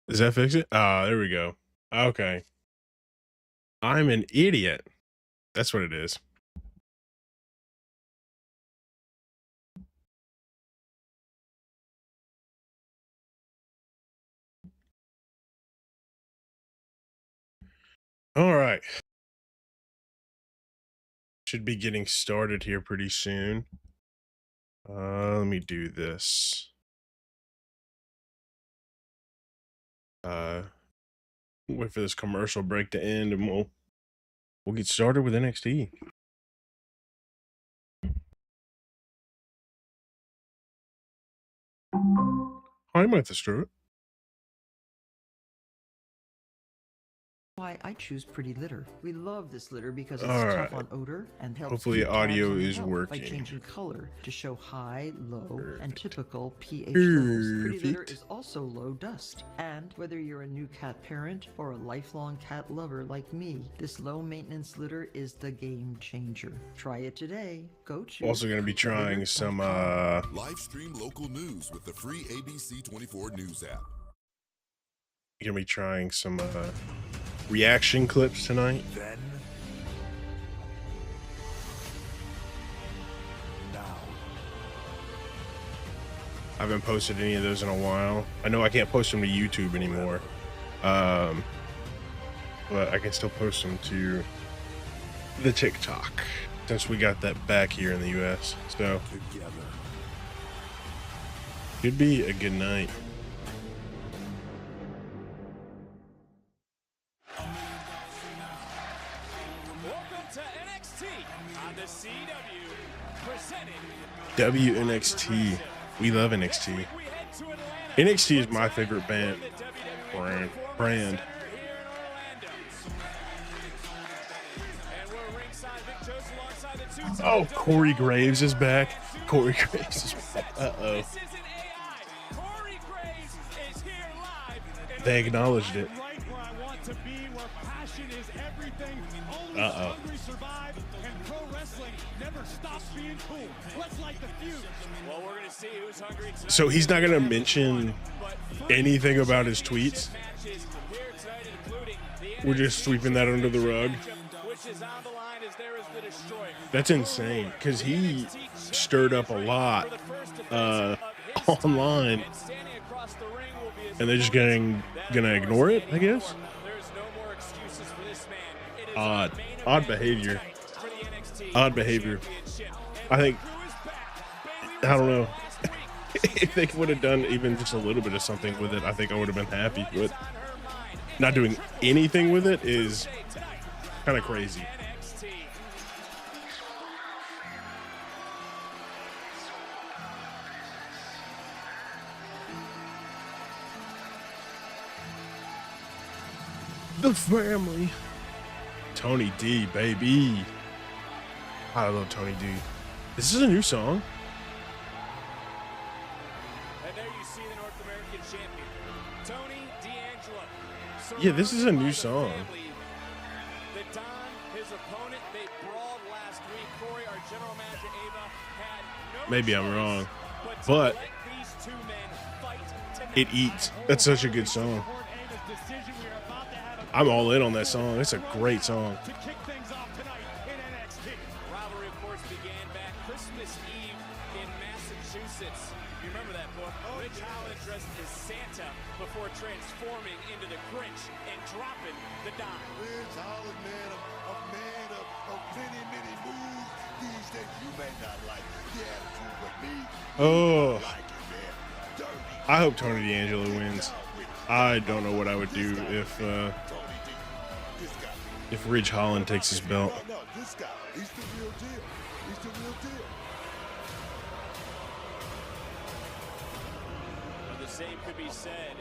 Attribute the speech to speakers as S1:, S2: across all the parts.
S1: Does that fix it? Ah, there we go. Okay. I'm an idiot. That's what it is. All right. Should be getting started here pretty soon. Let me do this. Wait for this commercial break to end and we'll get started with NXT. Hi, Martha Stewart.
S2: Why I choose Pretty Litter. We love this litter because it's tough on odor and helps.
S1: Hopefully audio is working.
S2: By changing color to show high, low, and typical pH levels. Pretty Litter is also low dust. And whether you're a new cat parent or a lifelong cat lover like me, this low maintenance litter is the game changer. Try it today. Go to.
S1: Also going to be trying some
S3: live stream local news with the free ABC 24 News app.
S1: Going to be trying some reaction clips tonight.
S3: Then, now.
S1: I haven't posted any of those in a while. I know I can't post them to YouTube anymore, but I can still post them to the TikTok since we got that back here in the US. So
S3: Together.
S1: Should be a good night. WNXT. We love NXT. NXT is my favorite brand. Oh, Corey Graves is back. Corey Graves is back. Uh-oh. They acknowledged it. Uh-oh. So he's not going to mention anything about his tweets? We're just sweeping that under the rug? That's insane, because he stirred up a lot online, and they're just gonna ignore it, I guess? Odd behavior. odd behavior. I don't know. If they would have done even just a little bit of something with it, I think I would have been happy. But not doing anything with it is kind of crazy. The family. Tony D, baby. I love Tony D. This is a new song.
S4: And there you see the North American champion, Tony D'Angelo.
S1: Yeah, this is a new song.
S4: The Don, his opponent, they brawled last week. Corey, our general manager, Ava, had no
S1: Maybe I'm
S4: choice
S1: wrong,
S4: but to
S1: but
S4: let these two men fight tonight.
S1: it eats. That's such a good song. I'm all in on that song. It's a great song.
S4: To kick things off tonight in NXT. Rivalry, of course, began back Christmas Eve in Massachusetts. You remember that book? Rich Holland dressed as Santa before transforming into the Grinch and dropping the Don.
S5: Ridge Holland, man, a man of many, many moves these days. You may not like the attitude, but me,
S1: Oh,
S5: like it, man. Dirty.
S1: I hope Tony D'Angelo wins. I don't know what I would do if
S5: Tony D. This guy.
S1: Ridge Holland takes his belt.
S5: No, this guy. He's the real deal. He's the real deal.
S4: The same could be said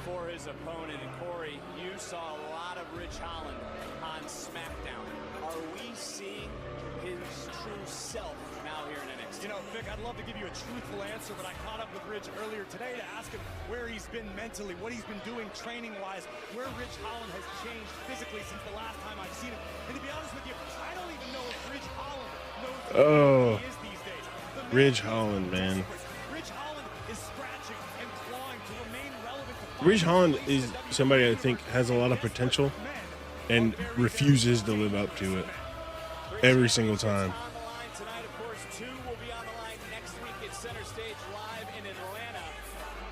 S4: for his opponent. And Corey, you saw a lot of Rich Holland on SmackDown. Are we seeing his true self now here in NXT?
S6: You know, Vic, I'd love to give you a truthful answer, but I caught up with Rich earlier today to ask him where he's been mentally, what he's been doing training-wise, where Rich Holland has changed physically since the last time I've seen him. And to be honest with you, I don't even know if Rich Holland knows who he is these days. The man
S1: Ridge
S6: is
S1: Holland, man.
S6: desperate. Rich Holland is scratching and clawing to remain relevant.
S1: Ridge Holland is somebody I think has a lot of potential and refuses to live up to it every single time.
S4: On the line tonight, of course, two will be on the line next week at Center Stage Live in Atlanta.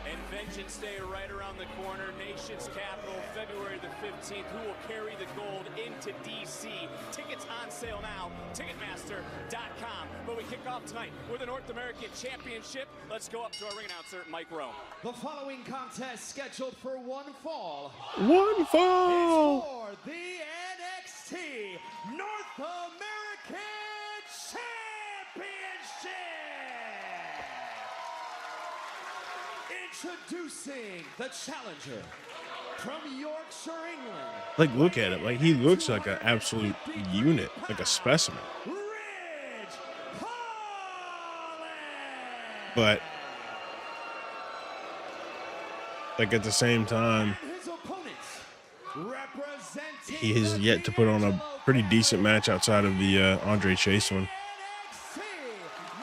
S4: And Vengeance Day right around the corner, nation's capital, February the 15th. Who will carry the gold into DC? Tickets on sale now, Ticketmaster.com. But we kick off tonight with the North American Championship. Let's go up to our ring announcer, Mike Rome.
S7: The following contest scheduled for one fall
S1: One
S7: is
S1: fall.
S7: for the NXT North American Championship. Introducing the challenger from Yorkshire, England.
S1: Like, look at him. Like, he looks like an absolute unit, like a specimen.
S7: Ridge Holland.
S1: But, like, at the same time,
S7: His opponents representing
S1: he has yet to put on a pretty decent match outside of the Andre Chase one.
S7: NXT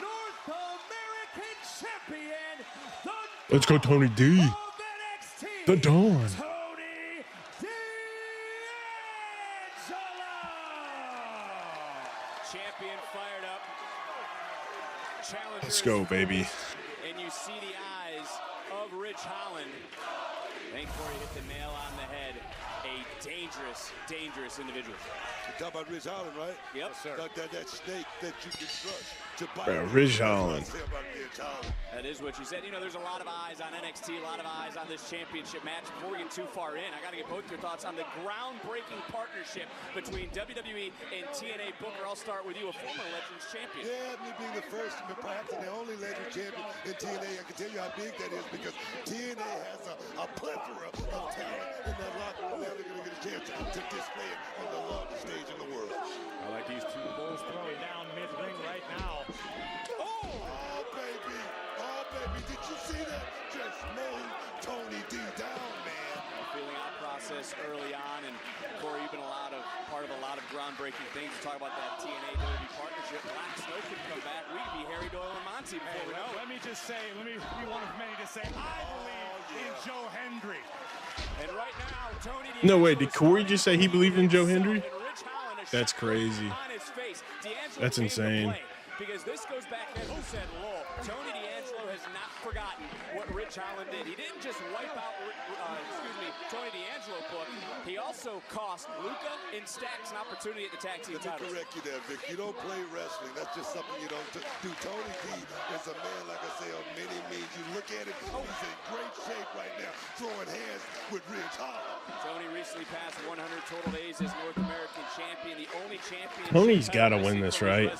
S7: North American Champion, the
S1: Let's go, Tony D.
S7: of NXT,
S1: The Dawn.
S7: Tony D'Angelo.
S4: Champion fired up. Challenger
S1: Let's go,
S4: is
S1: baby.
S4: and you see the eyes of Rich Holland. I think Corey hit the nail on the head. A dangerous, dangerous individual.
S5: You talk about Ridge Holland, right?
S4: Yep, sir.
S5: That snake that you can trust to bite.
S1: Bro, Ridge
S5: That's what I
S1: Holland.
S5: say about Ridge Holland.
S4: That is what you said. You know, there's a lot of eyes on NXT, a lot of eyes on this championship match. Before we get too far in, I got to get both your thoughts on the groundbreaking partnership between WWE and TNA. Booker, I'll start with you, a former Legends champion.
S5: Yeah, me being the first and perhaps the only legend champion in TNA, I can tell you how big that is because TNA has a plethora of talent in that locker room. Now they're going to get a chance to display it on the largest stage in the world.
S6: I like these two bulls throwing down mid-ring right now.
S5: Oh, baby. Oh, baby. Did you see that? Just mowed Tony D down, man.
S4: Feeling out process early on, and Corey, you've been part of a lot of groundbreaking things. You talk about that TNA WWE partnership. Black Snow could come back. We could be Harry Doyle and Monty before we know it.
S6: Let me just say, let me be one of many to say, I believe in Joe Hendry.
S4: And right now, Tony
S1: No, wait, did Corey just say he believed in Joe Hendry?
S4: And Rich Holland, a
S1: That's
S4: shot
S1: crazy.
S4: on his face. D'Angelo
S1: That's
S4: came to
S1: insane.
S4: play. because this goes back, as you said, Lowell. Tony D'Angelo has not forgotten what Ridge Holland did. He didn't just wipe out, Tony D'Angelo book. He also cost Luka and Stacks an opportunity at the tag team
S5: Let me
S4: titles.
S5: correct you there, Vic. You don't play wrestling. That's just something you don't do. Tony D is a man, like I say, on many means. You look at him, he's in great shape right now, throwing hands with Ridge Holland.
S4: Tony recently passed 100 total days as North American champion, the only champion.
S1: Tony's got to win this, right?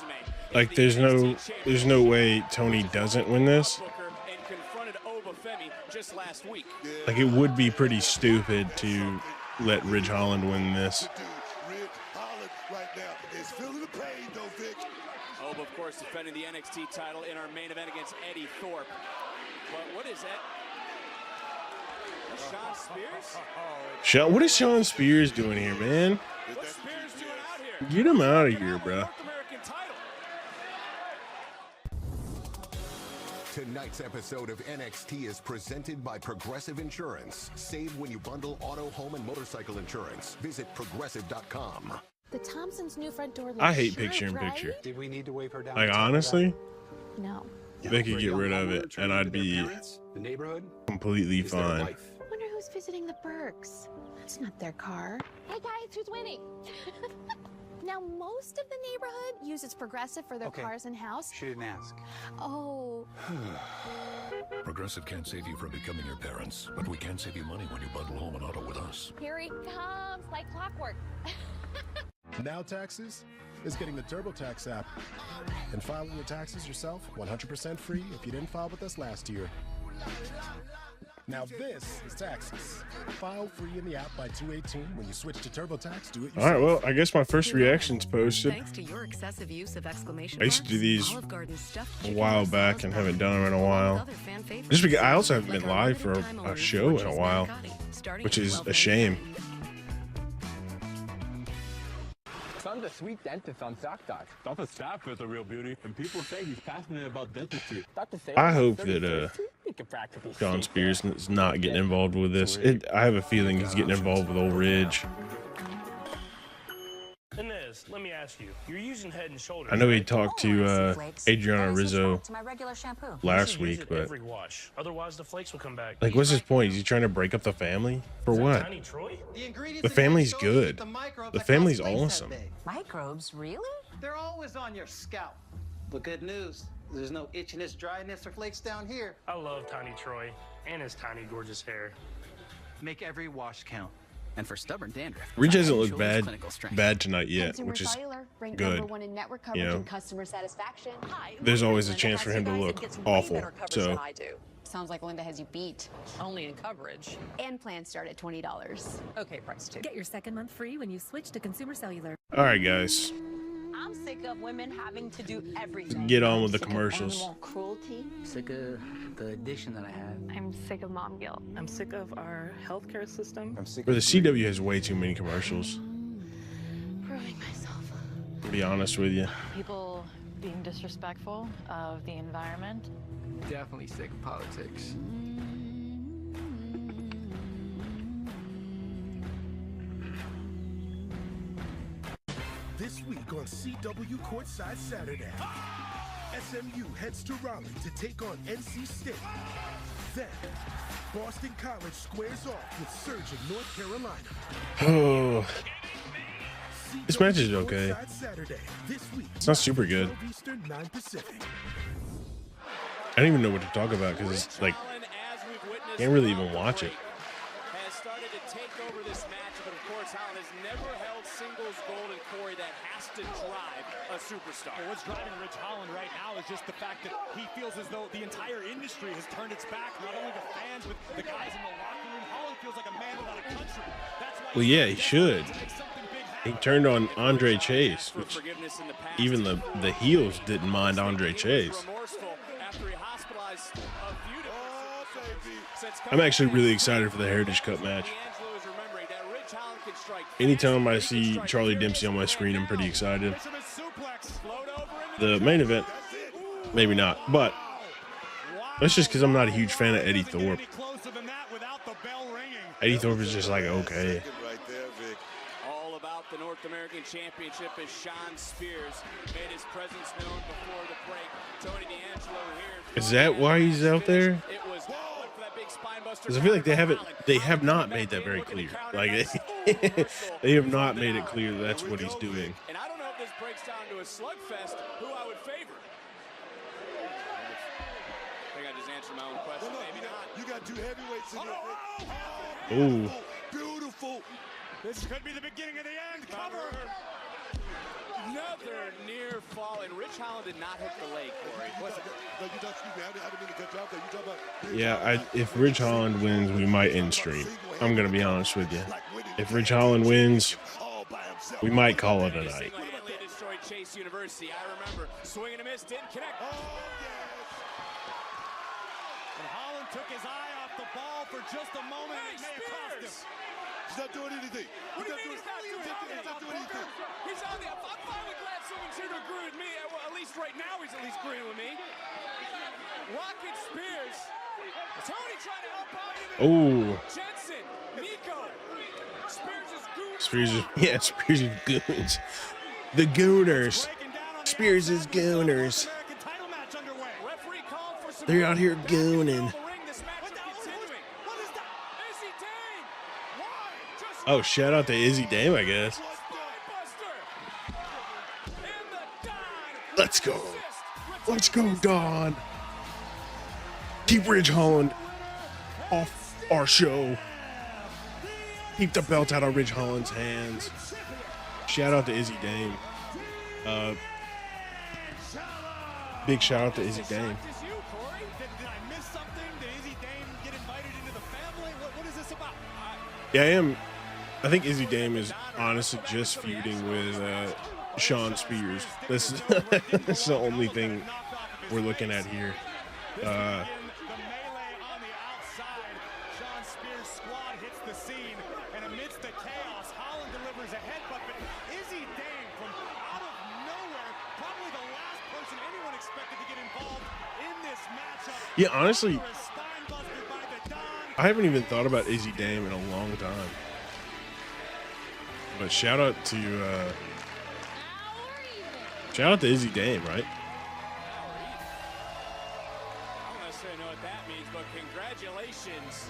S1: Like, there's no way Tony doesn't win this.
S4: And confronted Obafemi just last week.
S1: Like, it would be pretty stupid to let Ridge Holland win this.
S5: Ridge Holland right now is feeling the pain, though, Vic.
S4: Oba, of course, defending the NXT title in our main event against Eddie Thorpe. But what is that? Sean Spears?
S1: What is Sean Spears doing here, man?
S4: What's Spears doing out here?
S1: Get him out of here, bro.
S4: North American title.
S8: Tonight's episode of NXT is presented by Progressive Insurance. Save when you bundle auto, home, and motorcycle insurance. Visit progressive.com.
S9: The Thompsons' new front door.
S1: I hate
S9: sure
S1: picture in
S9: bright.
S1: picture.
S10: Did we need to wave her down?
S1: Like, honestly,
S9: No.
S1: they could get rid of it, and I'd be
S10: The neighborhood
S1: completely
S10: is their
S1: fine.
S10: life.
S9: Wonder who's visiting the Burks. That's not their car. Hey guys, who's winning? Now, most of the neighborhood uses Progressive for their
S10: Okay.
S9: cars and house.
S10: She didn't ask.
S9: Oh,
S11: Progressive can't save you from becoming your parents, but we can save you money when you bundle home and auto with us.
S9: here he comes, like clockwork.
S12: Now Taxes is getting the TurboTax app and filing your taxes yourself 100% free if you didn't file with us last year. Now this is taxes. File free in the app by 2/18. When you switch to TurboTax, do it yourself.
S1: All right, well, I guess my first reaction's posted.
S13: Thanks to your excessive use of exclamation
S1: I used to do these
S13: Olive Garden stuffed
S1: a
S13: chicken
S1: while
S13: masala
S1: back and haven't done them in a
S13: along with
S1: while.
S13: other fan favorites.
S1: Just because I also haven't
S13: Like
S1: been
S13: our
S1: live for
S13: limited time
S1: a
S13: only
S1: show in a
S13: Fortress
S1: while,
S13: Manicotti, starting
S1: which
S13: at
S1: is a
S13: $12.99.
S1: shame.
S14: So I'm the sweet dentist on ZocDoc. Dr. Staff is a real beauty, and people say he's passionate about dentistry.
S1: I hope that Sean Spears is not getting involved with this. I have a feeling he's getting involved with old Ridge.
S15: Inez, let me ask you. You're using Head and Shoulders.
S1: I know he
S15: right?
S1: talked to Adriana Rizzo last
S15: You should use
S1: week,
S15: it
S1: but
S15: every wash. Otherwise, the flakes will come back.
S1: like, what's his point? Is he trying to break up the family? For what?
S15: Tiny Troy?
S1: The family's good. The family's awesome.
S13: Microbes, really?
S16: They're always on your scalp. But good news, there's no itchiness, dryness, or flakes down here.
S15: I love Tiny Troy and his tiny, gorgeous hair.
S16: Make every wash count.
S17: And for stubborn dandruff,
S1: Ridge hasn't looked bad tonight yet,
S18: Consumer
S1: which is
S18: Cellular, ranked
S1: good.
S18: #1 in network
S1: You
S18: coverage
S1: know,
S18: and customer satisfaction. Hi,
S1: there's always a chance for him to look awful. So
S18: sounds like Linda has you beat.
S13: Only in coverage.
S18: And plans start at $20.
S13: Okay, price too.
S19: Get your second month free when you switch to Consumer Cellular.
S1: all right, guys,
S20: I'm sick of women having to do everything.
S1: get on with the commercials.
S20: Animal cruelty.
S17: Sick of the addiction that I had.
S20: I'm sick of mom guilt.
S15: I'm sick of our healthcare system.
S17: I'm sick
S1: Or the CW has way too many commercials.
S18: Proving myself.
S1: To be honest with you.
S20: People being disrespectful of the environment.
S17: Definitely sick of politics.
S12: This week on CW Courtside Saturday, SMU heads to Raleigh to take on NC State. Then, Boston College squares off with Surge of North Carolina.
S1: Oh, this match is okay.
S12: Courtside Saturday, this week,
S1: It's not super good.
S12: 12 Eastern, 9 Pacific.
S1: I don't even know what to talk about because it's like, can't really even watch it.
S4: Has started to take over this match, but of course Holland has never held singles gold, and Corey, that has to drive a superstar.
S6: Well, what's driving Ridge Holland right now is just the fact that he feels as though the entire industry has turned its back, not only the fans, but the guys in the locker room. Holland feels like a man without a country. That's why
S1: Well, yeah, he should. He turned on Andre Chase, which even the heels didn't mind Andre Chase. I'm actually really excited for the Heritage Cup match. Anytime I see Charlie Dempsey on my screen, I'm pretty excited. The main event, maybe not, but that's just because I'm not a huge fan of Eddie Thorpe. Eddie Thorpe is just like, okay.
S4: All about the North American Championship Championship as Sean Spears made his presence known before the break. Tony D'Angelo here.
S1: Is that why he's out there?
S4: It was for that big spine buster.
S1: Because I feel like they have not made that very clear. Like they have not made it clear that's what he's doing.
S4: And I don't know if this breaks down to a slugfest, who I would favor. I think I just answered my own question. Maybe not.
S5: You got two heavyweights in
S1: Ooh.
S5: there. Beautiful.
S6: This could be the beginning of the end. Cover.
S4: Another near fall, and Rich Holland did not hit the leg, Corey.
S1: Yeah, if Rich Holland wins, we might end stream. I'm gonna be honest with you. If Rich Holland wins, we might call it a night.
S4: Destroyed Chase University. I remember swinging a miss, didn't connect.
S6: And Holland took his eye off the ball for just a moment.
S4: Hey,
S6: and it may have cost him.
S5: He's not doing anything.
S4: What do you mean he's not doing anything? He's on the. I'm finally glad someone's here to agree with me. Well, at least right now, he's at least agreeing with me. Rocket Spears. Tony trying to help out even.
S1: Oh.
S4: Jensen, Nico. Spears is goons.
S1: Spears is goons. The Gooners. Spears is Gooners. They're out here gooning. Oh, shout out to Izzy Dame, I guess. Let's go. Let's go, Don. Keep Ridge Holland off our show. Keep the belt out of Ridge Holland's hands. Shout out to Izzy Dame. Big shout out to Izzy Dame. Yeah, I think Izzy Dame is honestly just feuding with Sean Spears. This is that's the only thing we're looking at here.
S6: Sean Spears' squad hits the scene, and amidst the chaos, Holland delivers a headbutt, but Izzy Dame from out of nowhere, probably the last person anyone expected to get involved in this matchup.
S1: Yeah, honestly, I haven't even thought about Izzy Dame in a long time. But shout out to Izzy Dame, right?
S4: I don't necessarily know what that means, but congratulations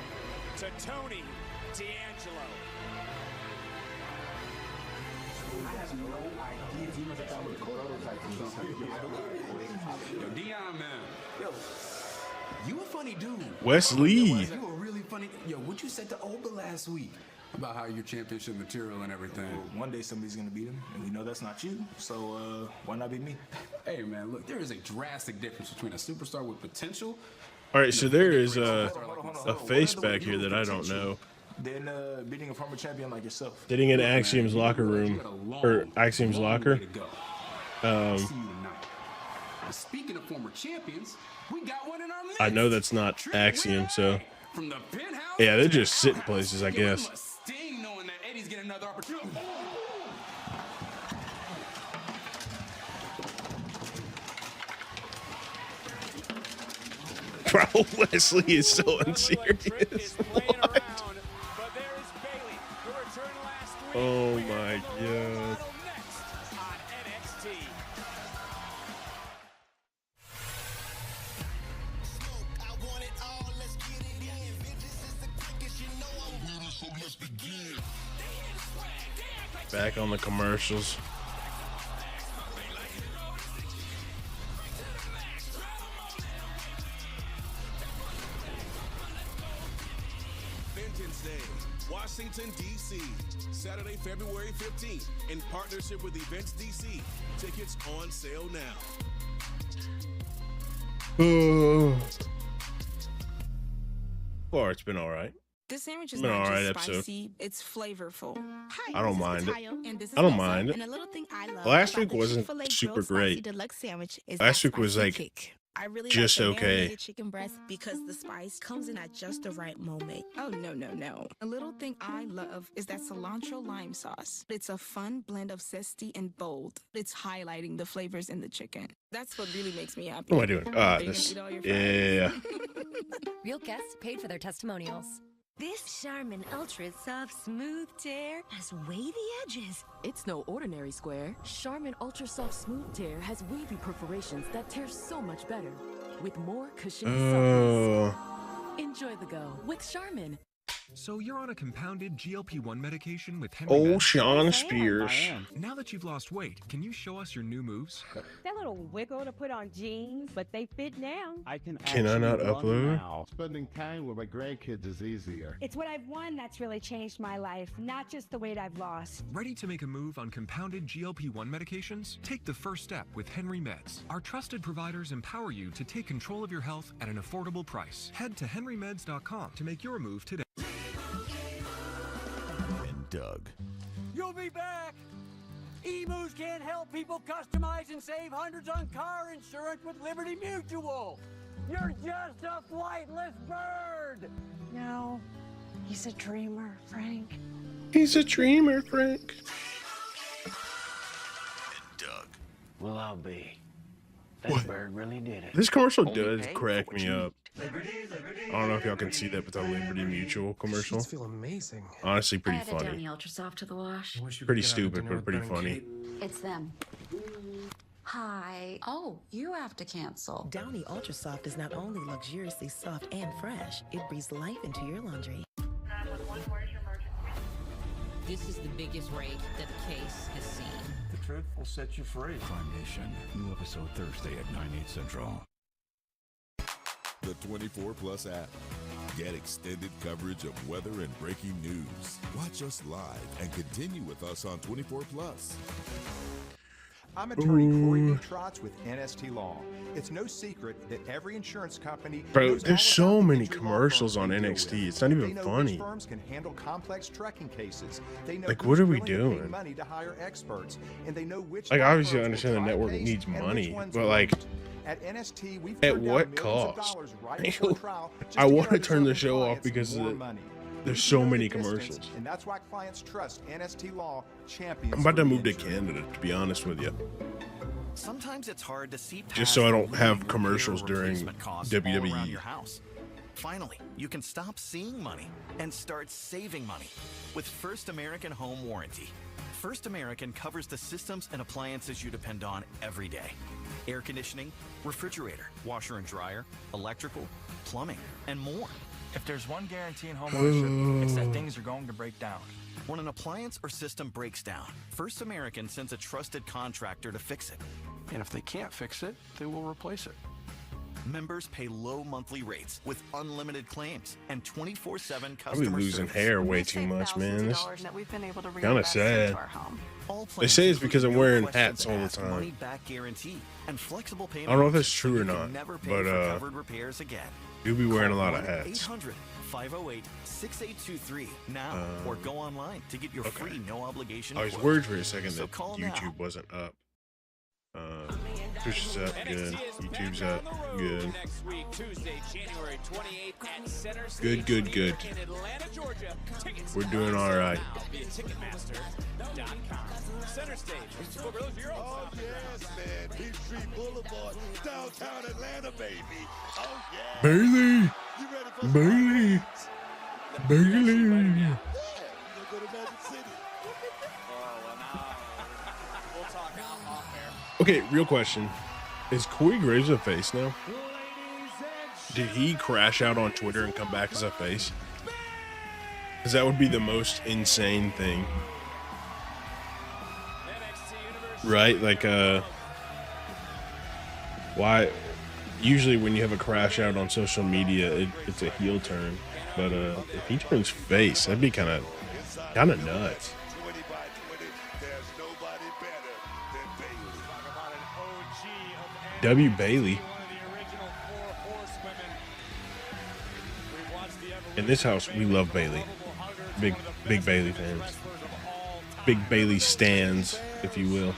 S4: to Tony D'Angelo.
S10: I have no idea. He must have thought it was a prototype or something. Yo, Dion, man. Yo, you a funny dude.
S1: Wesley.
S10: You a really funny. Yo, what you said to Oba last week about how your championship material and everything.
S21: Well, one day somebody's gonna beat him, and we know that's not you. So why not be me?
S10: Hey, man, look, there is a drastic difference between a superstar with potential.
S1: All right, so there is a face back here that I don't know.
S21: Then beating a former champion like yourself.
S1: Sitting in Axiom's locker room, or Axiom's locker.
S10: Speaking of former champions, we got one in our midst.
S1: I know that's not Axiom, so yeah, they're just sitting places, I guess.
S10: Sting knowing that Eddie's getting another opportunity.
S1: Bro, Wesley is so unserious. What? Oh my god. Back on the commercials.
S3: Vengeance Day, Washington, D.C. Saturday, February 15th, in partnership with Events DC. Tickets on sale now.
S1: Well, it's been all right.
S22: This sandwich is
S1: Been
S22: not
S1: all right
S22: just
S1: episode.
S22: spicy, it's flavorful. Hi,
S1: I don't
S22: this is
S1: mind it.
S22: Katayo, and this is
S1: I don't
S22: Melissa,
S1: mind it.
S22: And a little thing I love
S1: Last
S22: about
S1: week
S22: the
S1: wasn't
S22: Chick-fil-A
S1: super
S22: grilled
S1: great.
S22: spicy deluxe sandwich is
S1: Last
S22: that
S1: week was
S22: spicy
S1: like
S22: kick. I really
S1: just
S22: like the
S1: okay.
S22: marinated chicken breast because the spice comes in at just the right moment. Oh, no. A little thing I love is that cilantro lime sauce. It's a fun blend of zesty and bold. It's highlighting the flavors in the chicken. That's what really makes me happy.
S1: What am I doing?
S22: Are you gonna
S1: This.
S22: eat all your
S1: Yeah.
S19: Real guests paid for their testimonials. This Charmin Ultra Soft Smooth Tear has wavy edges.
S2: It's no ordinary square. Charmin Ultra Soft Smooth Tear has wavy perforations that tear so much better. With more cushiony softness. Enjoy the go with Charmin.
S7: So you're on a compounded GLP-1 medication with Henry
S1: Oh,
S7: Meds?
S1: Sean Spears.
S7: Now that you've lost weight, can you show us your new moves?
S23: That little wiggle to put on jeans, but they fit now.
S1: Can I not upload?
S24: Spending time with my grandkids is easier.
S23: It's what I've won that's really changed my life, not just the weight I've lost.
S7: Ready to make a move on compounded GLP-1 medications? Take the first step with Henry Meds. Our trusted providers empower you to take control of your health at an affordable price. Head to henrymeds.com to make your move today.
S25: And Doug.
S26: You'll be back! Emus can't help people customize and save hundreds on car insurance with Liberty Mutual. You're just a flightless bird.
S23: No, he's a dreamer, Frank.
S1: He's a dreamer, Frank.
S25: And Doug.
S27: Well, I'll be. That bird really did it.
S1: This commercial does crack me up. I don't know if y'all can see that, but the Liberty Mutual commercial.
S28: Feel amazing.
S1: Honestly, pretty
S19: Added
S1: funny.
S19: Downy Ultra Soft to the wash.
S1: Pretty stupid, but pretty funny.
S18: It's them. Hi. Oh, you have to cancel.
S29: Downy Ultra Soft is not only luxuriously soft and fresh, it breathes life into your laundry.
S30: This is the biggest raid that the case has seen.
S10: The truth will set you free.
S11: Crime Nation. New episode Thursday at 9/8 Central.
S3: The 24 Plus app. Get extended coverage of weather and breaking news. Watch us live and continue with us on 24 Plus.
S31: I'm attorney Corey D. Trotz with NST Law. It's no secret that every insurance company
S1: Bro, there's so many commercials on NXT. It's not even funny.
S31: Firms can handle complex trucking cases. They know
S1: Like, what are we
S31: who's willing to pay
S1: doing?
S31: money to hire experts, and they know which
S1: Like,
S31: law
S1: obviously, I
S31: firms
S1: understand
S31: will
S1: the
S31: try a
S1: network
S31: case
S1: needs
S31: and which
S1: money,
S31: ones
S1: but like,
S31: won't. At NST, we've
S1: at
S31: turned down
S1: what
S31: millions of
S1: cost?
S31: dollars right before trial just
S1: I
S31: to get
S1: want
S31: our
S1: to turn the
S31: discerning
S1: show off
S31: clients
S1: because
S31: more
S1: of
S31: money.
S1: there's
S31: We
S1: so
S31: know the
S1: many
S31: distance,
S1: commercials.
S31: and that's why clients trust NST Law champions.
S1: I'm about to
S31: for the
S1: move to
S31: injured.
S1: Canada, to be honest with you.
S32: Sometimes it's hard to see
S1: Just so I don't
S32: past
S1: have
S32: the
S1: commercials
S32: repair
S1: during
S32: replacement costs all around
S1: WWE.
S32: your house. Finally, you can stop seeing money and start saving money with First American Home Warranty. First American covers the systems and appliances you depend on every day. Air conditioning, refrigerator, washer and dryer, electrical, plumbing, and more.
S10: If there's one guarantee in home ownership, it's that things are going to break down.
S32: When an appliance or system breaks down, First American sends a trusted contractor to fix it.
S10: And if they can't fix it, they will replace it.
S32: Members pay low monthly rates with unlimited claims and 24/7
S1: I'll be
S32: customer
S1: losing
S32: service.
S1: hair way too much, man. This
S20: that we've been able to
S1: kind of
S20: reinvest
S1: sad.
S20: into our home.
S32: All
S1: They
S32: plans
S1: say it's because I'm
S32: include
S1: wearing
S32: no questions
S1: hats all the
S32: asked,
S1: time.
S32: money back guarantee and flexible payment
S1: I don't know if
S32: options
S1: that's true
S32: so
S1: or
S32: you can
S1: not,
S32: never pay
S1: but
S32: for covered repairs again.
S1: you'll be wearing a
S32: Call
S1: lot of hats.
S32: 1-800-508-6823 now or go online to get your free no obligation
S1: I was
S32: quote.
S1: worried for a second
S32: So
S1: that
S32: call now.
S1: YouTube wasn't up. Twitch is up, good. YouTube's up, good.
S4: Next week, Tuesday, January 28th at Center
S1: Good,
S4: Stage
S1: good,
S4: Theater
S1: good.
S4: in Atlanta, Georgia. Tickets
S1: We're doing
S4: on
S1: all
S4: sale
S1: right.
S4: now via Ticketmaster.com. Center Stage.
S5: Oh, yes, man. Peachtree Boulevard, downtown Atlanta, baby. Oh, yeah.
S1: Bailey!
S5: You ready for
S1: Bailey! Bailey!
S5: You gonna go to Magic City?
S4: We'll talk off air.
S1: Okay, real question. Is Corey Graves a face now? Did he crash out on Twitter and come back as a face? Because that would be the most insane thing. Right? Like, why? Usually when you have a crash out on social media, it's a heel turn. But if he turns face, that'd be kind of nuts.
S5: 20 by 20. There's nobody better than Bailey.
S1: W. Bailey. In this house, we love Bailey. Big Bailey fans. Big Bailey stands, if you will.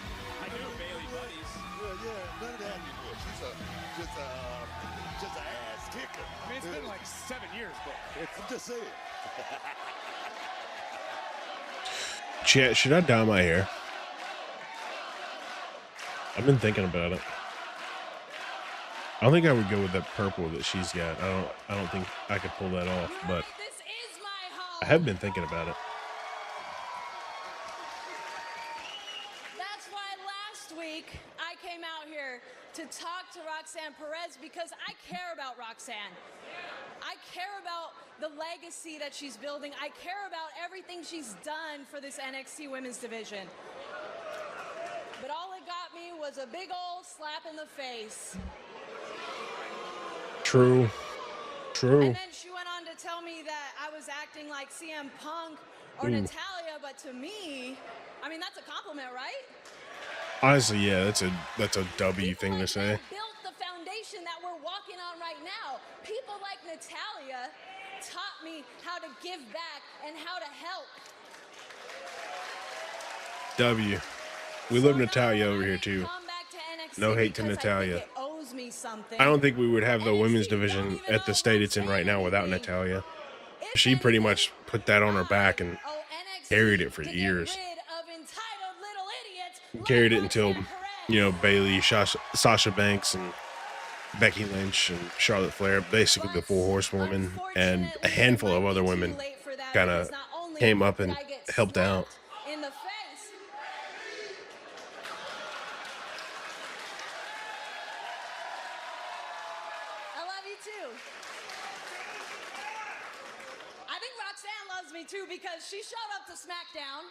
S5: Just an ass kicker.
S6: I mean, it's been like 7 years, but
S5: I'm just saying.
S1: Chat, should I dye my hair? I've been thinking about it. I think I would go with that purple that she's got. I don't think I could pull that off, but have been thinking about it.
S2: That's why last week I came out here to talk to Roxanne Perez because I care about Roxanne. I care about the legacy that she's building. I care about everything she's done for this NXT women's division. But all it got me was a big old slap in the face.
S1: True. True.
S2: And then she went on to tell me that I was acting like CM Punk or Natalya, but to me, I mean, that's a compliment, right?
S1: Honestly, yeah, that's a W thing to say.
S2: Built the foundation that we're walking on right now. People like Natalya taught me how to give back and how to help.
S1: W. We love Natalya over here too. No hate to Natalya. I don't think we would have the women's division at the state it's in right now without Natalya. She pretty much put that on her back and carried it for years. Carried it until, you know, Bayley, Sasha Banks, and Becky Lynch and Charlotte Flair, basically the four horsewomen, and a handful of other women kind of came up and helped out.
S2: Too, because she showed up to SmackDown.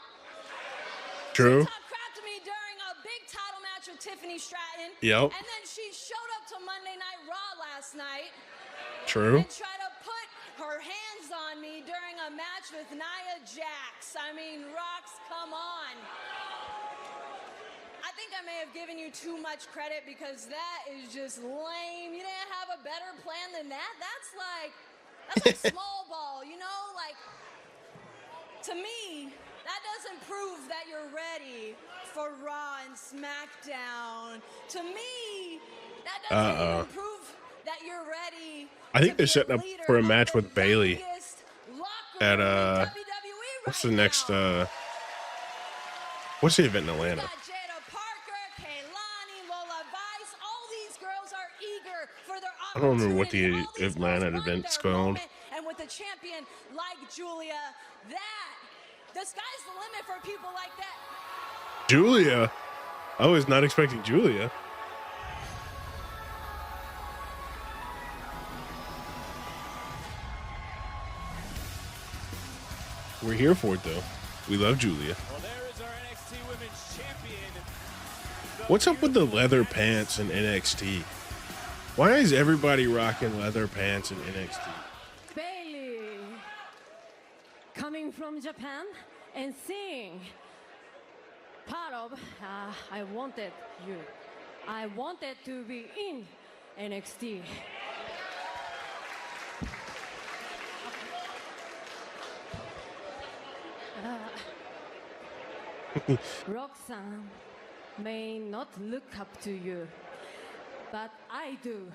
S1: True.
S2: She talked crap to me during a big title match with Tiffany Stratton.
S1: Yep.
S2: And then she showed up to Monday Night Raw last night.
S1: True.
S2: And tried to put her hands on me during a match with Nia Jax. I mean, Rox, come on. I think I may have given you too much credit because that is just lame. You didn't have a better plan than that? That's like small ball, you know? Like, to me, that doesn't prove that you're ready for Raw and SmackDown. To me, that doesn't even prove that you're ready.
S1: I think they're setting up for a match with Bayley at what's the next what's the event in Atlanta? I don't remember what the Atlanta event's called.
S2: And with a champion like Julia, the sky's the limit for people like that.
S1: Julia? I was not expecting Julia. We're here for it, though. We love Julia.
S4: Well, there is our NXT Women's Champion.
S1: What's up with the leather pants in NXT? Why is everybody rocking leather pants in NXT?
S23: Bayley, coming from Japan and seeing part of I wanted you. I wanted to be in NXT. Roxanne may not look up to you, but I do.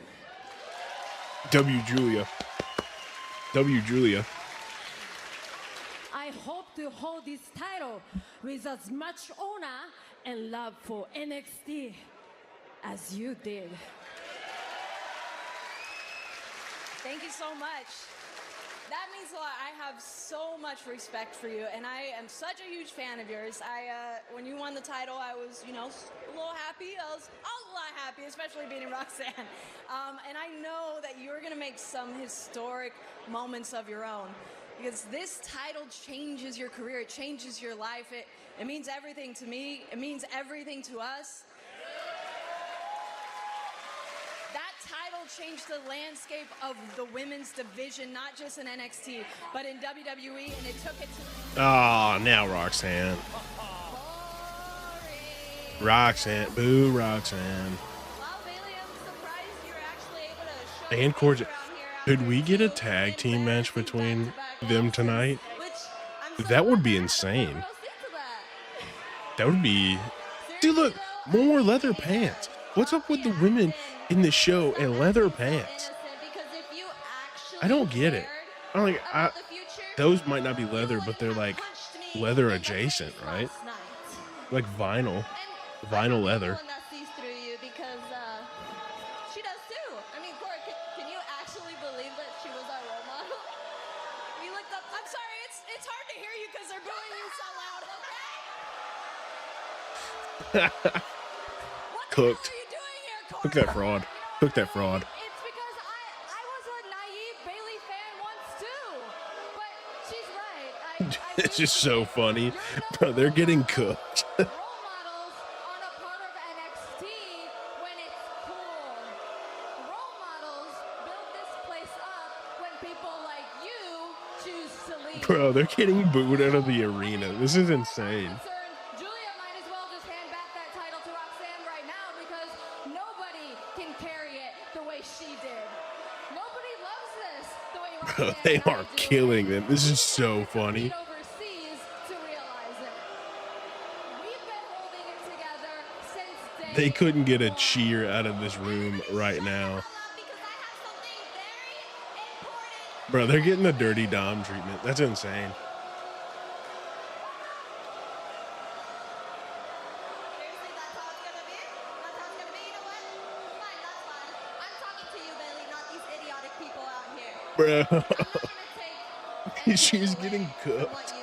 S1: W. Julia. W. Julia.
S23: I hope to hold this title with as much honor and love for NXT as you did.
S2: Thank you so much. That means a lot. I have so much respect for you, and I am such a huge fan of yours. When you won the title, I was, a little happy. I was a lot happy, especially beating Roxanne. And I know that you're going to make some historic moments of your own, because this title changes your career. It changes your life. It means everything to me. It means everything to us. Changed the landscape of the women's division, not just in NXT, but in WWE, and it took it to...
S1: Oh, now Roxanne. Roxanne. Boo, Roxanne.
S2: Well, Bayley, I'm surprised you're actually able to show
S1: And Corja, could we get a tag team match between them tonight? That would be insane. That would be... Dude, look, more leather pants. What's up with the women in the show and leather pants? I don't get it. Those might not be leather, but they're like leather adjacent, right? Like vinyl leather.
S2: She does too. I mean, Cora, can you actually believe that she was our role model? We looked up. I'm sorry, it's It's hard to hear you because they're booing you so loud, okay?
S1: Cooked. Cook that fraud. Cook that fraud.
S23: It's because I was a naive Bailey fan once too. But she's right.
S1: It's just so funny. Bro, they're getting cooked.
S23: Role models aren't a part of NXT when it's cool. Role models build this place up when people like you choose to leave.
S1: Bro, they're getting booed out of the arena. This is insane.
S23: Julia might as well just hand back that title to Roxanne right now because nobody can carry it the way she did. Nobody loves this the way
S1: Bro,
S23: Roxanne
S1: they
S23: does
S1: are
S23: it.
S1: killing them. This is so funny.
S23: Overseas to realize it. We've been holding it together since day
S1: They couldn't get a cheer out of this room right now. Bro, they're getting the Dirty Dom treatment. That's insane. Bro, she's getting cooked.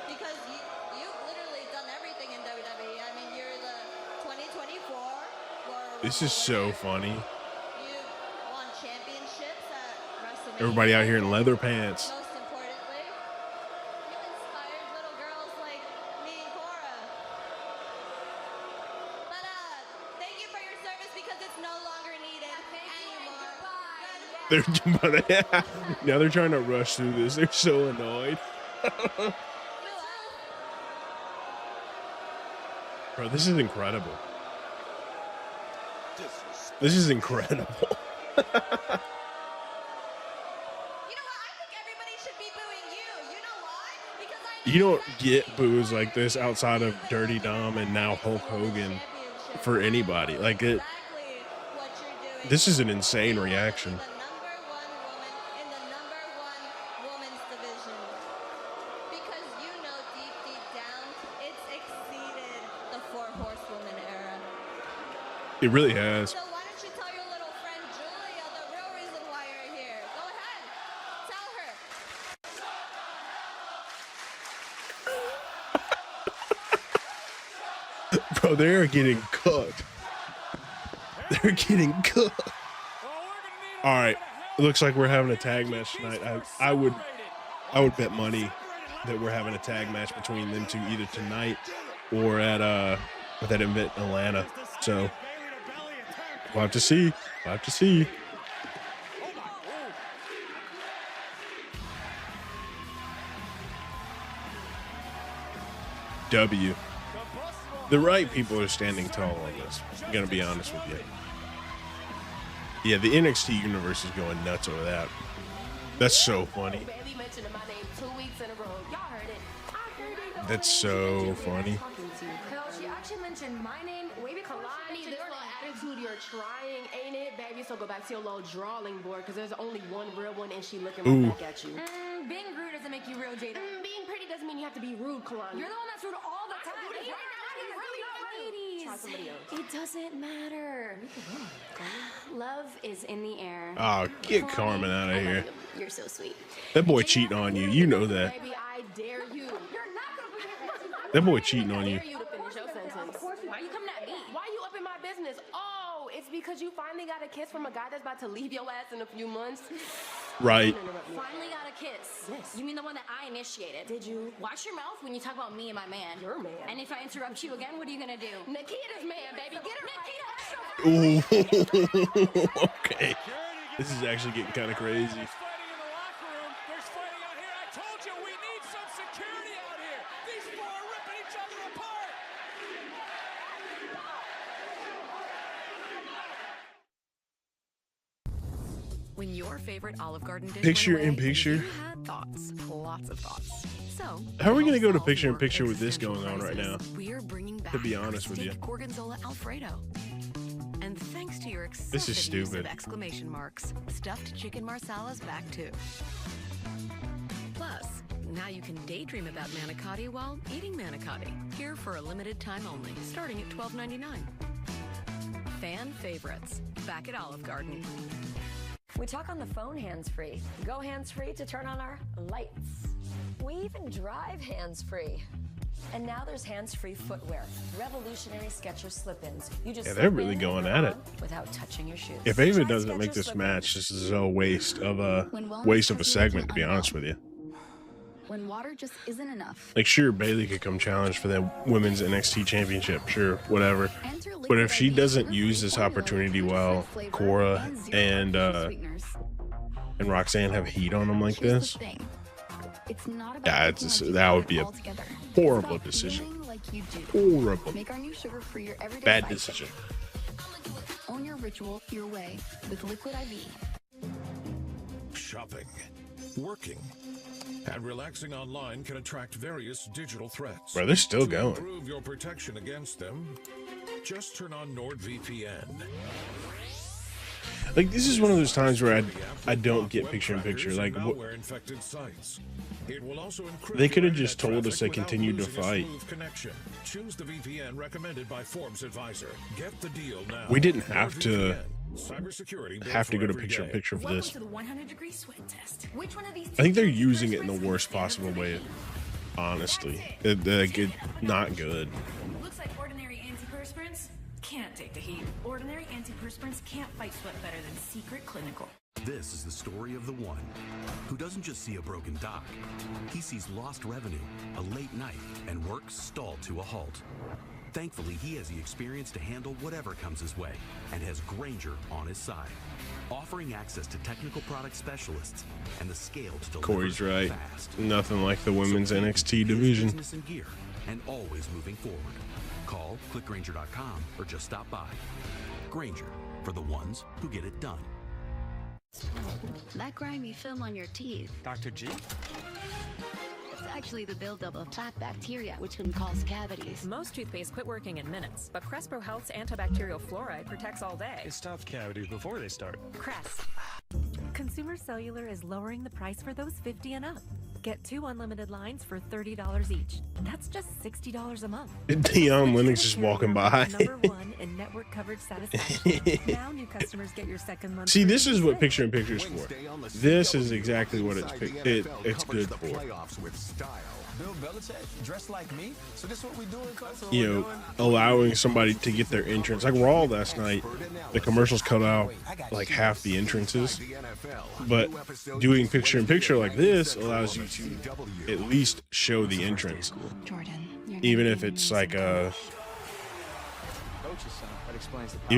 S2: Because you've literally done everything in WWE. I mean, you're the 2024 World
S1: This is so funny.
S2: You won championships at WrestleMania.
S1: Everybody out here in leather pants.
S2: Most importantly, you inspired little girls like me and Cora. But thank you for your service because it's no longer needed anymore.
S1: They're now they're trying to rush through this. They're so annoyed. Bro, this is incredible. This is incredible. You don't get boos like this outside of Dirty Dom and now Hulk Hogan for anybody. Like it. This is an insane reaction. It really has.
S2: So why don't you tell your little friend Julia the real reason why you're here? Go ahead. Tell her.
S1: Bro, they are getting cooked. They're getting cooked. All right, it looks like we're having a tag match tonight. I would bet money that we're having a tag match between them two either tonight or at that event in Atlanta. So we'll have to see. We'll have to see. W. The right people are standing tall on this. I'm gonna be honest with you. Yeah, the NXT universe is going nuts over that. That's so funny. That's so funny.
S8: Hell, she actually mentioned my name. Wavy Kalani, this little attitude you're trying, ain't it, baby? So go back to your little drawing board, because there's only one real one, and she looking right back at you.
S19: Being rude doesn't make you real, Jada.
S8: Being pretty doesn't mean you have to be rude, Kalani.
S19: You're the one that's rude all the time.
S8: Try somebody else.
S19: It doesn't matter. Love is in the air.
S1: Oh, get Carmen out of here.
S19: You're so sweet.
S1: That boy cheating on you. You know that.
S8: Baby, I dare you.
S1: That boy cheating on you.
S8: I dare you to finish your sentence.
S19: Why are you coming at me?
S8: Why you up in my business? Oh, it's because you finally got a kiss from a guy that's about to leave your ass in a few months.
S1: Right.
S19: Finally got a kiss.
S8: Yes.
S19: You mean the one that I initiated?
S8: Did you?
S19: Watch your mouth when you talk about me and my man.
S8: Your man.
S19: And if I interrupt you again, what are you gonna do?
S8: Nikita's man, baby. Get her
S1: Ooh. Okay. This is actually getting kind of crazy.
S9: When your favorite Olive Garden dish
S1: Picture
S9: went away,
S1: in picture.
S9: you had thoughts, lots of thoughts. So,
S1: How are we gonna go to picture in picture with this going on right now?
S9: we're bringing back
S1: To be honest with you.
S9: steak gorgonzola Alfredo. And thanks to your excessive
S1: This is
S9: use
S1: stupid.
S9: of exclamation marks, stuffed chicken marsala's back too. Plus, now you can daydream about manicotti while eating manicotti. Here for a limited time only, starting at $12.99. Fan favorites, back at Olive Garden.
S12: We talk on the phone hands-free. Go hands-free to turn on our lights.
S7: We even drive hands-free. And now there's hands-free footwear. Revolutionary Skechers slip-ins. You just
S1: Yeah, they're
S7: slip
S1: really
S7: in
S1: going
S7: and
S1: at it.
S7: on without touching your shoes.
S1: If Ava
S7: Try
S1: doesn't make
S7: Skechers
S1: this
S7: slip-ins.
S1: match, this is a waste of a segment, to be honest with you.
S12: When water just isn't enough.
S1: Like, sure, Bailey could come challenge for the women's NXT championship, sure, whatever. But if she doesn't use this opportunity well, Cora and Roxanne have heat on them like this,
S12: It's not about
S1: yeah, it's that would be a horrible decision.
S12: like you do.
S1: Horrible.
S12: Make our new sugar-free your everyday
S1: Bad
S12: life.
S1: decision.
S12: Own your ritual your way with Liquid IV.
S11: Shopping, working, and relaxing online can attract various digital threats.
S1: Bro, they're still
S11: To
S1: going.
S11: improve your protection against them, just turn on NordVPN.
S1: Like, this is one of those times where I don't get picture-in-picture. Like,
S11: Malware-infected sites. It will also encrypt
S1: they could have
S11: your
S1: just
S11: internet
S1: told us they
S11: traffic without
S1: continued to
S11: losing a
S1: fight.
S11: smooth connection. Choose the VPN recommended by Forbes Advisor. Get the deal now.
S1: We didn't have to
S11: NordVPN. Cybersecurity built
S1: have to
S11: for
S1: to
S11: every
S1: picture-in-picture for
S12: Welcome
S1: this.
S12: to the 100-degree sweat test. Which one of these
S1: I think they're using it in the worst possible way, honestly. Like, not good.
S12: Looks like ordinary antiperspirants can't take the heat. Ordinary antiperspirants can't fight sweat better than Secret Clinical.
S13: This is the story of the one who doesn't just see a broken dock. He sees lost revenue, a late night, and work stalled to a halt. Thankfully, he has the experience to handle whatever comes his way and has Grainger on his side, offering access to technical product specialists and the scale to deliver
S1: Corey's right.
S13: fast.
S1: Nothing like the women's
S13: So
S1: NXT
S13: he's
S1: division.
S13: business in gear and always moving forward. Call, click Grainger.com, or just stop by. Grainger, for the ones who get it done.
S12: That grimy film on your teeth.
S6: Dr. G?
S12: It's actually the buildup of plaque bacteria, which can cause cavities.
S14: Most toothpaste quit working in minutes, but Crespo Health's antibacterial fluoride protects all day.
S6: It stops cavities before they start.
S15: Crest. Consumer Cellular is lowering the price for those 50 and up. Get 2 unlimited lines for $30 each. That's just $60 a month.
S1: Dion Lennox just walking by.
S15: Number 1 in network coverage satisfaction. Now new customers get your second month.
S1: See,
S15: free.
S1: this is what picture-in-picture is for. This is exactly what it's good for.
S10: Playoffs with style. Bill Belichick dressed like me, so this is what we doing, coach.
S1: You know, allowing somebody to get their entrance. Like Raw last night, the commercials cut out like half the entrances. But doing picture-in-picture like this allows you to at least show the entrance. Even if it's like even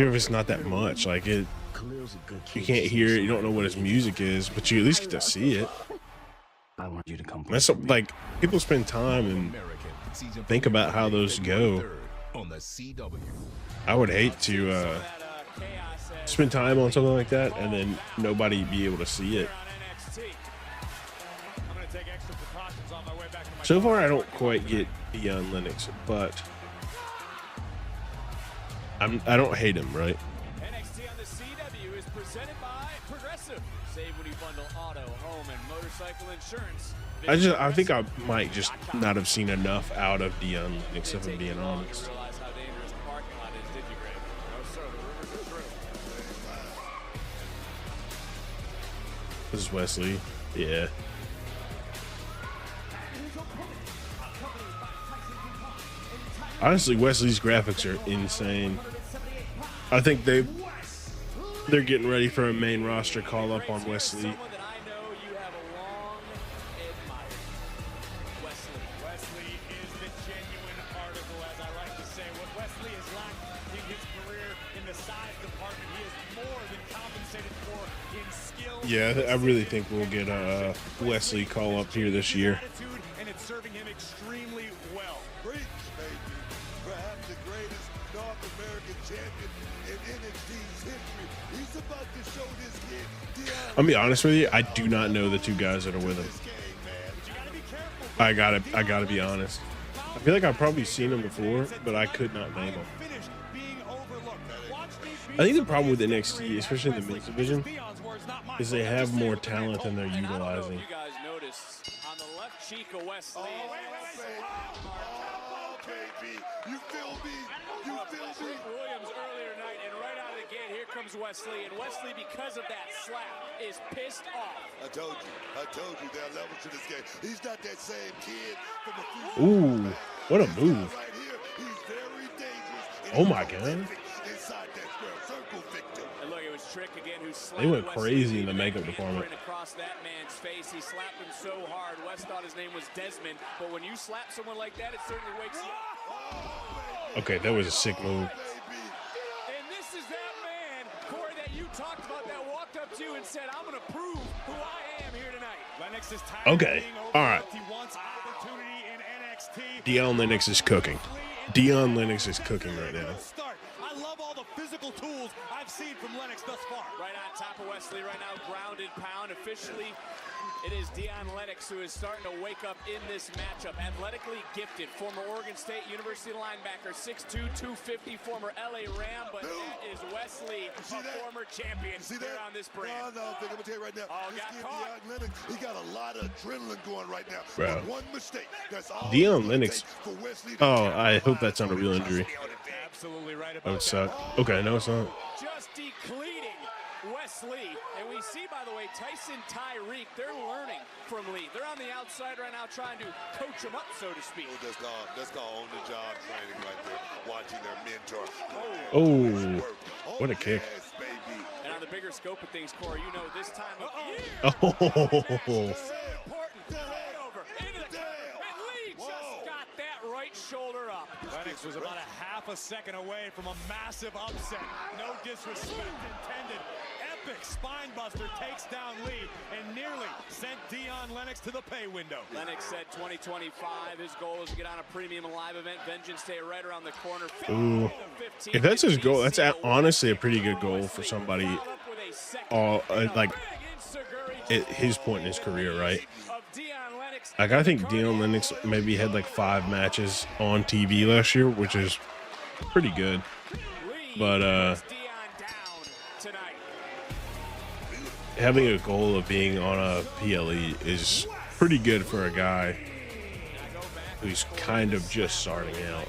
S1: if it's not that much, like you can't hear it, you don't know what his music is, but you at least get to see it.
S27: I want you to come.
S1: That's like people spend time and think about how those go.
S3: On the CW.
S1: I would hate to spend time on something like that and then nobody be able to see it. So far, I don't quite get Dion Lennox, but I don't hate him, right?
S4: NXT on the CW is presented by Progressive. Save when you bundle auto, home, and motorcycle insurance.
S1: I think I might just not have seen enough out of Dion Lennox, if I'm being honest.
S4: Realize how dangerous the parking lot is, did you, Greg? No, sir. The rumors are true.
S1: This is Wesley. Yeah. Honestly, Wesley's graphics are insane. I think they're getting ready for a main roster call up on Wesley.
S6: Wesley is the genuine article, as I like to say. What Wesley has lacked in his career in the size department, he is more than compensated for in skill.
S1: Yeah, I really think we'll get a Wesley call up here this year.
S6: And it's serving him extremely well.
S5: Preach, baby. Perhaps the greatest North American champion in NXT's history. He's about to show this kid.
S1: I'll be honest with you, I do not know the two guys that are with him. I gotta be honest. I feel like I've probably seen them before, but I could not name them. I think the problem with NXT, especially in the men's division, is they have more talent than they're utilizing.
S4: You guys noticed on the left cheek of Wesley.
S5: Baby, you feel me? You feel me?
S4: Williams earlier tonight, and right out of the gate, here comes Wesley, and Wesley, because of that slap, is pissed off.
S5: I told you there are levels to this game. He's not that same kid from a few
S1: Ooh, what a move.
S5: right here. He's very dangerous. And
S1: Oh
S5: he's
S1: my God.
S5: prolific inside that square circle, Victor.
S4: And look, it was Trick again who slapped
S1: They went
S4: Wesley
S1: crazy in the
S4: leaving
S1: makeup
S4: that
S1: department.
S4: handprint across that man's face. He slapped him so hard. Wes thought his name was Desmond, but when you slap someone like that, it certainly wakes you up.
S1: Okay, that was a sick move.
S4: And this is that man, Corey, that you talked about, that walked up to you and said, I'm going to prove who I am here tonight.
S6: Lennox is tired
S1: Okay,
S6: of being overlooked.
S1: all right.
S6: He wants opportunity in NXT.
S1: Dion Lennox is cooking. Dion Lennox is cooking right now.
S6: Start. I love all the physical tools I've seen from Lennox thus far.
S4: Right on top of Wesley right now, grounded pound. Officially, it is Dion Lennox who is starting to wake up in this matchup. Athletically gifted, former Oregon State University linebacker, 6'2", 250, former LA Ram, but that is Wesley, a former champion here on this brand.
S5: No, I'm going to tell you right now.
S4: Oh,
S5: this
S4: got
S5: kid,
S4: caught.
S5: Dion Lennox, he got a lot of adrenaline going right now.
S1: Bro.
S5: But one mistake, that's all
S1: Dion
S5: it's gonna
S1: Lennox.
S5: take for Wesley to
S1: Oh, I hope that's not a real injury.
S6: Absolutely right
S1: That
S6: about
S1: would suck. Okay, no, it's not.
S4: Just decleating Wesley. And we see, by the way, Tyson Tyreek, they're learning from Lee. They're on the outside right now trying to coach him up, so to speak.
S5: That's called on-the-job training right there, watching their mentor.
S1: Oh, what a kick.
S5: Yes, baby.
S4: And on the bigger scope of things, Corey, you know this time of year.
S1: Oh,
S4: Important. Right over. Into the and Lee just got that right shoulder up.
S6: Lennox was about a half a second away from a massive upset. No disrespect intended. Epic spine buster takes down Lee and nearly sent Dion Lennox to the pay window.
S4: Lennox said 2025, his goal is to get on a premium live event. Vengeance Day right around the corner.
S1: ooh. If that's his goal, that's honestly a pretty good goal for somebody like at his point in his career, right? Like, I think Dion Lennox maybe had like 5 matches on TV last year, which is pretty good. But having a goal of being on a PLE is pretty good for a guy who's kind of just starting out.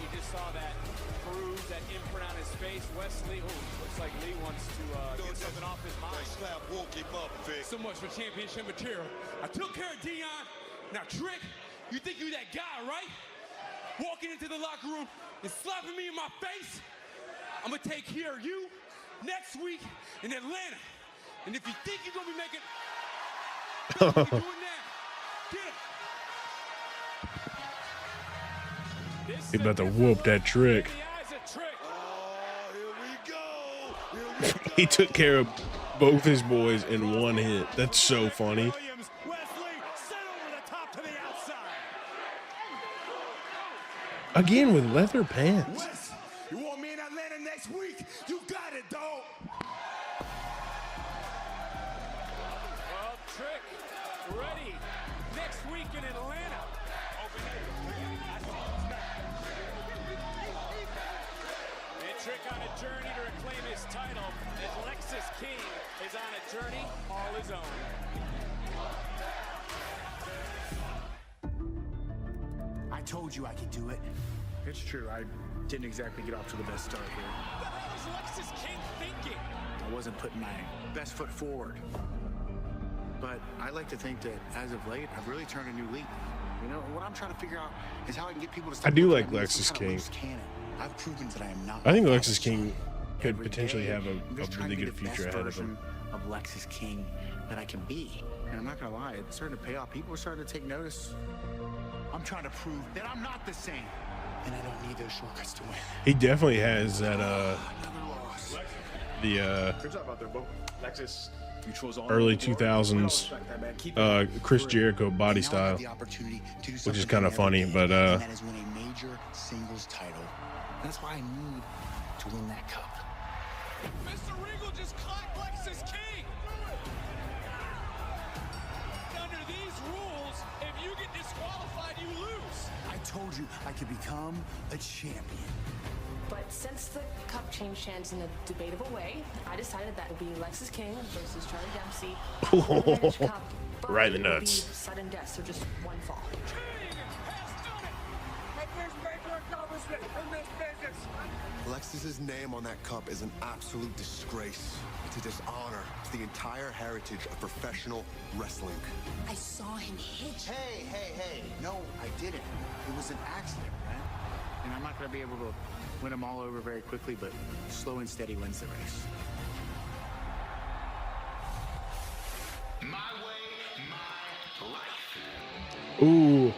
S10: So much for championship material. I took care of Dion. Now, Trick, you think you that guy, right? Walking into the locker room and slapping me in my face. I'm gonna take care of you next week in Atlanta. And if you think you're gonna be making, better be doing that. Get him.
S1: He about to whoop that Trick. He took care of both his boys in one hit. That's so funny. Again with leather pants.
S10: Wes, you want me in Atlanta next week? You got it, dog.
S4: Well, Trick, ready next week in Atlanta. And Trick on a journey to reclaim his title as Lexis King is on a journey all his own.
S10: I told you I could do it.
S16: It's true. I didn't exactly get off to the best start here.
S4: What the hell is Lexis King thinking?
S16: I wasn't putting my best foot forward. But I like to think that as of late, I've really turned a new leaf. You know, what I'm trying to figure out is how I can get people to stop
S1: I do
S16: looking
S1: like
S16: at me as some
S1: Lexis
S16: kind of
S1: King.
S16: loose cannon. I've proven that I am not.
S1: I think
S16: my
S1: Lexis
S16: father's
S1: King
S16: son.
S1: could
S16: Every
S1: potentially
S16: day,
S1: have
S16: I'm
S1: a
S16: just trying
S1: really
S16: to be
S1: good
S16: the
S1: future
S16: best
S1: ahead of
S16: version
S1: him.
S16: of Lexis King that I can be. And I'm not gonna lie, it's starting to pay off. People are starting to take notice. I'm trying to prove that I'm not the same. And I don't need those shortcuts to win.
S1: He definitely has that
S16: Good job out there, Bo.
S6: Lexis, you chose on
S1: early 2000s Chris Jericho body style, which is kind of funny, but
S16: And that is win a major singles title. That's why I need to win that cup.
S4: Mr. Regal just clocked Lexis King. Under these rules, if you get disqualified, you lose.
S16: I told you I could become a champion.
S8: But since the cup changed hands in a debatable way, I decided that would be Lexis King versus Charlie Dempsey.
S1: Right in the
S8: It would be
S1: nuts.
S8: sudden death, so just one fall.
S10: My first major accomplishment
S17: Alexis's name on that cup is an absolute disgrace. It's a dishonor to the entire heritage of professional wrestling.
S23: I saw him hit you.
S16: Hey. No, I didn't. It was an accident, right? And I'm not going to be able to win them all over very quickly, but slow and steady wins the race.
S10: My way, my life.
S1: Ooh,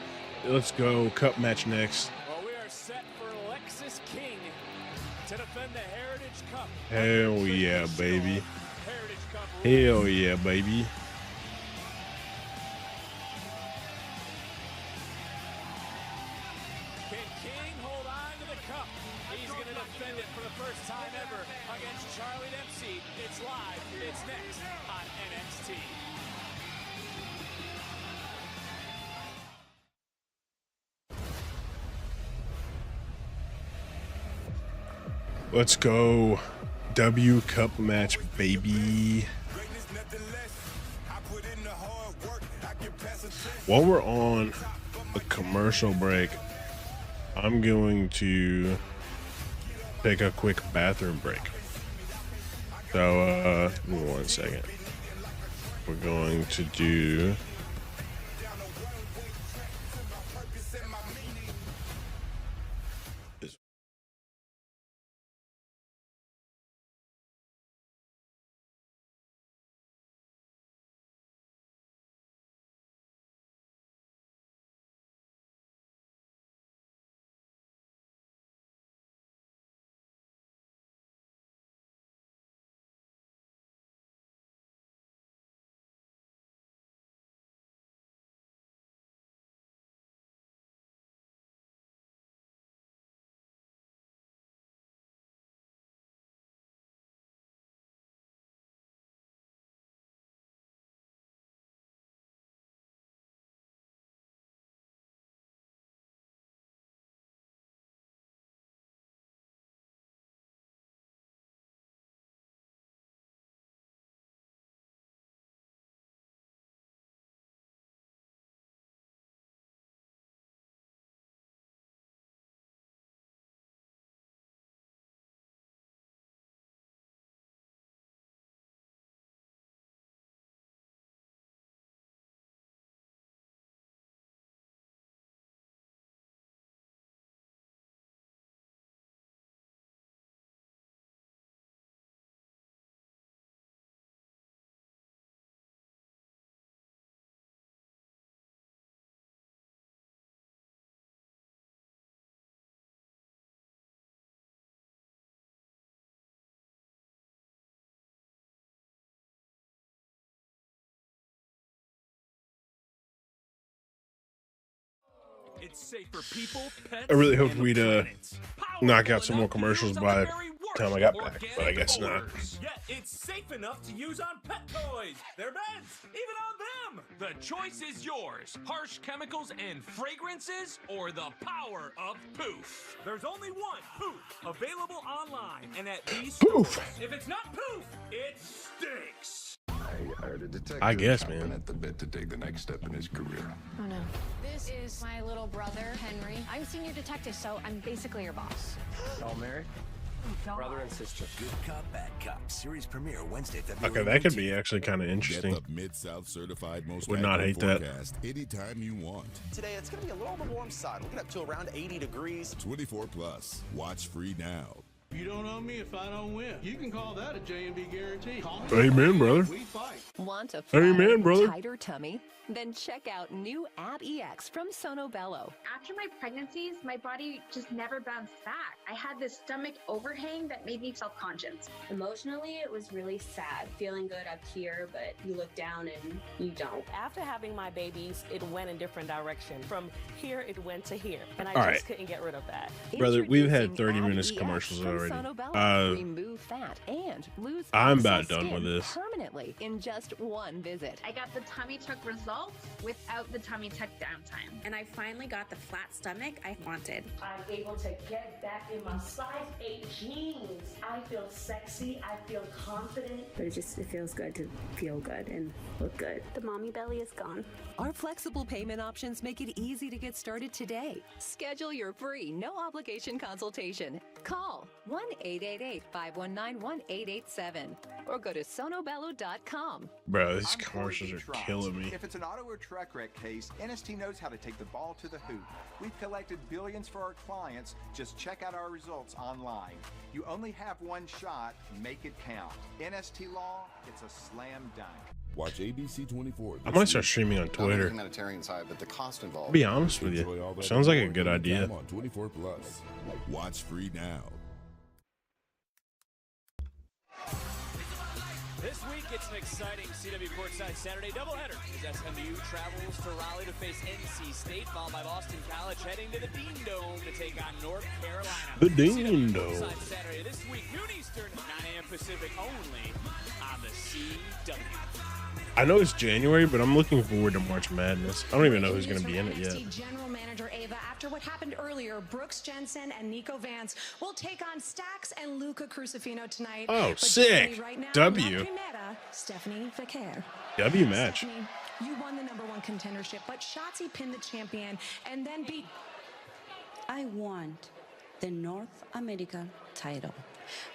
S1: let's go. Cup match next.
S4: Well, we are set for Alexis King to defend the Heritage Cup.
S1: Hell yeah, baby. Hell yeah, baby.
S4: Can King hold on to the cup? He's going to defend it for the first time ever against Charlie Dempsey. It's live. It's next on NXT.
S1: Let's go. W Cup match, baby. While we're on a commercial break, I'm going to take a quick bathroom break. So, give me 1 second. We're going to do...
S18: It's safe for people, pets,
S1: I really hoped
S18: and
S1: we'd
S18: planets.
S1: knock out some more commercials by the time I got back, but I guess not.
S18: Yeah, it's safe enough to use on pet toys, their beds, even on them. The choice is yours. Harsh chemicals and fragrances or the power of poof. There's only one poof available online and at these stores. If it's not poof, it stinks.
S11: I hired a detective.
S1: I guess, man.
S11: At the bit to take the next step in his career.
S20: Oh no. This is my little brother, Henry. I'm senior detective, so I'm basically your boss.
S17: Y'all married? Brother and sister.
S21: Good Cop, Bad Cop. Series premiere Wednesday, February
S1: Okay, that could be actually kind of interesting.
S3: Get the Mid-South certified most
S1: Would not hate that.
S3: forecast anytime you want.
S22: Today, it's going to be a little on the warm side. We'll get up to around 80 degrees.
S3: 24 plus. Watch free now.
S24: You don't own me if I don't win. You can call that a J&B guarantee. Call me.
S1: Amen, brother.
S24: We fight.
S7: Want a
S1: Amen, brother.
S7: tighter tummy? Then check out new Ab EX from Sono Bello.
S25: After my pregnancies, my body just never bounced back. I had this stomach overhang that made me self-conscious.
S26: Emotionally, it was really sad. Feeling good up here, but you look down and you don't.
S14: After having my babies, it went in different direction. From here, it went to here. And I
S1: All
S14: just
S1: right.
S14: couldn't get rid of that.
S1: Brother, we've had 30
S7: Ab
S1: minutes
S7: EX
S1: commercials
S7: from
S1: already.
S7: Sono Bello. Remove fat and lose
S1: I'm
S7: excess
S1: about done
S7: skin
S1: with this.
S7: permanently in just one visit.
S25: I got the tummy tuck results belt without the tummy tuck downtime.
S26: And I finally got the flat stomach I wanted.
S2: I'm able to get back in my size 8 jeans. I feel sexy, I feel confident.
S26: But it feels good to feel good and look good. The mommy belly is gone.
S14: Our flexible payment options make it easy to get started today. Schedule your free, no-obligation consultation. Call 1-888-519-1887 or go to sonobello.com.
S1: Bro, these commercials are killing me.
S9: If it's an auto or truck wreck case, NST knows how to take the ball to the hoop. We've collected billions for our clients. Just check out our results online. You only have one shot. Make it count. NST Law, it's a slam dunk.
S3: Watch ABC 24.
S1: I might start streaming on Twitter.
S12: Humanitarian side, but the cost involved.
S1: I'll be honest with you. Sounds like a good idea.
S3: On 24 Plus. Watch free now.
S4: This week, it's an exciting CW Courtside Saturday doubleheader as SMU travels to Raleigh to face NC State, followed by Boston College heading to the Dean Dome to take on North Carolina.
S1: The Dean Dome.
S4: Courtside Saturday this week, noon Eastern, 9 a.m. Pacific only on the CW.
S1: I know it's January, but I'm looking forward to March Madness. I don't even know who's going to be in it yet.
S13: General Manager Ava, after what happened earlier, Brooks Jensen and Nico Vance will take on Stax and Luca Crucifino tonight.
S1: Oh,
S13: But
S1: sick.
S13: right now,
S1: W.
S13: La Primera, Stephanie Vaquer.
S1: W match.
S13: Stephanie, you won the #1 contendership, but Shotzi pinned the champion and then beat.
S15: I want the North American title.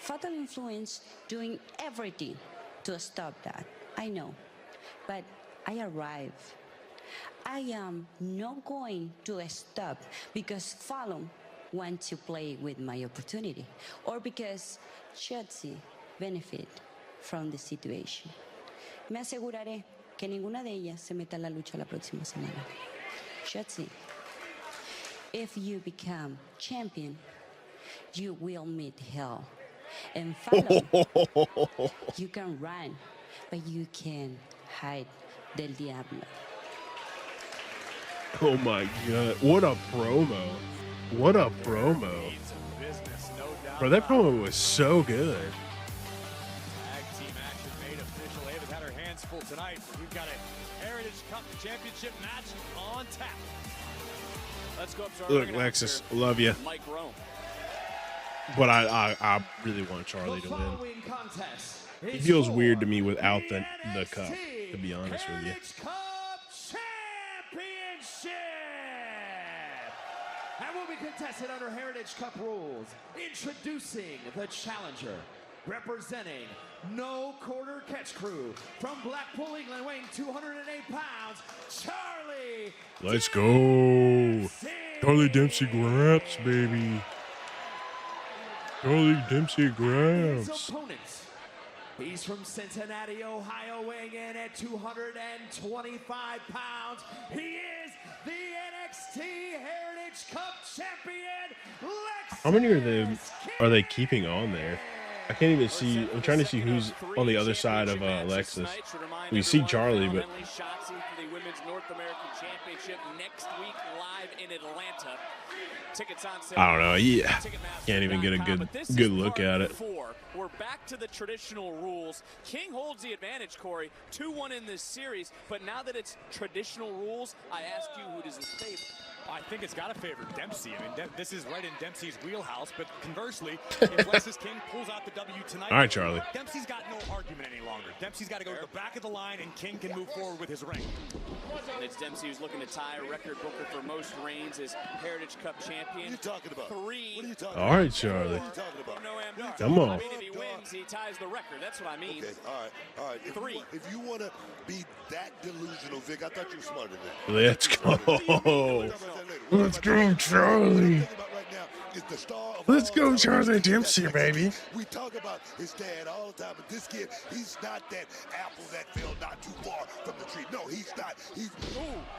S15: Fatal Influence doing everything to stop that. I know. But I arrive. I am not going to stop because Fallon wants to play with my opportunity or because Shotzi benefit from the situation. Me aseguraré que ninguna de ellas se meta en la lucha la próxima semana. Shotzi, if you become champion, you will meet hell. And Fallon, you can run, but you can hide del diablo.
S1: Oh my god. What a promo. What a promo. Bro, that promo was so good.
S6: Tag team action made official. Ava's had her hands full tonight. We've got a Heritage Cup Championship match on tap.
S4: Let's go up to our
S1: Look,
S4: ring
S1: Lexus,
S4: announcer,
S1: love you.
S4: Mike Rome.
S1: But I really want Charlie to win.
S18: Following contest
S1: He
S18: is
S1: feels
S18: for
S1: weird to me without the cup, to be honest with you.
S18: Heritage Cup Championship. And will be contested under Heritage Cup rules. Introducing the challenger, representing No Quarter Catch Crew from Blackpool, England, weighing 208 pounds, Charlie.
S1: Let's go. Charlie Dempsey Gramps, baby. Charlie Dempsey
S18: His
S1: Gramps.
S18: opponents. He's from Cincinnati, Ohio, weighing in at 225 pounds. He is the NXT Heritage Cup champion, Lexus.
S1: How many are they keeping on there? I can't even see. I'm trying to see who's on the other side of Lexus. We see Charlie, but
S4: Shotzi for the Women's North American Championship next week live in Atlanta. Tickets on sale.
S1: I don't know. Yeah, can't even get a good look at it.
S4: We're back to the traditional rules. King holds the advantage, Corey. 2-1 in this series, but now that it's traditional rules, I ask you, who does this favor?
S6: I think it's got to favor Dempsey. I mean, this is right in Dempsey's wheelhouse. But conversely, if Lexus King pulls out the W tonight,
S1: all right, Charlie.
S6: Dempsey's got no argument any longer. Dempsey's got to go to the back of the line, and King can move forward with his ring.
S4: And it's Dempsey who's looking to tie a record booker for most reigns as Heritage Cup champion.
S5: What are you talking about?
S4: What
S5: are you talking
S1: All right, Charlie.
S5: What are you talking about?
S1: Come on.
S4: I mean, if he wins, he ties the record. That's what I mean.
S5: Okay, all right. If you want to be that delusional, Vic, I thought you were smarter than that.
S1: Let's go. Let's go, Charlie. Let's go, Charlie Dempsey, baby.
S5: We talk about his dad all the time, but this kid, he's not that apple that fell not too far from the tree. No, he's not. He's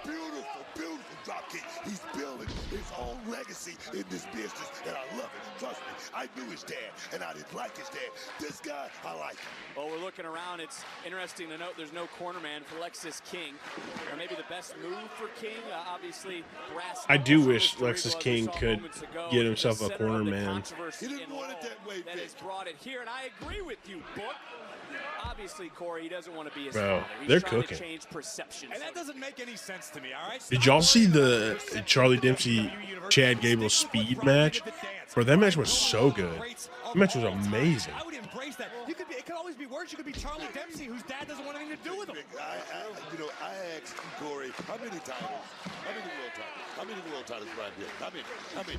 S5: beautiful, beautiful drop kick. He's building his own legacy in this business, and I love it. Trust me, I knew his dad, and I didn't like his dad. This guy, I like him.
S4: Well, we're looking around. It's interesting to note there's no corner man for Lexus King. Or maybe the best move for King, obviously, brass.
S1: I do wish Lexus King could get himself himself a corner man.
S4: He didn't want it that way, that has brought it here, and I agree with you, Book. Obviously, Corey, he doesn't want to be his
S1: Bro,
S4: father. He's
S1: they're
S4: trying
S1: cooking.
S4: to change perceptions.
S6: And that doesn't make any sense to me, all right?
S1: Did y'all see the Charlie Dempsey Chad Gable speed match? Bro, that match was so good. That match was amazing.
S6: I would embrace that. You could be, it could always be worse. You could be Charlie Dempsey, whose dad doesn't want anything to do with him.
S5: I asked Corey, how many titles? How many world titles? How many world titles right here? How many?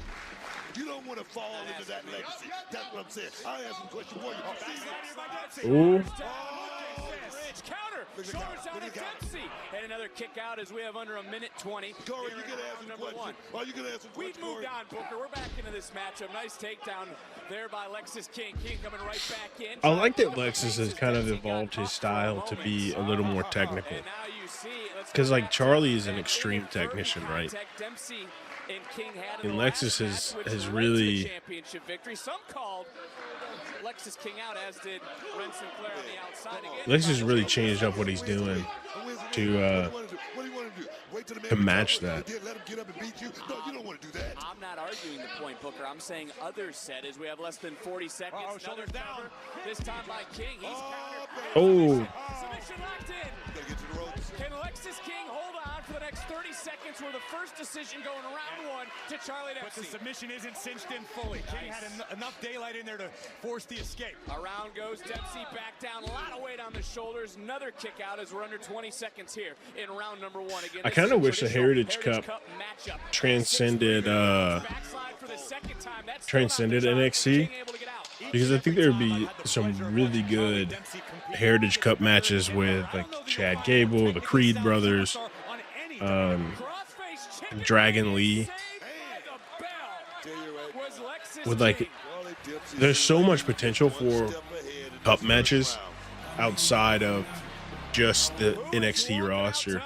S5: You don't want to fall into that legacy. That's what I'm saying. I asked him a question for you.
S1: Ooh.
S4: Counter. Shoulders out of Dempsey. And another kick out as we have under a minute 20.
S5: Corey, you gonna ask him a question? Are you gonna ask him a question?
S4: We've moved on, Booker. We're back into this matchup. Nice takedown there by Lexis King. King coming right back in.
S1: I like that Lexis has kind of evolved his style to be a little more technical. Because, like, Charlie is an extreme technician, right? And Lexis has really...
S4: championship victory. Some called Lexis King out, as did Ren Sinclair on the outside again.
S1: Lexis really changed up what he's doing to match that.
S5: Let him get up and beat you. No, you don't want to do that.
S4: I'm not arguing the point, Booker. I'm saying others said as we have less than 40 seconds. Another cover, this time by King. He's countered.
S1: Oh.
S4: Submission locked in. Can Lexis King hold on for the next 30 seconds? We're the first decision going around one to Charlie Dempsey.
S6: But the submission isn't cinched in fully. King had enough daylight in there to force the escape.
S4: Around goes Dempsey, back down. A lot of weight on the shoulders. Another kick out as we're under 20 seconds here in round number one. Again,
S1: I kind of wish the Heritage Cup transcended NXT, because I think there would be some really good Heritage Cup matches with, like, Chad Gable, the Creed brothers, Dragon Lee. With, like, there's so much potential for cup matches outside of just the NXT roster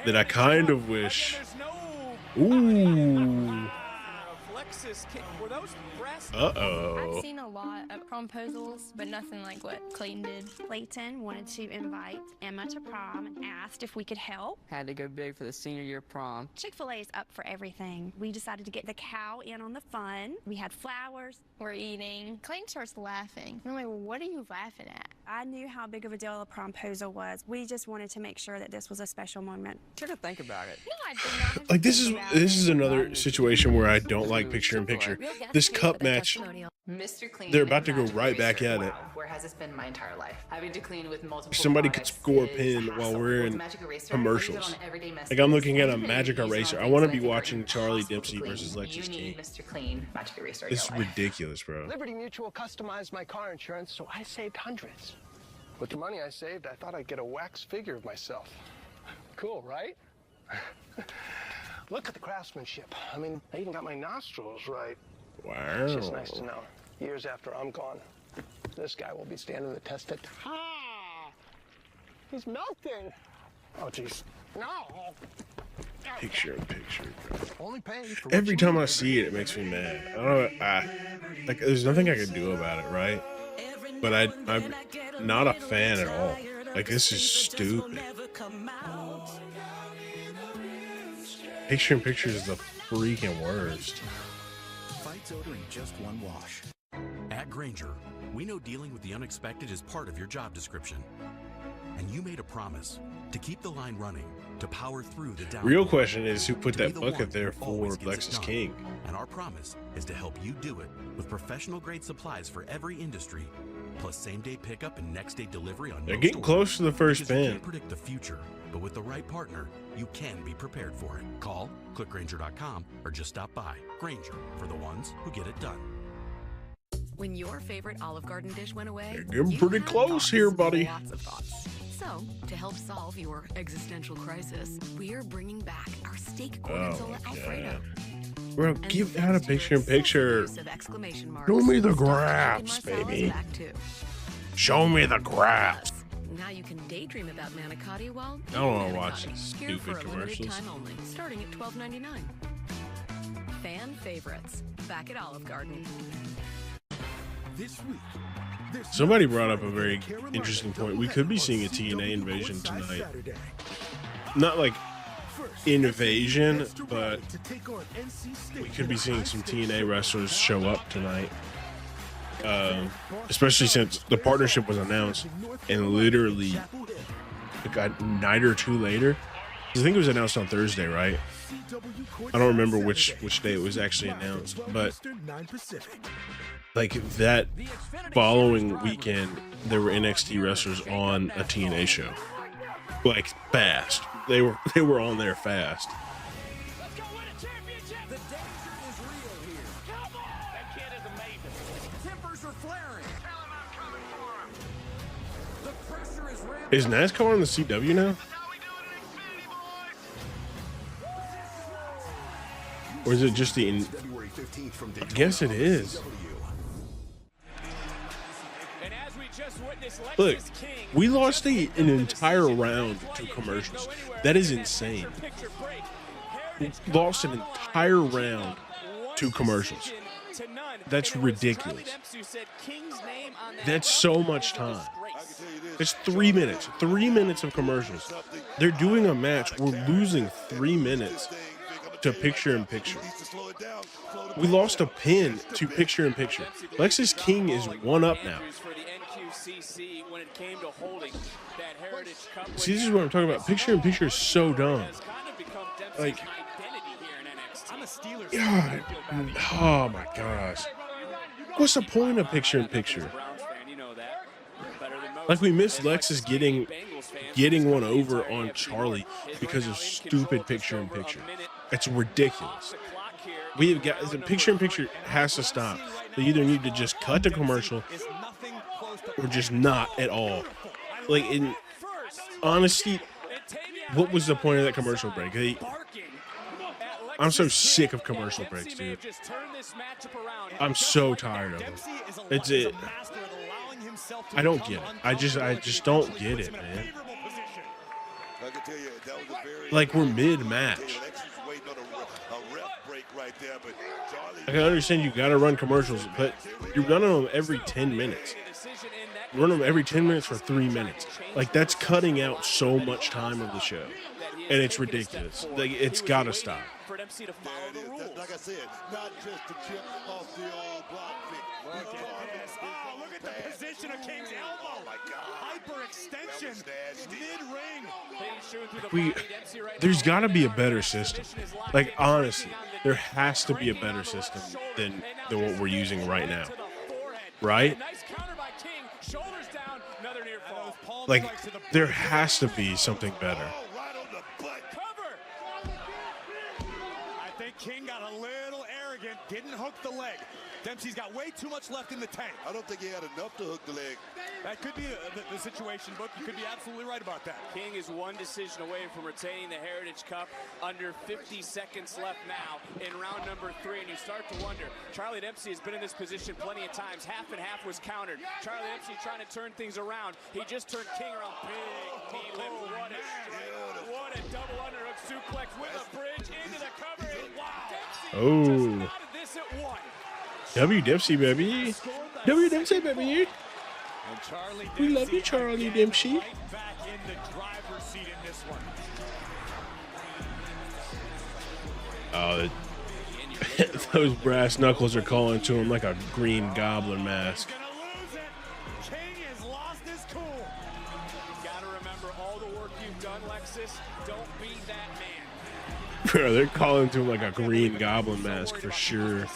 S1: that I kind of wish. Ooh. Uh-oh.
S8: I've seen a lot of promposals, but nothing like what Clayton did. Clayton wanted to invite Emma to prom and asked if we could help.
S10: Had to go big for the senior year prom.
S25: Chick-fil-A is up for everything. We decided to get the cow in on the fun. We had flowers.
S8: We're eating. Clayton starts laughing. I'm like, well, what are you laughing at?
S25: I knew how big of a deal a promposal was. We just wanted to make sure that this was a special moment.
S10: Took a think about it.
S8: No, I did not.
S1: Like, this is another situation where I don't like picture-in-picture. This cup match,
S11: Mr. Clean,
S1: they're about to go right back at it.
S11: Where has this been my entire life? Having to clean with multiple
S1: Somebody could
S11: products
S1: score a
S11: is
S1: pin
S11: hassle.
S1: while we're
S11: With
S1: in
S11: Magic Eraser,
S1: commercials.
S11: I use it on everyday
S1: Like,
S11: messages.
S1: I'm looking at a
S11: Even
S1: Magic
S11: use it on
S1: Eraser. I
S11: things
S1: want
S11: that
S1: to be
S11: think are
S1: watching Charlie
S11: impossible
S1: Dempsey
S11: to clean.
S1: versus Lexis
S11: You
S1: King.
S11: need Mr. Clean Magic Eraser.
S1: This is ridiculous, bro.
S16: Liberty Mutual customized my car insurance, so I saved hundreds. With the money I saved, I thought I'd get a wax figure of myself. Cool, right? Look at the craftsmanship. I mean, I even got my nostrils right.
S1: Wow.
S16: It's just nice to know. Years after I'm gone, this guy will be standing the test of time. He's melting. Oh, jeez. No.
S1: Picture-in-picture, bro.
S16: Only pay for
S1: Every time I see it, it makes me mad. I don't know. Like, there's nothing I can do about it, right? But I'm not a fan at all. Like, this is stupid. Picture-in-picture is the freaking worst.
S19: Fights over in just one wash. At Grainger, we know dealing with the unexpected is part of your job description. And you made a promise to keep the line running, to power through the down.
S1: Real question is, who put that bucket there for Lexis King?
S19: And our promise is to help you do it with professional grade supplies for every industry, plus same-day pickup and next-day delivery on
S1: They're
S19: most
S1: getting
S19: orders.
S1: close to the first
S19: Because you
S1: pin.
S19: can't predict the future, but with the right partner, you can be prepared for it. Call, click Grainger.com, or just stop by. Grainger, for the ones who get it done.
S14: When your favorite Olive Garden dish went away,
S1: You're getting
S14: you
S1: pretty
S14: had
S1: close
S14: thoughts,
S1: here, buddy.
S14: Lots of thoughts. So, to help solve your existential crisis, we're bringing back our steak gorgonzola Alfredo.
S1: Bro,
S14: And
S1: give
S14: the
S1: out a
S14: best
S1: picture-in-picture.
S14: use of exclamation marks.
S1: Show me the
S14: Stop
S1: graphs,
S14: chicken Marcella's
S1: baby.
S14: back too.
S1: Show me the graphs.
S14: Now you can daydream about manicotti while
S1: I don't wanna
S14: eating
S1: watch
S14: manicotti.
S1: these
S14: Here
S1: stupid
S14: for a limited
S1: commercials.
S14: time only, starting at $12.99. Fan favorites, back at Olive Garden.
S19: This week,
S1: Somebody brought up a very interesting point. We could be seeing a TNA invasion tonight. Not like invasion, but we could be seeing some TNA wrestlers show up tonight. Especially since the partnership was announced and literally like a night or two later. I think it was announced on Thursday, right? I don't remember which day it was actually announced, but like that following weekend, there were NXT wrestlers on a TNA show, like fast. They were on there fast. Is NASCAR on the CW now? Or is it just the... I guess it is. Look, we lost an entire round to commercials. That is insane. We lost an entire round to commercials. That's ridiculous. That's so much time. It's 3 minutes. 3 minutes of commercials. They're doing a match. We're losing 3 minutes to picture-in-picture. We lost a pin to picture-in-picture. Lexis King is 1-up now. See, this is what I'm talking about. Picture-in-picture is so dumb. Like, God, oh my gosh. What's the point of picture-in-picture? Like, we missed Lexis getting one over on Charlie because of stupid picture-in-picture. It's ridiculous. We have got the picture-in-picture has to stop. They either need to just cut the commercial or just not at all. Like, in honesty, what was the point of that commercial break? I'm so sick of commercial breaks, dude. I'm so tired of them. It's it. I don't get it. I just don't get it, man. Like, we're mid-match. I can understand you got to run commercials, but you're running them every 10 minutes. Run them every 10 minutes for 3 minutes. Like, that's cutting out so much time of the show. And it's ridiculous. Like, it's got to stop.
S5: Like I said, not just the chip off the old block.
S6: Look at this. Oh, look at the position of King's elbow. Oh, my God. Hyperextension. Mid-ring.
S1: There's got to be a better system. Like, honestly, there has to be a better system than what we're using right now. Right? Like, there has to be something better.
S6: King got a little arrogant, didn't hook the leg. Dempsey's got way too much left in the tank.
S5: I don't think he had enough to hook the leg.
S6: That could be the situation, Book. You could be absolutely right about that.
S4: King is one decision away from retaining the Heritage Cup. Under 50 seconds left now in round number 3, and you start to wonder. Charlie Dempsey has been in this position plenty of times. Half and half was countered. Charlie Dempsey trying to turn things around. He just turned King around. Big knee lift. What a strike. What a double underhook suplex with a bridge into the cover.
S1: Oh. W Dempsey, baby. W Dempsey, baby. We love you, Charlie Dempsey. Oh, those brass knuckles are calling to him like a green goblin mask.
S6: King has lost his cool.
S4: You gotta remember all the work you've done, Lexis. Don't be that man.
S1: Bro, they're calling to him like a green goblin mask for sure.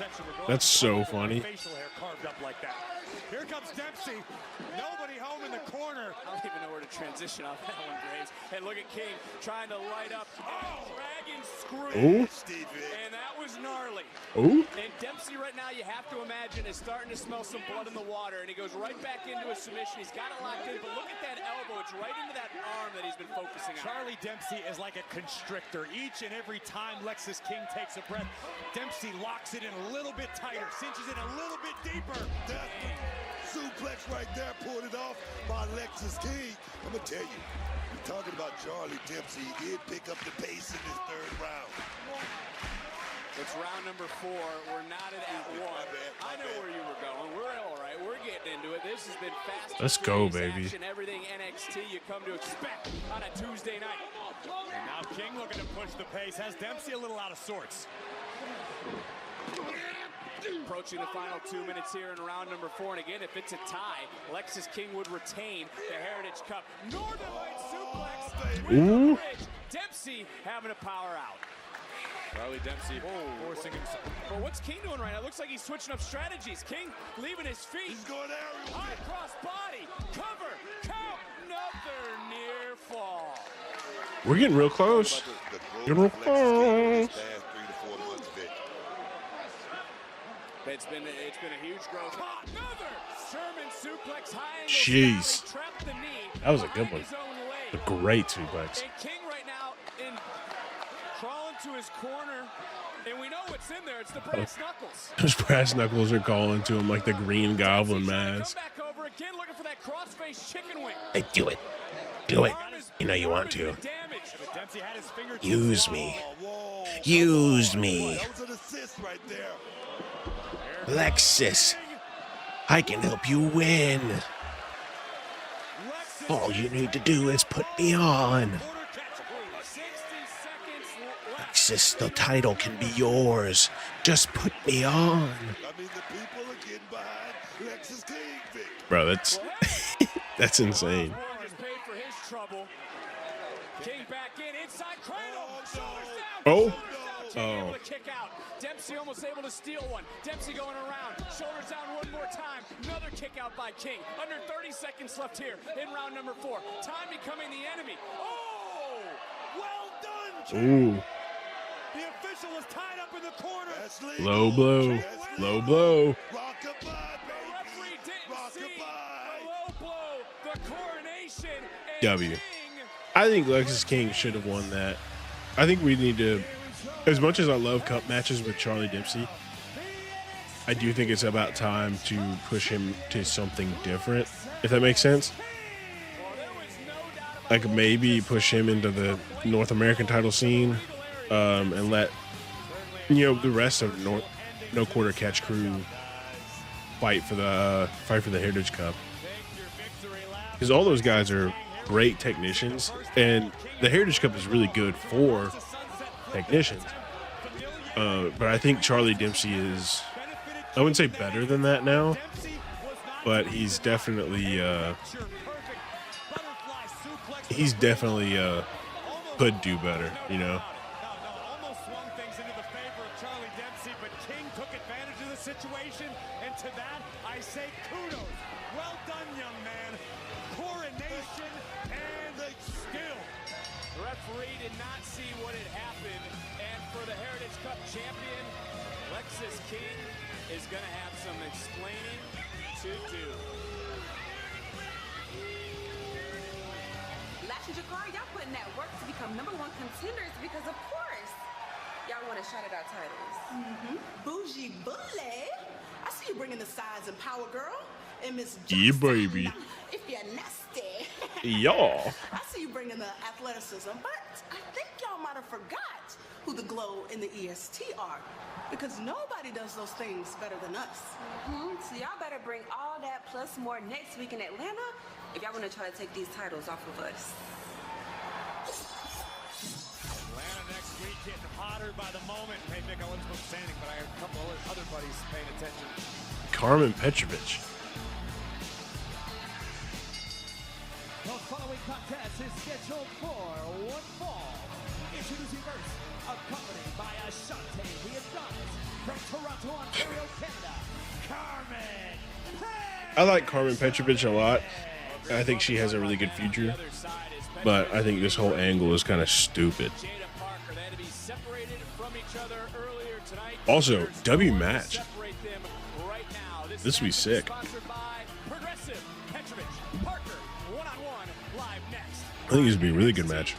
S1: That's so funny.
S6: Here comes Dempsey. Nobody home in the corner.
S4: I don't even know where to transition off that one, Graves. And look at King trying to light up. Oh, dragon screw.
S1: Oh.
S4: And that was gnarly.
S1: Oh.
S4: And Dempsey right now, you have to imagine, is starting to smell some blood in the water. And he goes right back into a submission. He's got it locked in. But look at that elbow. It's right into that arm that he's been focusing on.
S6: Charlie Dempsey is like a constrictor. Each and every time Lexis King takes a breath, Dempsey locks it in a little bit tighter, cinches it a little bit deeper.
S5: Suplex right there, pulled it off by Lexis King. I'm going to tell you, you're talking about Charlie Dempsey. He did pick up the pace in his third round.
S4: It's round number 4. We're knotted at 1. I know where you were going. We're all right. We're getting into it. This has been fast.
S1: Let's go, baby.
S4: Action, everything NXT NXT you come to expect on a Tuesday night.
S6: And now King looking to push the pace. Has Dempsey a little out of sorts.
S4: Approaching the final 2 minutes here in round number 4. And again, if it's a tie, Lexis King would retain the Heritage Cup. Northern Light suplex.
S1: Ooh.
S4: Dempsey having a power out. Charlie Dempsey forcing himself. But what's King doing right now? It looks like he's switching up strategies. King leaving his feet.
S5: He's going there.
S4: High cross body. Cover. Count. Another near fall.
S1: We're getting real close. Getting real close.
S4: It's been a huge growth. Another Sherman suplex high angle.
S1: Jeez.
S4: Trapped the knee.
S1: That was a good one. A great suplex.
S4: And King right now crawling to his corner. And we know what's in there. It's the brass knuckles.
S1: Those brass knuckles are calling to him like the Green Goblin mask.
S4: Come back over again, looking for that crossface chicken wing.
S1: Hey, do it. Do it. You know you want to. Use me. Use me. Lexis, I can help you win. All you need to do is put me on. Lexis, the title can be yours. Just put me on. Bro, that's insane.
S4: King back in, inside cradle.
S1: Oh.
S4: Able to kick out. Dempsey almost able to steal one. Dempsey going around. Shoulders down one more time. Another kick out by King. Under 30 seconds left here in round number 4. Time becoming the enemy. Oh! Well done, King.
S1: Ooh.
S6: The official was tied up in the corner.
S1: Low blow. Low blow.
S4: The referee didn't see the low blow. The coronation.
S1: W. I think Lexis King should have won that. I think we need to, as much as I love cup matches with Charlie Dempsey, I do think it's about time to push him to something different, if that makes sense. Like maybe push him into the North American title scene, and let, the rest of No Quarter Catch crew fight for the Heritage Cup. Because all those guys are great technicians, and the Heritage Cup is really good for technicians. But I think Charlie Dempsey is, I wouldn't say better than that now, but he's definitely could do better,
S6: Almost swung things into the favor of Charlie Dempsey, but King took advantage of the situation, and to that I say kudos. Well done, young man. Coronation and skill.
S4: The referee did not see what had happened, and for the Heritage Cup champion, Lexis King is going to have some explaining to do.
S17: Lash and Jakari, y'all putting that work to become #1 contenders because, of course, y'all want to shot at our titles.
S20: Bougie bully. I see you bringing the size and power, girl. And Miss
S1: Yeah, baby.
S20: If you're nasty.
S1: Yeah.
S20: I see you bringing the athleticism, but I think y'all might have forgot who the Glow and the EST are. Because nobody does those things better than us.
S17: So y'all better bring all that plus more next week in Atlanta if y'all want to try to take these titles off of us.
S6: Atlanta next week getting hotter by the moment. Hey, Mick, I wasn't supposed to say anything, but I had a couple of other buddies paying attention.
S1: Carmen Petrovich.
S21: The following contest is scheduled for one fall. Introducing first, accompanied by Ashante the Adonis from Toronto, Ontario, Canada, Carmen.
S1: I like Carmen Petrovich a lot. I think she has a really good future, but I think this whole angle is kind of stupid. Also, W match. This will be sick. I think this would be a really good match.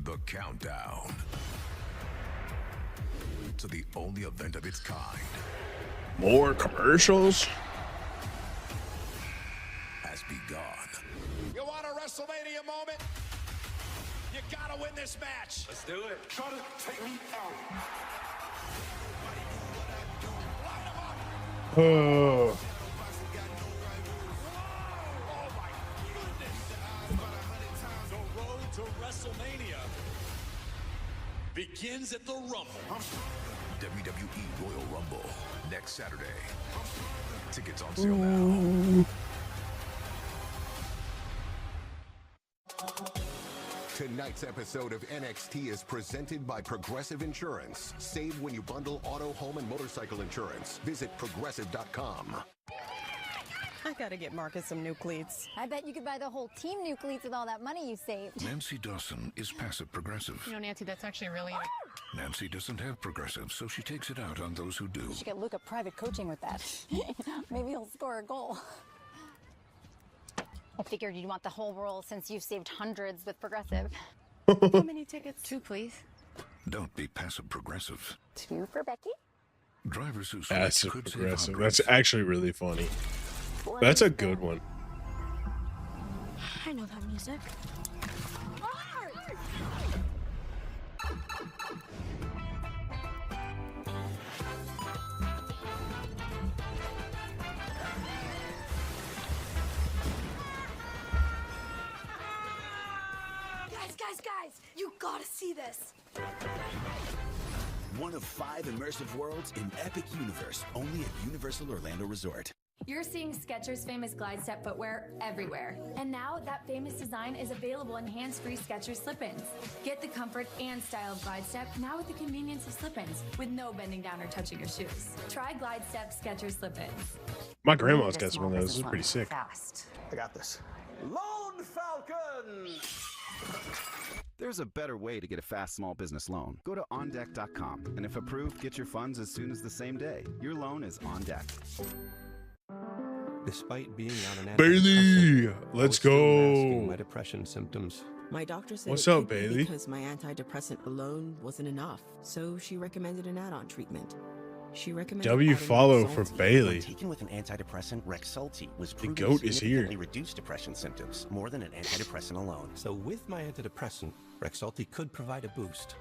S3: The countdown to the only event of its kind
S1: More commercials?
S3: has begun.
S6: You want a WrestleMania moment? You gotta win this match. Let's do it. Try to take me out.
S1: Oh.
S21: The road to WrestleMania begins at the Rumble.
S2: WWE Royal Rumble next Saturday. Tickets on sale now.
S12: Tonight's episode of NXT is presented by Progressive Insurance. Save when you bundle auto, home, and motorcycle insurance. Visit progressive.com.
S7: I gotta get Marcus some new cleats.
S22: I bet you could buy the whole team new cleats with all that money you saved.
S2: Nancy Dawson is passive progressive.
S22: You know, Nancy, that's actually really...
S2: Nancy doesn't have progressive, so she takes it out on those who do.
S22: You should get Luca private coaching with that. Maybe he'll score a goal. I figured you'd want the whole roll since you've saved hundreds with Progressive.
S7: How many tickets?
S22: 2, please.
S2: Don't be passive progressive.
S22: 2 for Becky.
S2: Drivers who switch
S1: Passive
S2: could save
S1: progressive.
S2: hundreds.
S1: That's actually really funny. That's a good one.
S22: I know that music.
S23: Guys, you gotta see this.
S24: One of 5 immersive worlds in Epic Universe, only at Universal Orlando Resort.
S8: You're seeing Skechers' famous glide step footwear everywhere. And now that famous design is available in hands-free Skechers slip-ins. Get the comfort and style of glide step now with the convenience of slip-ins with no bending down or touching your shoes. Try glide step Skechers slip-ins.
S1: My grandma's got some of those. This is pretty sick.
S16: I got this.
S26: Lone Falcon!
S27: There's a better way to get a fast small business loan. Go to OnDeck.com, and if approved, get your funds as soon as the same day. Your loan is on deck.
S28: Despite being on an
S1: Bailey,
S28: I
S1: let's
S28: was still masking
S1: go.
S28: my depression symptoms.
S29: My doctor said
S1: What's
S29: it
S1: up,
S29: could be
S1: Bailey?
S29: because my antidepressant alone wasn't enough, so she recommended an add-on treatment. She recommended
S1: W
S29: adding
S1: follow for
S29: Rexulti.
S1: Bailey.
S30: Taken with an antidepressant, Rexulti was
S1: The
S30: proven
S1: goat
S30: to
S1: is here.
S30: significantly reduce depression symptoms more than an antidepressant alone.
S28: So with my antidepressant, Rexulti could provide a boost.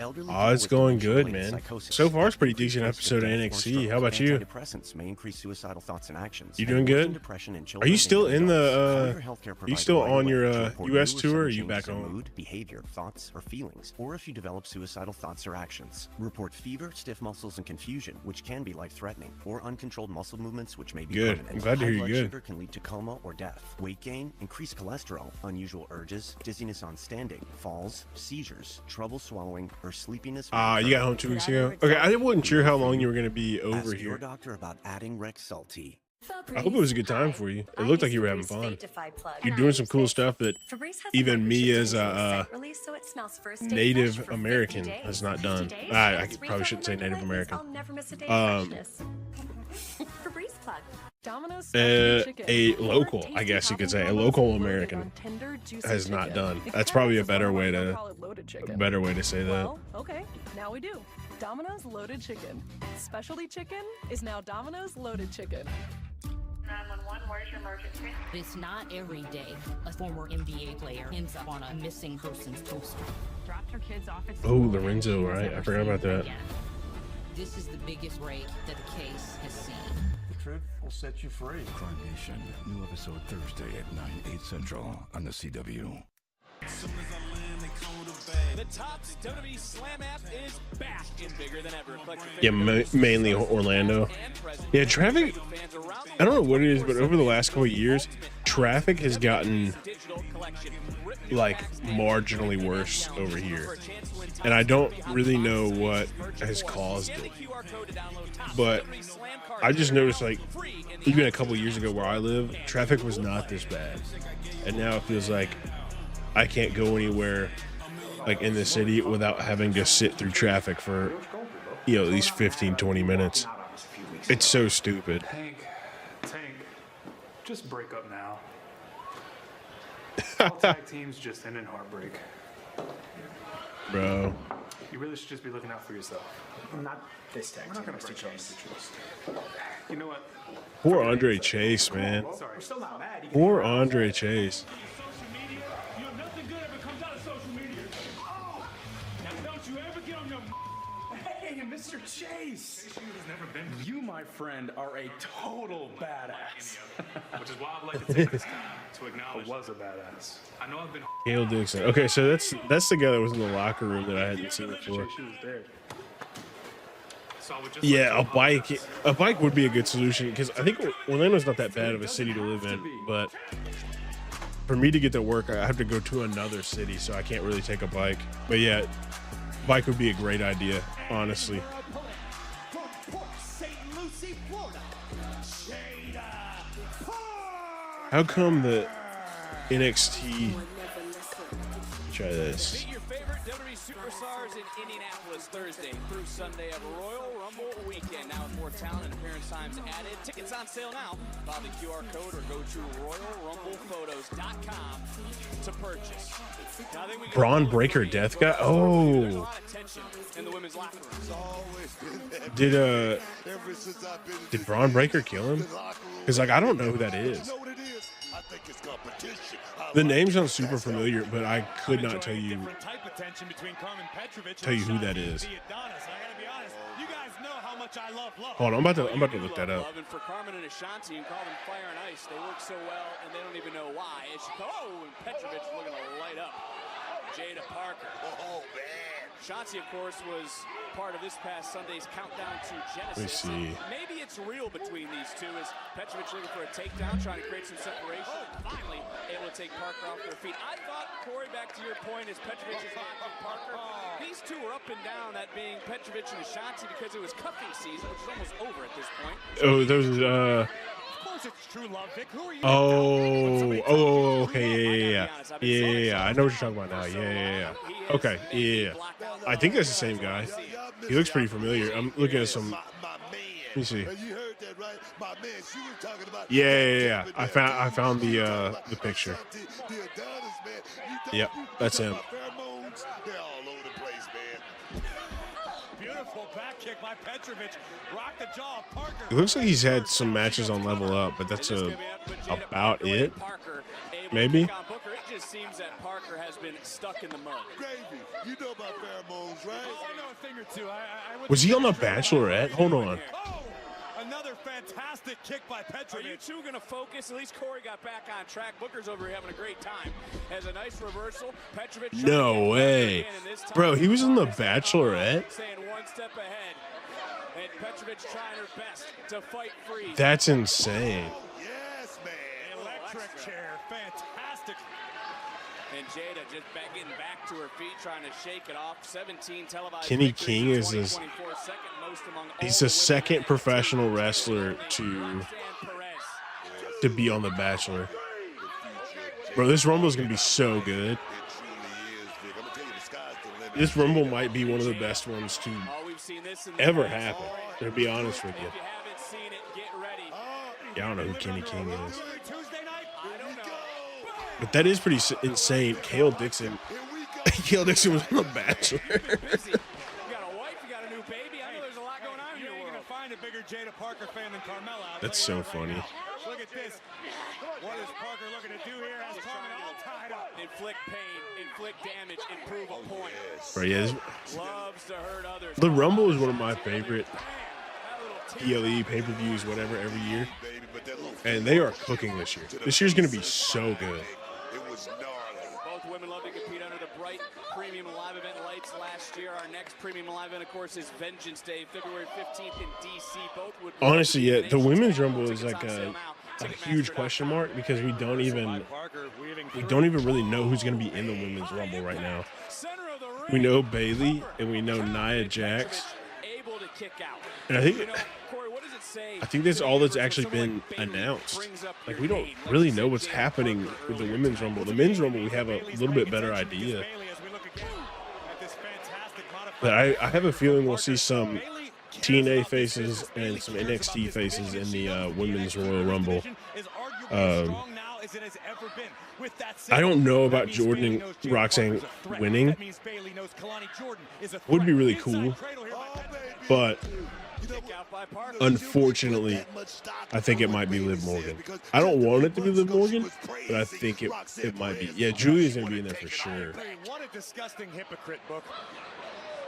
S30: Elderly
S1: Oh, it's going good,
S30: dementia-related
S1: man.
S30: psychosis,
S1: So far, it's a pretty
S30: increased
S1: decent
S30: risk of
S1: episode of
S30: death or
S1: NXT.
S30: stroke.
S1: How about you?
S30: Antidepressants may increase suicidal thoughts and actions.
S1: You doing
S30: and worsen
S1: good?
S30: depression in
S1: Are
S30: children
S1: you
S30: and
S1: still
S30: young
S1: in
S30: adults. Call
S1: the?
S30: your healthcare
S1: Are you
S30: provider
S1: still
S30: right
S1: on
S30: away
S1: your
S30: to report
S1: U.S.
S30: new or
S1: tour? Or are
S30: sudden
S1: you back
S30: changes in
S1: home?
S30: mood, behavior, thoughts, or feelings, or if you develop suicidal thoughts or actions. Report fever, stiff muscles, and confusion, which can be life-threatening, or uncontrolled muscle movements, which may be
S1: Good.
S30: permanent.
S1: I'm glad to
S30: High
S1: hear
S30: blood
S1: you're good.
S30: sugar can lead to coma or death. Weight gain, increased cholesterol, unusual urges, dizziness on standing, falls, seizures, trouble swallowing, or sleepiness.
S1: You got home 2 weeks ago. Okay, I wasn't sure how long you were gonna be over
S30: Ask your
S1: here.
S30: doctor about adding Rexulti.
S1: I hope it was a good time for you. It looked like you were having fun. You're doing some cool stuff that even me as a Native American has not done. I probably shouldn't say Native American.
S31: Febreze plug. Domino's
S1: A local, I guess you could say, a local American has not done. That's probably a better way to say that.
S31: Well, okay, now we do. Domino's Loaded Chicken. Specialty chicken is now Domino's Loaded Chicken.
S32: 911, where's your emergency?
S33: It's not every day a former NBA player ends up on a missing persons poster.
S31: Dropped her kids off at
S1: Oh, Lorenzo, right? I forgot about that.
S33: This is the biggest rape that the case has seen.
S2: The truth will set you free. Crime Nation, new episode Thursday at 9, 8 Central on the CW.
S4: The Topps WWE Slam app is back and bigger than ever.
S1: Yeah, mainly Orlando. Yeah, traffic, I don't know what it is, but over the last couple of years, traffic has gotten like marginally worse over here. And I don't really know what has caused it. But I just noticed, like, even a couple years ago where I live, traffic was not this bad. And now it feels like I can't go anywhere like in the city without having to sit through traffic for, you know, at least 15-20 minutes. It's so stupid.
S34: Tank, just break up now. All tag teams just end in heartbreak.
S1: Bro.
S34: You really should just be looking out for yourself.
S6: Not this tag
S34: We're
S6: team,
S34: not gonna
S6: Mr.
S34: break
S6: Chase.
S34: You know what?
S1: Poor Andre Chase, man.
S34: Sorry. We're still not mad.
S1: Poor Andre Chase.
S6: Now don't you ever get on your hey, Mr.
S34: Mr. Chase. You, my friend, are a total badass. Which is why I'd like to take this time to acknowledge I was a badass. I know I've been.
S1: Cale Dixon. Okay, so that's the guy that was in the locker room that I hadn't seen before. Yeah, a bike would be a good solution because I think Orlando's not that bad of a city to live in, but for me to get to work, I have to go to another city, so I can't really take a bike. But yeah, bike would be a great idea, honestly. How come the NXT? Try this.
S4: Meet your favorite WWE superstars in Indianapolis Thursday through Sunday of Royal Rumble weekend. Now with more talent and appearance times added. Tickets on sale now. Follow the QR code or go to RoyalRumblePhotos.com to purchase. Now, I think we
S1: Braun Breaker Death Guy. Oh.
S4: In the women's locker room.
S1: Did Braun Breaker kill him? Because like I don't know who that is. The name sounds super familiar, but I could not tell you who that is. Hold on, I'm about to look that up.
S4: And for Carmen and Ashanti, you call them fire and ice. They work so well, and they don't even know why. And Petrovic looking to light up. Jada Parker. Oh, man. Ashanti, of course, was part of this past Sunday's countdown to Genesis.
S1: Let me see.
S4: Maybe it's real between these two as Petrovic looking for a takedown, trying to create some separation, and finally able to take Parker off their feet. I thought, Corey, back to your point, as Petrovic is knocking Parker, these two were up and down, that being Petrovic and Ashanti, because it was cuffing season, which is almost over at this point.
S1: Oh, those okay, yeah. I know what you're talking about now. Yeah. Okay, yeah. I think that's the same guy. He looks pretty familiar. I'm looking at some. Let me see. Yeah. I found the picture. Yep, that's him.
S6: Beautiful back kick by Petrovic. Rock the jaw of Parker.
S1: It looks like he's had some matches on Level Up, but that's about it. Maybe.
S4: It just seems that Parker has been stuck in the mud.
S3: Gravy, you know about pheromones, right?
S6: I know a thing or two.
S1: Was he on The Bachelorette? Hold on.
S6: Another fantastic kick by Petrovic.
S4: Are you two going to focus? At least Corey got back on track. Booker's over here having a great time. Has a nice reversal. Petrovic.
S1: No way. Bro, he was in The Bachelorette?
S4: Saying one step ahead. And Petrovic trying her best to fight free.
S1: That's insane.
S6: Yes, man. Electric chair. Fantastic.
S4: And Jada just getting back to her feet, trying to shake it off. 17 televised.
S1: Kenny King is this. He's the second professional wrestler to be on The Bachelor. Bro, this Rumble is gonna be so good. This Rumble might be one of the best ones to ever happen. To be honest with you. Yeah, I don't know who Kenny King is. But that is pretty insane. Cale Dixon. Cale Dixon was on The Bachelor.
S4: You got a wife, you got a new baby. I know there's a lot going on in your world.
S6: You're going to find a bigger Jada Parker fan than Carmella.
S1: That's so funny.
S6: Look at this. What is Parker looking to do here? Has Carmen all tied up.
S4: Inflict pain, inflict damage, improve a point.
S1: Bro, yeah,
S4: Loves to hurt others.
S1: the Rumble is one of my favorite PLE pay-per-views, whatever, every year. And they are cooking this year. This year's going to be so good.
S4: Both women love to compete under the bright premium live event lights last year. Our next premium live event, of course, is Vengeance Day, February 15th in DC. Both would
S1: Honestly, yeah, the Women's Rumble is like a huge question mark because we don't even really know who's going to be in the Women's Rumble right now. We know Bayley and we know Nia Jax. And I think that's all that's actually been announced. Like, we don't really know what's happening with the Women's Rumble. The Men's Rumble, we have a little bit better idea. But I have a feeling we'll see some TNA faces and some NXT faces in the Women's Royal Rumble. I don't know about Jordan and Roxanne winning. Would be really cool. But unfortunately, I think it might be Liv Morgan. I don't want it to be Liv Morgan, but I think it might be. Yeah, Julia's going to be in there for sure.
S6: What a disgusting hypocrite, Book.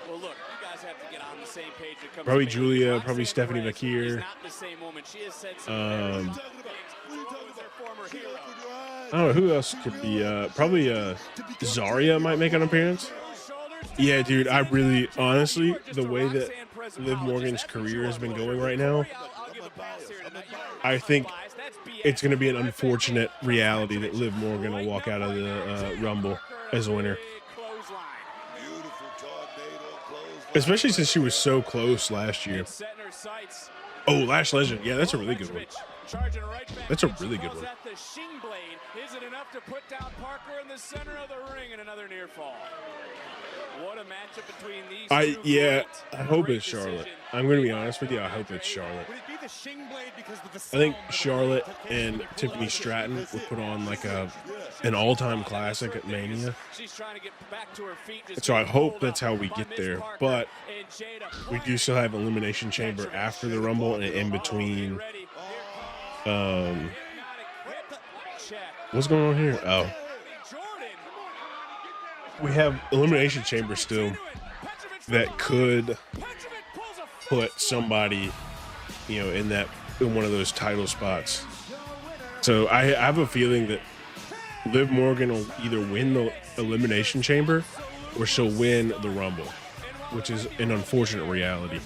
S4: Well, look, you guys have to get on the same page. When it comes
S1: Probably
S4: to
S1: Julia,
S4: Roxanne
S1: probably Stephanie
S4: Perez
S1: Bakir.
S4: is not the same woman. She has said some very things. Her former hero.
S1: I don't know who else could be. Probably Zarya might make an appearance. Yeah, dude. I really, honestly, the way that Liv Morgan's career has been going right now, I think it's going to be an unfortunate reality that Liv Morgan will walk out of the Rumble as a winner. Especially since she was so close last year. Oh, Lash Legend. Yeah, that's a really good one. That's a really good one.
S4: Is it enough to put down Parker in the center of the ring and another near fall? What a matchup between these two.
S1: Yeah, I hope it's Charlotte. I'm going to be honest with you. I hope it's Charlotte. I think Charlotte and Tiffany Stratton would put on like an all-time classic at Mania. So I hope that's how we get there. But we do still have Elimination Chamber after the Rumble and in between. What's going on here? Oh. We have Elimination Chamber still that could put somebody, in one of those title spots. So I have a feeling that Liv Morgan will either win the Elimination Chamber or she'll win the Rumble, which is an unfortunate reality.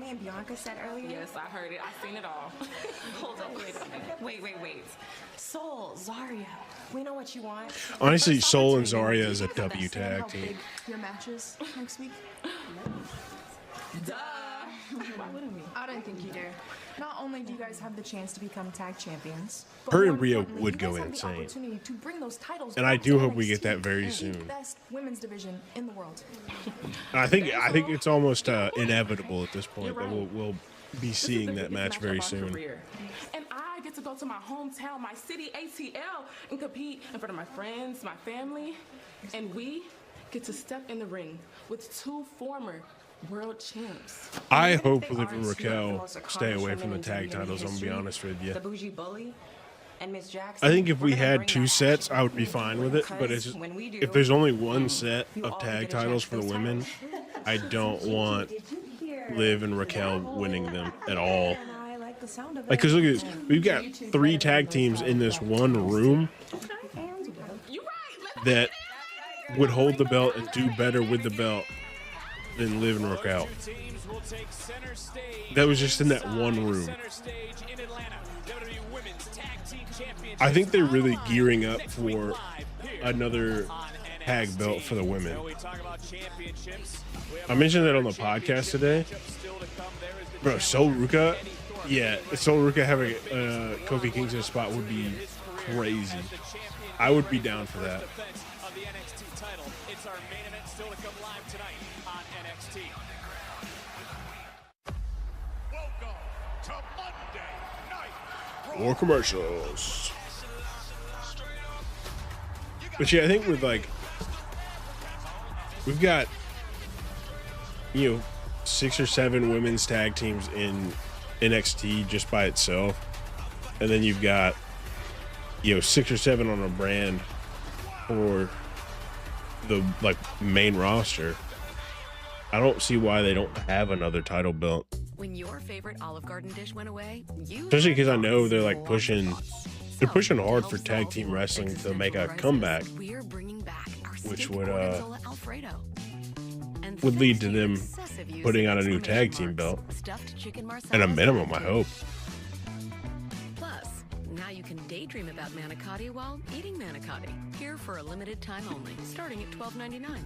S23: And Bianca said earlier?
S5: Yes, I heard it. I seen it all. Hold on, wait.
S23: Soul, Zarya, we know what you want.
S1: Honestly, Soul and Zarya is a W tag team.
S23: Your matches next week?
S5: Duh.
S23: Why wouldn't we? I don't think you do. Not only do you guys have the chance to become tag champions,
S1: her and Rhea would go insane.
S23: To bring those titles
S1: and I do hope we get that very soon.
S23: Best women's division in the world.
S1: I think it's almost inevitable at this point that we'll be seeing that match very soon.
S5: And I get to go to my hometown, my city, ATL, and compete in front of my friends, my family, and we get to step in the ring with two former world champs.
S1: I hope Liv and Raquel stay away from the tag titles, I'm going to be honest with you.
S23: The Bougie Bully and Miss Jackson.
S1: I think if we had 2 sets, I would be fine with it. But if there's only 1 set of tag titles for the women, I don't want Liv and Raquel winning them at all. Because look at this. We've got 3 tag teams in this one room that would hold the belt and do better with the belt than Liv and Raquel. That was just in that one room. I think they're really gearing up for another tag belt for the women. I mentioned that on the podcast today. Bro, Sol Ruka, Sol Ruka having Kofi Kingston spot would be crazy. I would be down for that. More commercials. But yeah, I think with we've got 6 or 7 women's tag teams in NXT just by itself, and then you've got 6 or 7 on a brand for the main roster. I don't see why they don't have another title belt.
S9: When your favorite Olive Garden dish went away,
S1: especially because I know they're pushing hard for tag team wrestling to make a comeback, which would lead to them putting out a new tag team belt at a minimum, I hope.
S9: Plus, now you can daydream about manicotti while eating manicotti, here for a limited time only, starting at $12.99.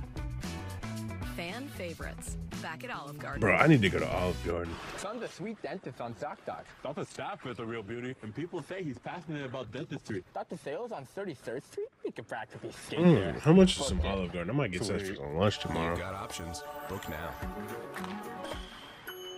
S9: Fan favorites, back at Olive Garden.
S1: Bro, I need to go to Olive Garden.
S10: Son's a sweet dentist on ZocDoc.
S11: Dr. Staff is a real beauty, and people say he's passionate about dentistry.
S10: Dr. Sales on 33rd Street? We could practically skate there.
S1: How much is some Olive Garden? I might get that for lunch tomorrow.
S12: Got options. Book now.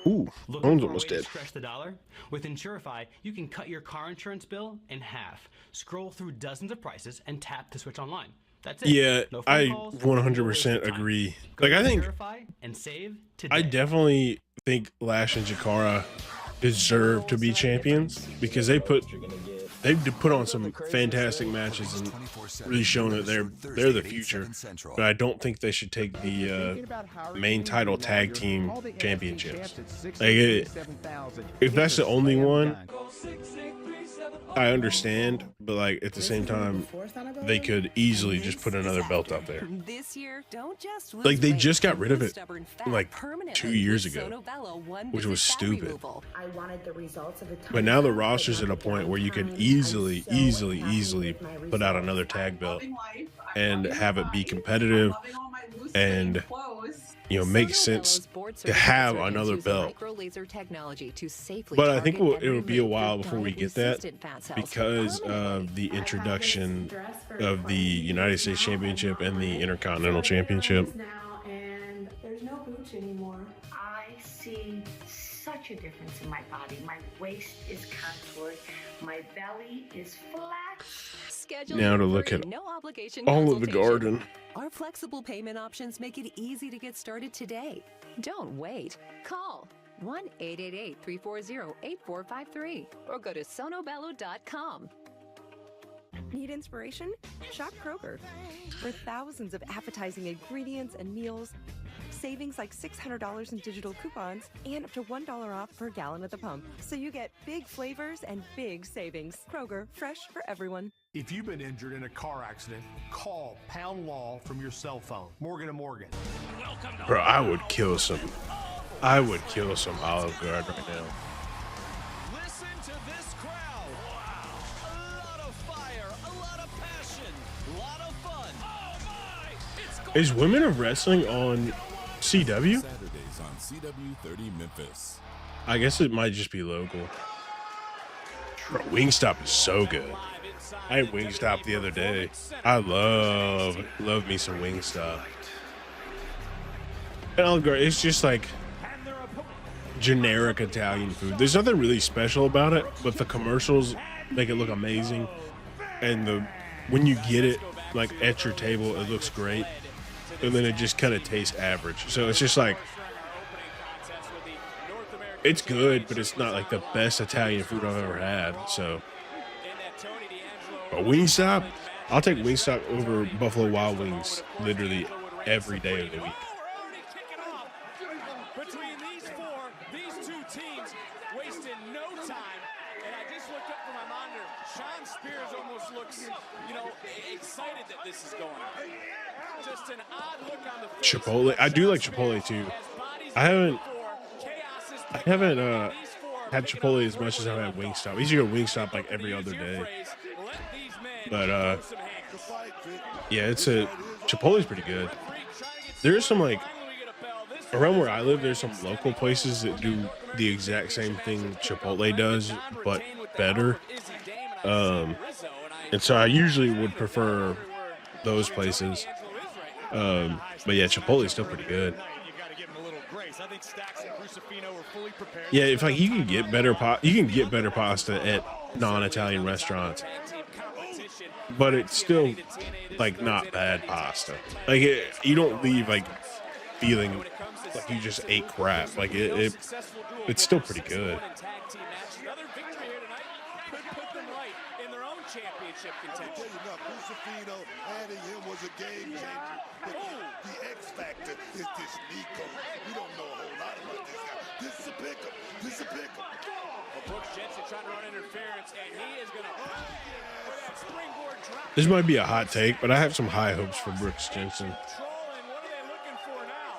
S1: Ooh, phone's almost dead.
S13: Stretch the dollar? With Insurify, you can cut your car insurance bill in half. Scroll through dozens of prices and tap to switch online. That's it.
S1: Yeah,
S13: No phone
S1: I
S13: calls,
S1: 100% agree.
S13: Go
S1: Like,
S13: to
S1: I think
S13: Purify and save today.
S1: I definitely think Lash and Jakara deserve to be champions because they've put on some fantastic matches and really shown that they're the future. But I don't think they should take the main title tag team championships. Like, if that's the only one, I understand, but like at the same time, they could easily just put another belt up there.
S7: This year, don't just
S1: Like they just got rid of it like 2 years ago, which was stupid.
S8: I wanted the results of the
S1: But now the roster's at a point where you can easily put out another tag belt and have it be competitive and, you know, make sense to have another belt. But I think it will be a while before we get that because of the introduction of the United States Championship and the Intercontinental Championship.
S8: And there's no booch anymore. I see such a difference in my body. My waist is contoured. My belly is flat.
S1: Now to look at all of the Garden.
S7: Our flexible payment options make it easy to get started today. Don't wait. Call 1-888-340-8453 or go to sonobello.com.
S12: Need inspiration? Shop Kroger. For thousands of appetizing ingredients and meals, savings like $600 in digital coupons, and up to $1 off per gallon at the pump. So you get big flavors and big savings. Kroger, fresh for everyone.
S6: If you've been injured in a car accident, call Pound Law from your cell phone. Morgan & Morgan.
S1: Bro, I would kill some Olive Garden right now.
S4: Listen to this crowd. Wow. A lot of fire, a lot of passion, a lot of fun. Oh my! It's
S1: Is Women of Wrestling on CW?
S14: Saturdays on CW 30 Memphis.
S1: I guess it might just be local. Bro, Wingstop is so good. I had Wingstop the other day. I love me some Wingstop. And Olive Garden, it's just like generic Italian food. There's nothing really special about it, but the commercials make it look amazing. And when you get it like at your table, it looks great. And then it just kind of tastes average. So it's just like, it's good, but it's not like the best Italian food I've ever had. So, but Wingstop, I'll take Wingstop over Buffalo Wild Wings literally every day of the week.
S4: Between these two teams wasted no time. And I just looked up from my monitor. Sean Spears almost looks, excited that this is going on. Just an odd look on the face.
S1: Chipotle, I do like Chipotle too. I haven't had Chipotle as much as I've had Wingstop. I used to go Wingstop like every other day. But yeah, Chipotle's pretty good. There's some like around where I live, there's some local places that do the exact same thing Chipotle does, but better. And so I usually would prefer those places. But yeah, Chipotle's still pretty good. Yeah, if like you can get better pasta at non-Italian restaurants, but it's still like not bad pasta. Like you don't leave like feeling like you just ate crap. Like it's still pretty good.
S4: Championship contention.
S3: Crucifino adding him was a game changer. But the X factor is this Nico. We don't know a whole lot about this guy. This is a pick'em.
S4: Well, Brooks Jensen trying to run interference, and he is going to for that springboard drop.
S1: This might be a hot take, but I have some high hopes for Brooks Jensen.
S4: What are they looking for now?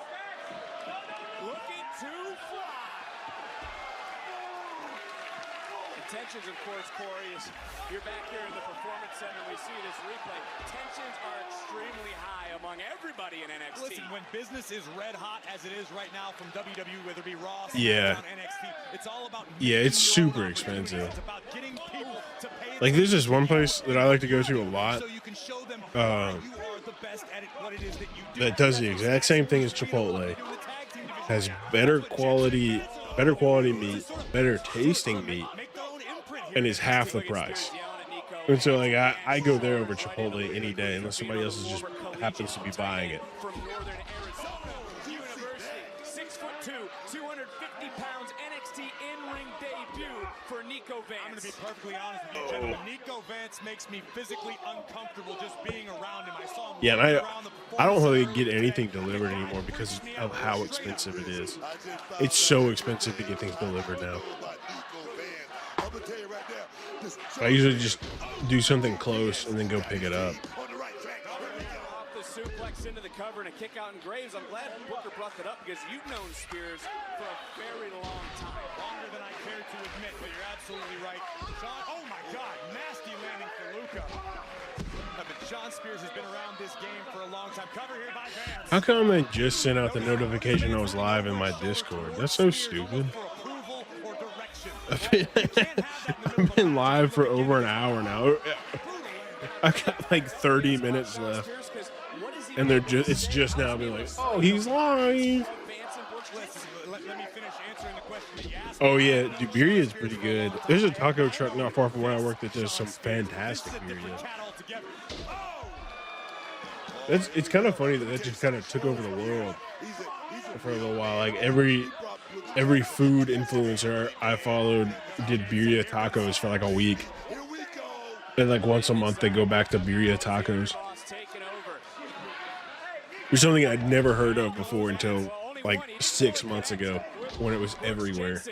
S4: Looking to fly. Tensions, of course, Corey, is you're back here in the Performance Center. We see this replay. Tensions are extremely high among everybody in NXT.
S6: Listen, when business is red hot as it is right now from WWE, whether it be Raw,
S1: yeah,
S6: NXT, it's all about
S1: it's super expensive. Like there's this one place that I like to go to a lot that does the exact same thing as Chipotle. Has better quality meat, better tasting meat, and is half the price. And so, like, I go there over Chipotle any day unless somebody else is just happens to be buying it.
S4: From Northern Arizona University, 6'2", 250 pounds, NXT in-ring debut for Nico Vance.
S6: I'm going to be perfectly honest with you, gentlemen. Nico Vance makes me physically uncomfortable just being around him. I saw him.
S1: Yeah, and I don't really get anything delivered anymore because of how expensive it is. It's so expensive to get things delivered now. I usually just do something close and then go pick it up.
S4: Off the suplex into the cover and a kick out in Graves. I'm glad Booker brought that up because you've known Spears for a very long time.
S6: Longer than I care to admit, but you're absolutely right. Sean, oh my God, nasty landing for Luca. But Sean Spears has been around this game for a long time. Cover here by Vance.
S1: How come they just sent out the notification I was live in my Discord? That's so stupid. I've been live for over an hour now. I've got like 30 minutes left, and it's just now being like, oh, he's live. Oh yeah, dude, birria is pretty good. There's a taco truck not far from where I work that does some fantastic birria. It's kind of funny that just kind of took over the world for a little while. Like every food influencer I followed did birria tacos for like a week, and like once a month they go back to birria tacos. It's something I'd never heard of before until like 6 months ago when it was everywhere.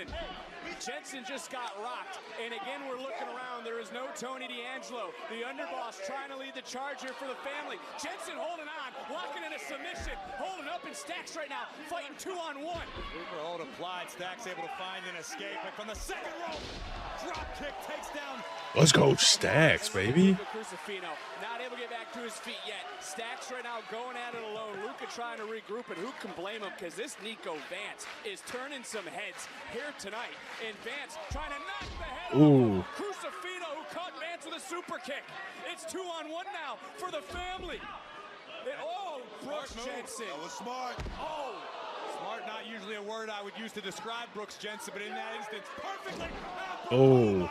S4: Jensen just got rocked, and again we're looking around. There is no Tony D'Angelo. The underboss trying to lead the charge here for the family. Jensen holding on, locking in a submission, holding up in Stacks right now, fighting 2-on-1.
S6: Super hold applied. Stacks able to find an escape, but from the second rope, drop kick takes down.
S1: Let's go Stacks, baby.
S4: Crucifino not able to get back to his feet yet. Stacks right now going at it alone. Luca trying to regroup, and who can blame him? Because this Nico Vance is turning some heads here tonight. And Vance trying to knock the head off Crucifino, who caught Vance with a super kick. It's 2-on-1 now for the family. Brooks Jensen.
S3: That was smart.
S6: Oh, smart, not usually a word I would use to describe Brooks Jensen, but in that instance, perfectly.
S1: Oh.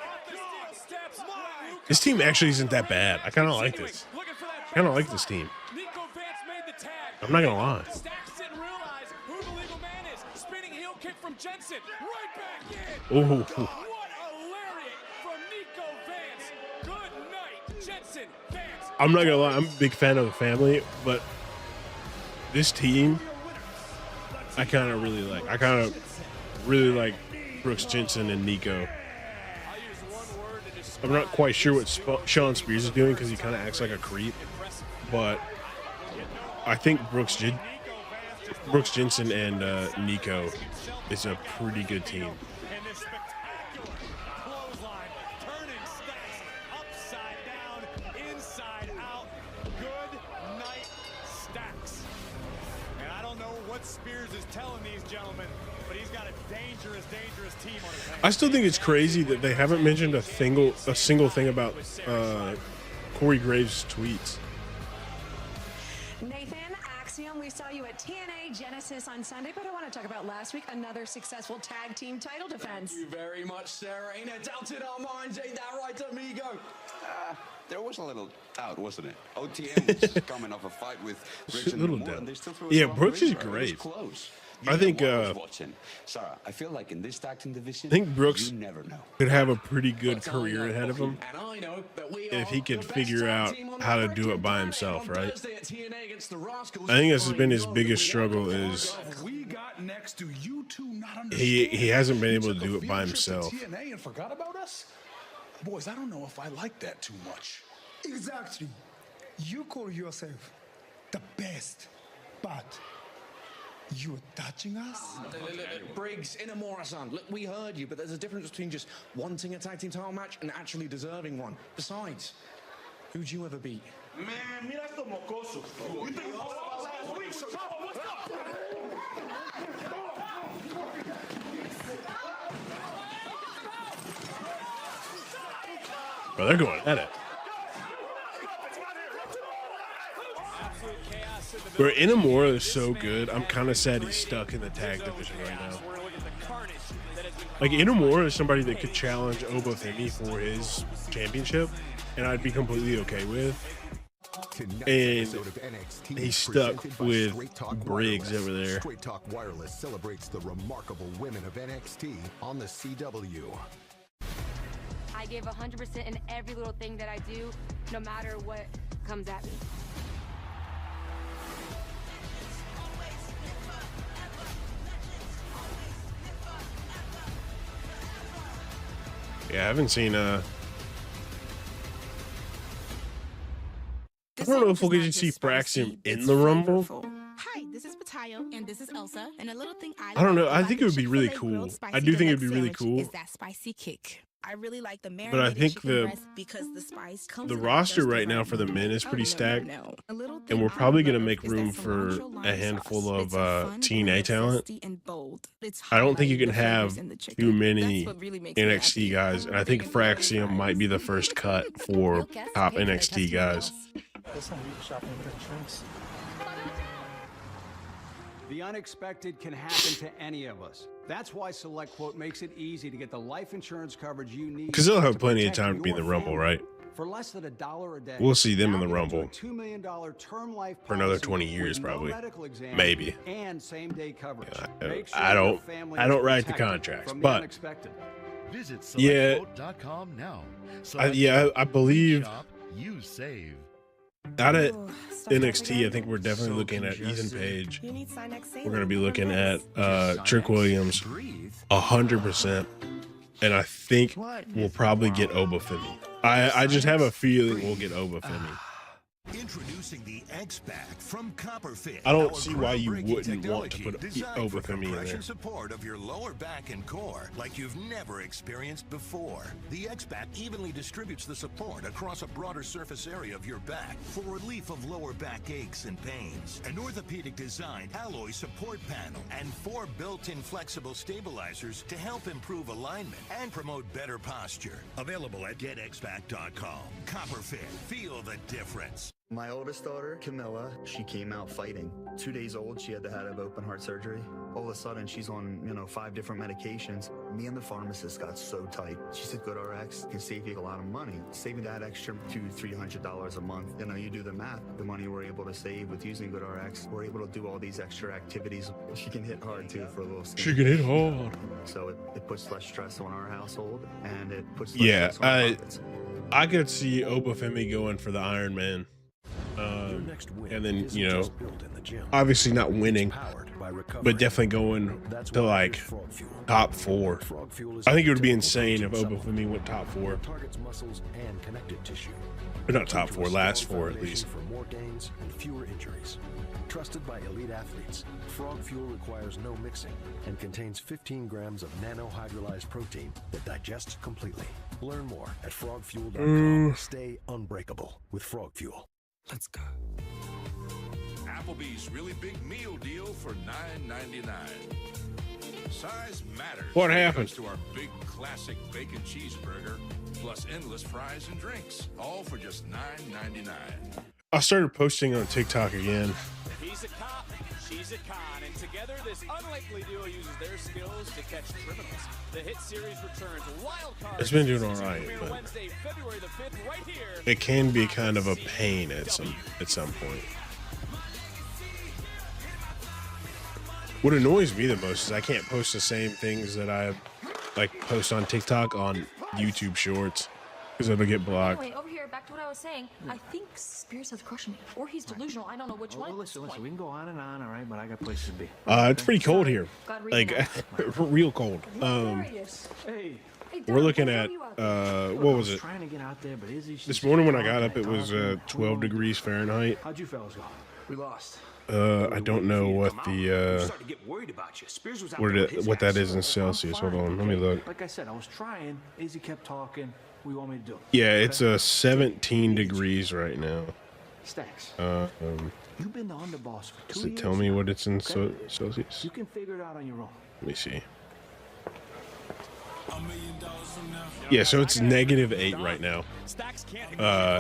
S1: This team actually isn't that bad. I kind of like this. I kind of like this team.
S4: Nico Vance made the tag.
S1: I'm not gonna lie.
S4: Stacks didn't realize who the legal man is. Spinning heel kick from Jensen. Right back in.
S1: Oh.
S4: What a lariat from Nico Vance. Good night, Jensen. Vance.
S1: I'm not gonna lie. I'm a big fan of the family, but this team, I kind of really like. I kind of really like Brooks Jensen and Nico. I'm not quite sure what Sean Spears is doing because he kind of acts like a creep, but I think Brooks Jensen and Nico is a pretty good team.
S6: Spears is telling these gentlemen, but he's got a dangerous team on his hands.
S1: I still think it's crazy that they haven't mentioned a single thing about Corey Graves' tweets.
S15: Nathan, Axiom, we saw you at TNA Genesis on Sunday, but I want to talk about last week, another successful tag team title defense.
S16: Thank you very much, Sarah. Ain't a doubt in our minds, ain't that right, amigo?
S17: There was a little doubt, wasn't it? OTM was coming off a fight with Brooks and Moore, and they still threw
S1: yeah, Brooks is great.
S17: Close.
S1: I think
S17: Sarah, I feel like in this tag team division,
S1: I think Brooks
S17: you never know.
S1: could have a pretty good career ahead of him if he could figure out how to do it by himself, right? I think this has been his biggest struggle is he hasn't been able to do it by himself.
S2: TNA and forgot about us? Boys, I don't know if I like that too much.
S18: Exactly. You call yourself the best, but you're touching us?
S16: Look, Briggs, Inamura-san, look, we heard you, but there's a difference between just wanting a tag team title match and actually deserving one. Besides, who'd you ever beat?
S2: Man, mira esto mocoso. You think we lost last week? What's up?
S1: Bro, they're going at it. Bro, Inamura is so good. I'm kind of sad he's stuck in the tag division right now. Like, Inamura is somebody that could challenge Obafemi for his championship, and I'd be completely okay with. And he's stuck with Briggs over there.
S19: Straight Talk Wireless celebrates the remarkable women of NXT on the CW.
S20: I give 100% in every little thing that I do, no matter what comes at me.
S1: Yeah, I haven't seen I don't know if we'll get to see Fraxium in the Rumble.
S21: Hi, this is Patayo, and this is Elsa. And a little thing
S1: I don't know. I think it would be really cool. I do think it would be really cool.
S21: Is that spicy kick? I really like the
S1: But I think the
S21: spice
S1: roster right now for the men is pretty stacked, and we're probably gonna make room for a handful of TNA talent. I don't think you can have too many NXT guys, and I think Fraxium might be the first cut for top NXT guys.
S22: The unexpected can happen to any of us. That's why SelectQuote makes it easy to get the life insurance coverage you need.
S1: Because they'll have plenty of time to be in the Rumble, right?
S22: For less than $1 a day.
S1: We'll see them in the Rumble
S22: $2 million term life
S1: for another 20 years, probably, maybe.
S22: And same-day coverage.
S1: I don't write the contracts, but
S24: visit
S1: yeah,
S24: SelectQuote.com now.
S1: I believe.
S24: You save.
S1: Out at NXT, I think we're definitely looking at Ethan Page. We're going to be looking at Trick Williams 100%. And I think we'll probably get Obafemi. I just have a feeling we'll get Obafemi.
S24: Introducing the X-Pack from Copperfit.
S1: I don't see why you wouldn't want to put Obafemi in there.
S24: Support of your lower back and core like you've never experienced before. The X-Pack evenly distributes the support across a broader surface area of your back for relief of lower back aches and pains. An orthopedic designed alloy support panel and 4 built-in flexible stabilizers to help improve alignment and promote better posture. Available at getxpack.com. Copperfit. Feel the difference.
S25: My oldest daughter, Camilla, she came out fighting. 2 days old, she had to have open heart surgery. All of a sudden, she's on, 5 different medications. Me and the pharmacist got so tight. She said, GoodRx can save you a lot of money. Saving that extra $200-300 a month. You do the math. The money we're able to save with using GoodRx, we're able to do all these extra activities. She can hit hard, too, for a little skin.
S1: She can hit hard.
S25: So it puts less stress on our household, and it puts less stress on our pockets.
S1: I could see Obafemi going for the Iron Man. And then, obviously not winning, but definitely going to like top 4. I think it would be insane if Obafemi went top 4.
S26: Targets muscles and connective tissue.
S1: Or not top 4, last 4 at least.
S26: For more gains and fewer injuries. Trusted by elite athletes, Frog Fuel requires no mixing and contains 15 grams of nanohydrolyzed protein that digests completely. Learn more at frogfuel.com. Stay unbreakable with Frog Fuel. Let's go.
S2: Applebee's really big meal deal for $9.99. Size matters.
S1: What happened
S2: to our big classic bacon cheeseburger, plus endless fries and drinks, all for just $9.99.
S1: I started posting on TikTok again.
S4: He's a cop, she's a con, and together this unlikely duo uses their skills to catch criminals. The hit series returns Wild Card.
S1: It's been doing all right, but
S4: Wednesday, February the 5th, right here.
S1: it can be kind of a pain at some point. What annoys me the most is I can't post the same things that I post on TikTok on YouTube Shorts because it'll get blocked.
S27: Anyway, over here, back to what I was saying. I think Spears has a crush on me, or he's delusional. I don't know which one.
S10: Listen, we can go on and on, all right? But I got places to be.
S1: It's pretty cold here, like real cold.
S10: Hey.
S1: We're looking at what was it?
S10: Trying to get out there, but
S1: This morning when I got up, it was 12 degrees Fahrenheit.
S10: How'd you fellas go? We lost.
S1: I don't know what the what that is in Celsius. Hold on, let me look.
S10: Like I said, I was trying. Izzy kept talking. What do you want me to do?
S1: Yeah, it's 17 degrees right now.
S10: Stacks. You've been the underboss for 2
S1: Does
S10: years.
S1: it tell me what it's in Celsius?
S10: You can figure it out on your own.
S1: Let me see. Yeah, so it's -8 right now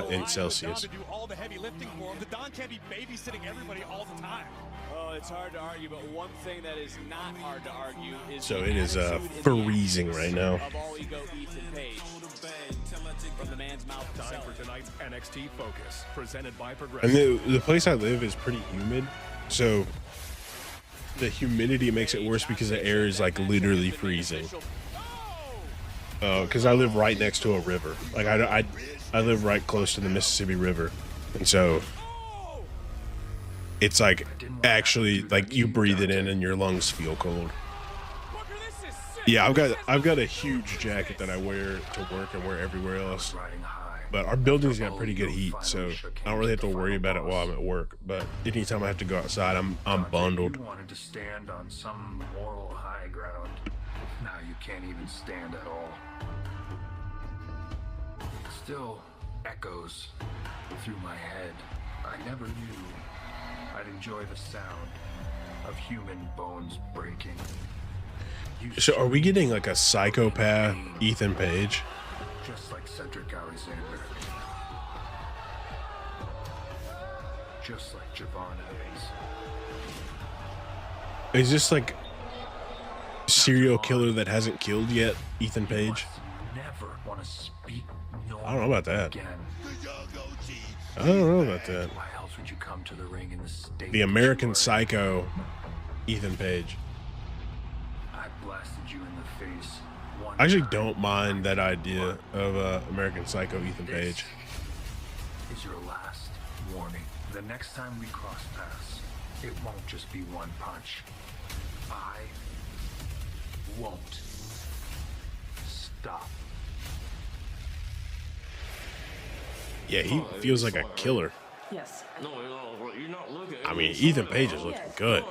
S1: in Celsius.
S6: To do all the heavy lifting for him. The Don can't be babysitting everybody all the time.
S4: Oh, it's hard to argue, but one thing that is not hard to argue is
S1: So it is freezing right now.
S4: of all ego Ethan Page. From the man's mouth to
S5: tonight's NXT Focus, presented by Progressive.
S1: And the place I live is pretty humid, so the humidity makes it worse because the air is like literally freezing. Because I live right next to a river. Like I live right close to the Mississippi River, and so it's like actually like you breathe it in and your lungs feel cold. Yeah, I've got a huge jacket that I wear to work and wear everywhere else. But our building's got pretty good heat, so I don't really have to worry about it while I'm at work. But anytime I have to go outside, I'm bundled.
S7: You wanted to stand on some moral high ground. Now you can't even stand at all. It still echoes through my head. I never knew I'd enjoy the sound of human bones breaking.
S1: So are we getting like a psychopath Ethan Page?
S7: Just like Cedric Alexander. Just like Javon Hayes.
S1: Is this like serial killer that hasn't killed yet, Ethan Page?
S7: Never want to speak
S1: I don't know about that.
S7: again.
S1: I don't know about that.
S7: Why else would you come to the ring in the state?
S1: The American Psycho Ethan Page.
S7: I blasted you in the face.
S1: I actually don't mind that idea of American Psycho Ethan Page.
S7: Is your last warning. The next time we cross paths, it won't just be one punch. I won't stop.
S1: Yeah, he feels like a killer.
S8: Yes.
S9: No, you're not looking.
S1: I mean, Ethan Page is looking good.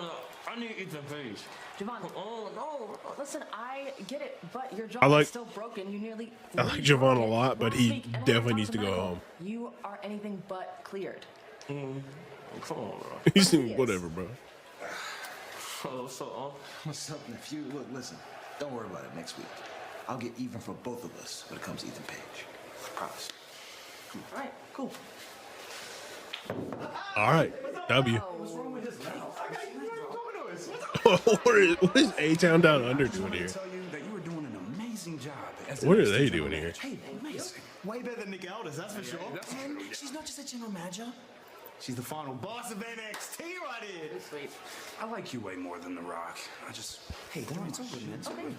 S9: I need Ethan Page.
S8: Javon, no, listen, I get it, but your jaw
S1: I like-
S8: is still broken. You nearly.
S1: I like Javon a lot, but he definitely needs to go home.
S8: You are anything but cleared.
S9: Come on, bro.
S1: He's doing whatever, bro.
S9: What's up, nephew? Look, listen. Don't worry about it next week. I'll get even for both of us when it comes to Ethan Page. I promise.
S8: All right, cool.
S1: All right, W.
S9: What's wrong with his mouth?
S1: What is A-Town Down Under doing here?
S9: Tell you that you were doing an amazing job.
S1: What are they doing here?
S9: Hey, amazing.
S18: Way better than Nick Aldis, that's for sure.
S9: And she's not just a general manager.
S18: She's the final boss of NXT right here.
S8: Sweet.
S9: I like you way more than The Rock. Hey, don't it's over, man. It's over.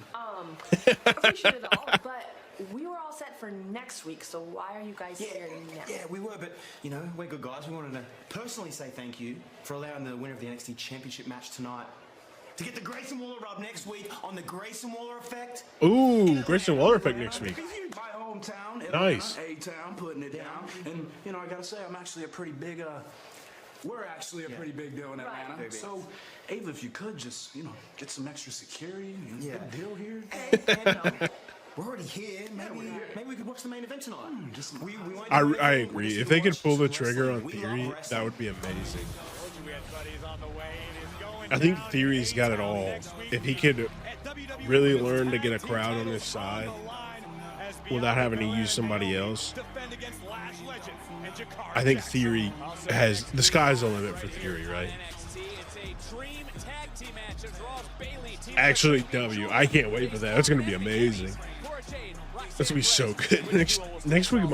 S8: Appreciate it all, but we were all set for next week, so why are you guys here now?
S9: Yeah, we were, but, you know, we're good guys. We wanted to personally say thank you for allowing the winner of the NXT Championship match tonight to get the Grayson Waller rub next week on the Grayson Waller effect.
S1: Ooh, Grayson Waller effect next week.
S9: My hometown,
S1: Nice.
S9: A-Town, putting it down. And, you know, I gotta say, I'm actually a pretty big, we're actually a pretty big deal in Atlanta.
S8: Right.
S9: So, Ava, if you could just, you know, get some extra security. You know, big deal here.
S18: We're already here. Maybe we could watch the main event tonight. We won't
S1: I agree. If they could pull the trigger on Theory, that would be amazing. I think Theory's got it all. If he could really learn to get a crowd on his side without having to use somebody else, I think Theory has the sky's the limit for Theory, right? Actually, W, I can't wait for that. That's gonna be amazing. That's gonna be so good. Next week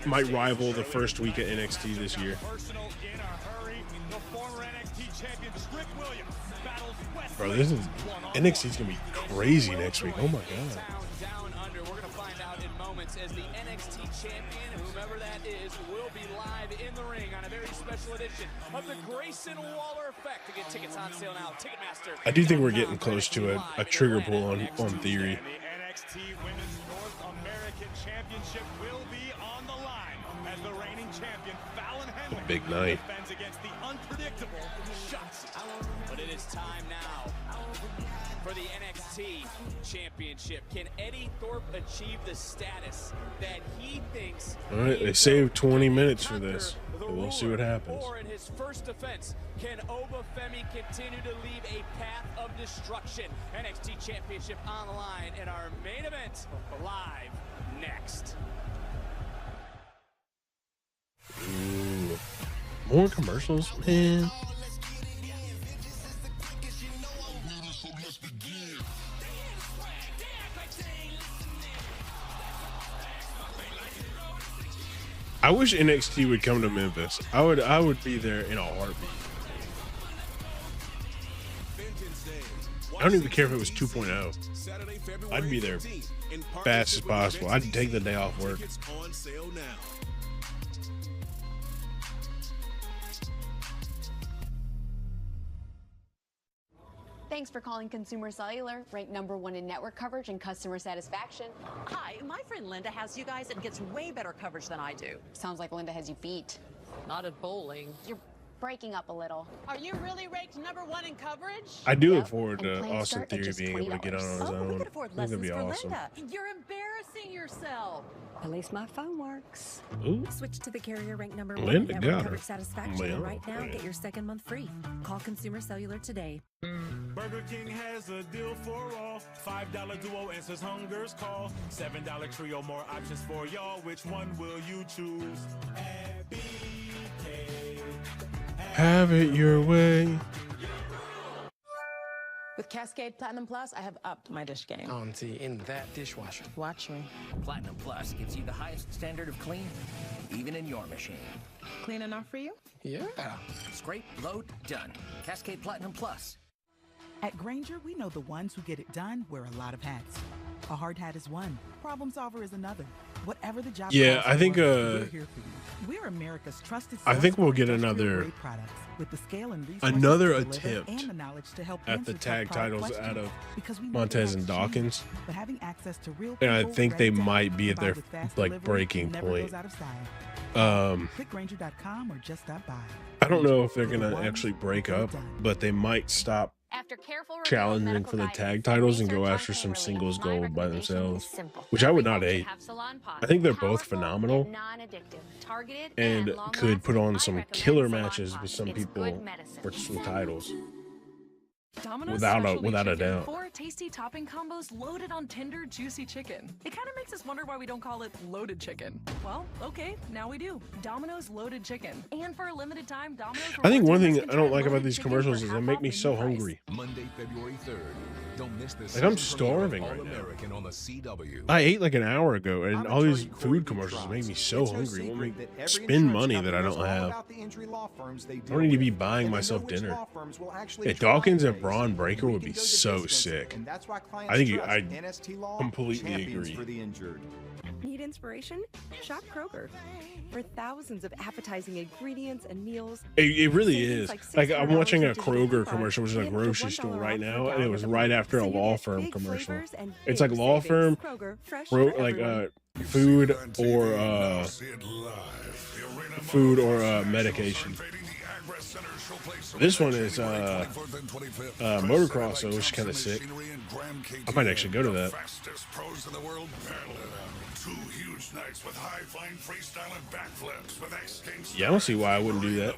S1: might rival the first week of NXT this year. Bro, this is NXT's gonna be crazy next week. Oh my god.
S4: As the NXT champion, whomever that is, will be live in the ring on a very special edition of the Grayson Waller Effect. To get tickets on sale now, Ticketmaster.
S1: I do think we're getting close to a trigger pull on Theory.
S6: The NXT Women's North American Championship will be on the line as the reigning champion Fallon Henley
S1: Big night.
S6: defends against the unpredictable Shotzi.
S4: But it is time now for the NXT Championship. Can Eddie Thorpe achieve the status that he thinks?
S1: All right, they saved 20 minutes for this. So we'll see what happens.
S4: Or in his first defense, can Obafemi continue to leave a path of destruction? NXT Championship on the line in our main event, live next.
S1: Ooh. More commercials, man. I wish NXT would come to Memphis. I would be there in a heartbeat. I don't even care if it was 2.0. I'd be there fast as possible. I'd take the day off work.
S3: Thanks for calling Consumer Cellular, ranked #1 in network coverage and customer satisfaction.
S11: Hi, my friend Linda has you guys and gets way better coverage than I do.
S3: Sounds like Linda has you beat.
S11: Not at bowling.
S3: You're breaking up a little.
S11: Are you really ranked #1 in coverage?
S1: I do look forward to
S3: plans
S1: Austin
S3: start at
S1: Theory
S3: just
S1: being able to get on his
S11: Oh,
S1: own.
S11: we
S1: I
S11: could afford
S1: think that'd
S11: lessons
S1: be
S11: for
S1: awesome.
S11: Linda. You're embarrassing yourself.
S3: At least my phone works.
S1: Ooh.
S12: Switch to the carrier ranked #1
S1: Linda
S12: in
S1: got
S12: network
S1: her.
S12: coverage satisfaction.
S1: Well,
S12: And right now,
S1: man.
S12: get your second month free. Call Consumer Cellular today.
S6: Burger King has a deal for all. $5 duo answers hunger's call. $7 trio, more options for y'all. Which one will you choose?
S1: Have it your way.
S11: With Cascade Platinum Plus, I have upped my dish game.
S10: Auntie, in that dishwasher.
S11: Watch me.
S10: Platinum Plus gives you the highest standard of clean, even in your machine.
S11: Clean enough for you?
S10: Yeah. Scrape, load, done. Cascade Platinum Plus.
S13: At Grainger, we know the ones who get it done wear a lot of hats. A hard hat is one. Problem solver is another. Whatever the job.
S1: Yeah,
S13: calls
S1: I think,
S13: for, we're here for you. We're America's trusted.
S1: I think we'll get
S13: source for
S1: another-
S13: great products with the scale and resources
S1: Another
S13: to deliver
S1: attempt
S13: and the knowledge to help
S1: at the
S13: answer tough
S1: tag
S13: product
S1: titles
S13: questions.
S1: out of
S13: Because we know
S1: Montez
S13: they
S1: and
S13: like
S1: Dawkins.
S13: cheese, but having access to real
S1: And I
S13: people
S1: think they
S13: ready to
S1: might
S13: help,
S1: be at their
S13: combined with fast
S1: like
S13: delivery,
S1: breaking
S13: never
S1: point.
S13: goes out of style.
S1: Um,
S13: Click Grainger.com or just stop by.
S1: I don't know if they're gonna actually break up, but they might stop
S3: After careful review of
S1: challenging
S3: medical
S1: for the
S3: guidance,
S1: tag titles and go
S3: research on
S1: after some
S3: pain relief,
S1: singles
S3: my
S1: gold by
S3: recommendation
S1: themselves,
S3: is simple.
S1: which I would not
S3: Every
S1: hate.
S3: have Salon Pod.
S1: I think they're both
S3: Powerful,
S1: phenomenal
S3: yet non-addictive, targeted,
S1: and
S3: long
S1: could put on
S3: lasting. I
S1: some
S3: recommend
S1: killer
S3: Salon
S1: matches
S3: Pod.
S1: with some
S3: It's
S1: people
S3: good medicine.
S1: for some titles.
S14: Domino's
S1: Without a-
S14: specialty
S1: without a
S14: chicken.
S1: doubt.
S14: 4 tasty topping combos loaded on tender, juicy chicken. It kind of makes us wonder why we don't call it loaded chicken. Well, okay, now we do. Domino's loaded chicken. And for a limited time, Domino's
S1: I think one thing
S14: rewards
S1: I don't
S14: members
S1: like
S14: can
S1: about
S14: try
S1: these
S14: loaded
S1: commercials
S14: chicken
S1: is
S14: for
S1: they
S14: half
S1: make
S14: off
S1: me
S14: menu
S1: so
S14: price.
S1: hungry.
S2: Monday, February 3rd. Don't miss this.
S1: Like, I'm starving right now.
S2: All-American on the CW.
S1: I ate like an hour ago, and all these food commercials make me so hungry. It won't make spend money that I don't have. I don't need to be buying myself dinner. Yeah, Dawkins and Braun Breaker would be so sick. I think I completely agree.
S12: Need inspiration? Shop Kroger. For thousands of appetizing ingredients and meals.
S1: It really
S12: savings
S1: is. Like I'm
S12: $600
S1: watching a
S12: in digital
S1: Kroger
S12: coupons
S1: commercial, which is a
S12: and up to
S1: grocery
S12: $1
S1: store right
S12: off
S1: now,
S12: per
S1: and it was
S12: gallon
S1: right
S12: of
S1: after a
S12: milk. So you
S1: law
S12: get
S1: firm
S12: big
S1: commercial.
S12: flavors and
S1: It's
S12: big
S1: like law
S12: savings.
S1: firm,
S12: Kroger, fresh
S1: like
S12: for everyone.
S1: food or medication. This one is motocross, so it's kind of sick. I might actually go to that.
S2: Fastest pros in the world battle it out. 2 huge nights with high-flying freestyle and backflips with X-Games.
S1: Yeah, I don't see why I wouldn't do that.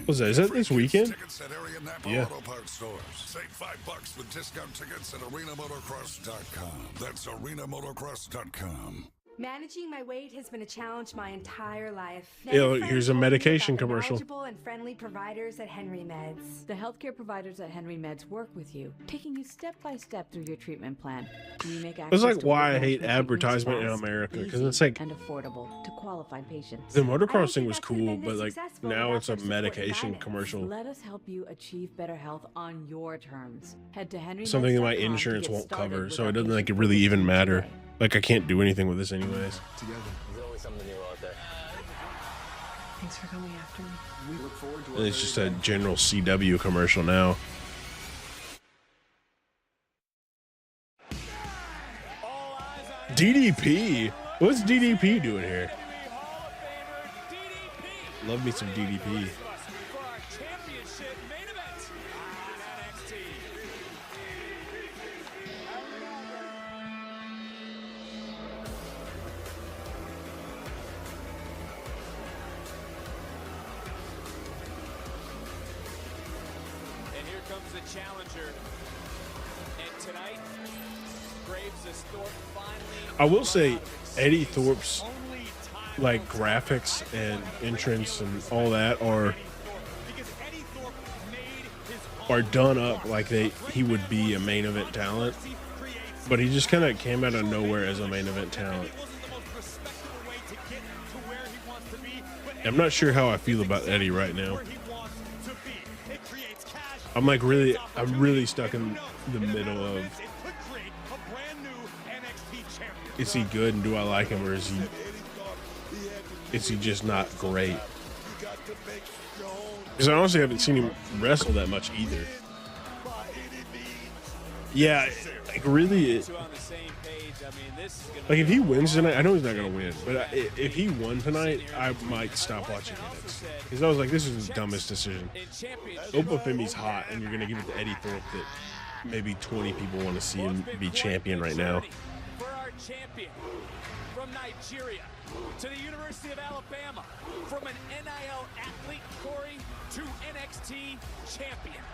S1: What's that? Is that this weekend?
S2: Tickets at area Napa
S1: Yeah.
S2: Auto Parts stores. Save $5 with discount tickets at arenamotocross.com. That's arenamotocross.com.
S15: Managing my weight has been a challenge my entire life.
S1: Yeah, look, here's a medication commercial.
S15: Knowledgeable and friendly providers at Henry Meds.
S23: The healthcare providers at Henry Meds work with you, taking you step by step through your treatment plan. We make
S1: That's
S23: access
S1: like
S23: to
S1: why I
S23: weight
S1: hate
S23: management
S1: advertisement in
S23: treatments
S1: America,
S23: fast,
S1: because
S23: easy,
S1: it's like
S23: and affordable to qualified patients.
S1: the motocross thing was cool, but like now it's a medication commercial.
S23: Let us help you achieve better health on your terms. Head to henrymeds.com
S1: Something that my
S23: to
S1: insurance
S23: get
S1: won't
S23: started
S1: cover,
S23: with
S1: so
S23: our
S1: it doesn't like
S23: patient
S1: really even
S23: focused
S1: matter.
S23: today.
S1: Like I can't do anything with this anyways.
S10: There's always something new out there.
S23: Thanks for coming after me.
S10: We look forward to
S1: And it's just a general CW commercial now. DDP? What's DDP doing here? Love me some DDP.
S4: And here comes the challenger. And tonight, Graves is Thorpe finally.
S1: I will say Eddie Thorpe's like graphics and entrance and all that are done up like he would be a main event talent, but he just kind of came out of nowhere as a main event talent.
S6: get to where he wants to be. But
S1: I'm not sure how I feel about Eddie right now.
S6: where he wants to be. It creates cash.
S1: I'm really stuck in the middle of,
S6: It could create a brand new NXT champion.
S1: is he good and do I like him, or is he just not great? Because I honestly haven't seen him wrestle that much either. Yeah, like really, like if he wins tonight, I know he's not gonna win, but if he won tonight, I might stop watching it. Because I was like, this is the dumbest decision. Oba Femi's hot, and you're gonna give it to Eddie Thorpe that maybe 20 people want to see him be champion right now.
S4: For our champion from Nigeria to the University of Alabama, from an NIL athlete, Corey, to NXT champion.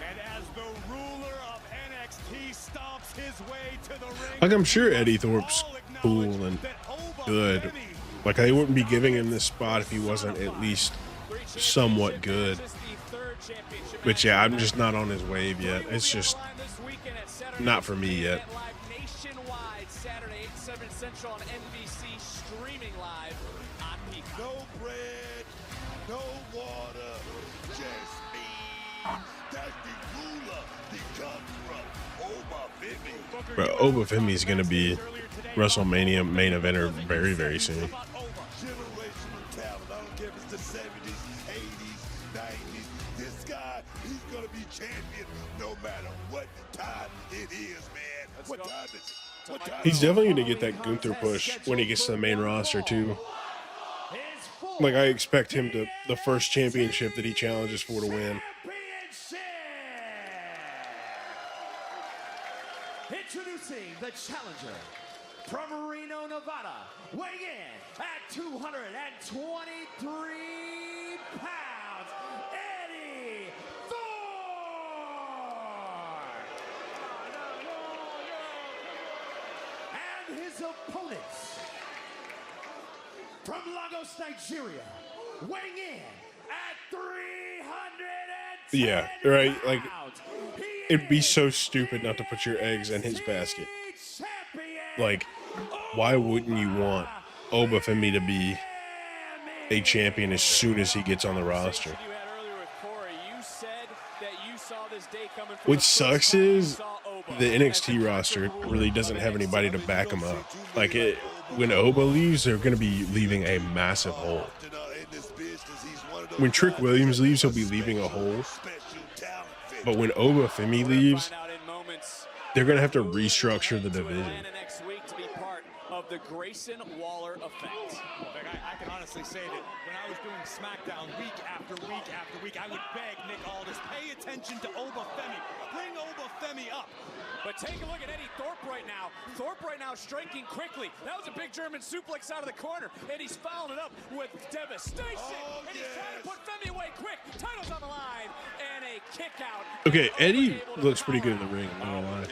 S6: And as the ruler of NXT stomps his way to the ring,
S1: Like, I'm sure Eddie Thorpe's cool and good. Like, they wouldn't be giving him this spot if he wasn't at least somewhat good. But yeah, I'm just not on his wave yet. It's just not for me yet.
S4: Nationwide, Saturday, 8/7 Central on NBC, streaming live on Peacock.
S16: No bread, no water, just me. That's the ruler, the conqueror, Oba Femi.
S1: Bro, Oba Femi is going to be WrestleMania main eventer very, very soon.
S16: Generational talent. I don't care if it's the 70s, 80s, 90s. This guy, he's going to be champion no matter what time it is, man. What time is it? What time
S1: He's definitely going to get that Gunther push when he gets to the main roster, too. Like, I expect him to, the first championship that he challenges for, to win.
S17: Introducing the challenger from Reno, Nevada, weighing in at 223 pounds, Eddie Thorpe! And his opponents from Lagos, Nigeria, weighing in at 310
S1: Yeah, right? Like, it'd be so stupid not to put your eggs in his basket. Like, why wouldn't you want Oba Femi to be a champion as soon as he gets on the roster? What sucks is the NXT roster really doesn't have anybody to back him up. Like, when Oba leaves, they're going to be leaving a massive hole. When Trick Williams leaves, he'll be leaving a hole. But when Oba Femi leaves, they're going to have to restructure the division.
S4: Of the Grayson Waller effect.
S6: I can honestly say that when I was doing SmackDown week after week after week, I would beg Nick Aldis, pay attention to Oba Femi. Bring Oba Femi up.
S4: But take a look at Eddie Thorpe right now. Thorpe right now striking quickly. That was a big German suplex out of the corner. And he's following it up with devastation. And he's trying to put Femi away quick. Title's on the line. And a kick out.
S1: Okay, Eddie looks pretty good in the ring, I'm not gonna lie.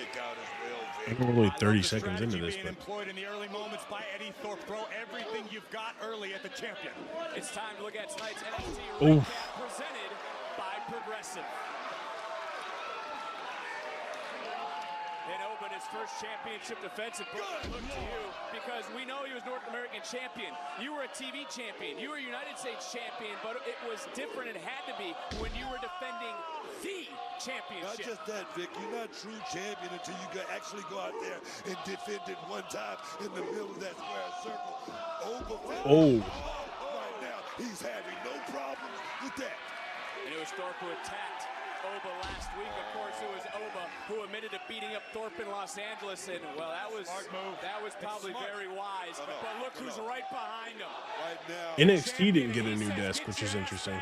S1: I'm only 30 seconds into this, but
S6: Employed in the early moments by Eddie Thorpe. Throw everything you've got early at the champion.
S4: It's time to look at tonight's NXT
S1: Oof.
S4: recap presented by Progressive. And open his first championship defense. And look to you, because we know he was North American champion. You were a TV champion. You were a United States champion, but it was different. It had to be when you were defending the championship.
S16: Not just that, Vic. You're not true champion until you can actually go out there and defend it one time in the middle of that square circle. Oba Femi, right now, he's having no problems with that.
S4: And it was Thorpe who attacked Oba last week. Of course, it was Oba who admitted to beating up Thorpe in Los Angeles. And, well, that was probably very wise. But look who's right behind him.
S16: Right now,
S1: NXT didn't get a new desk, which is interesting.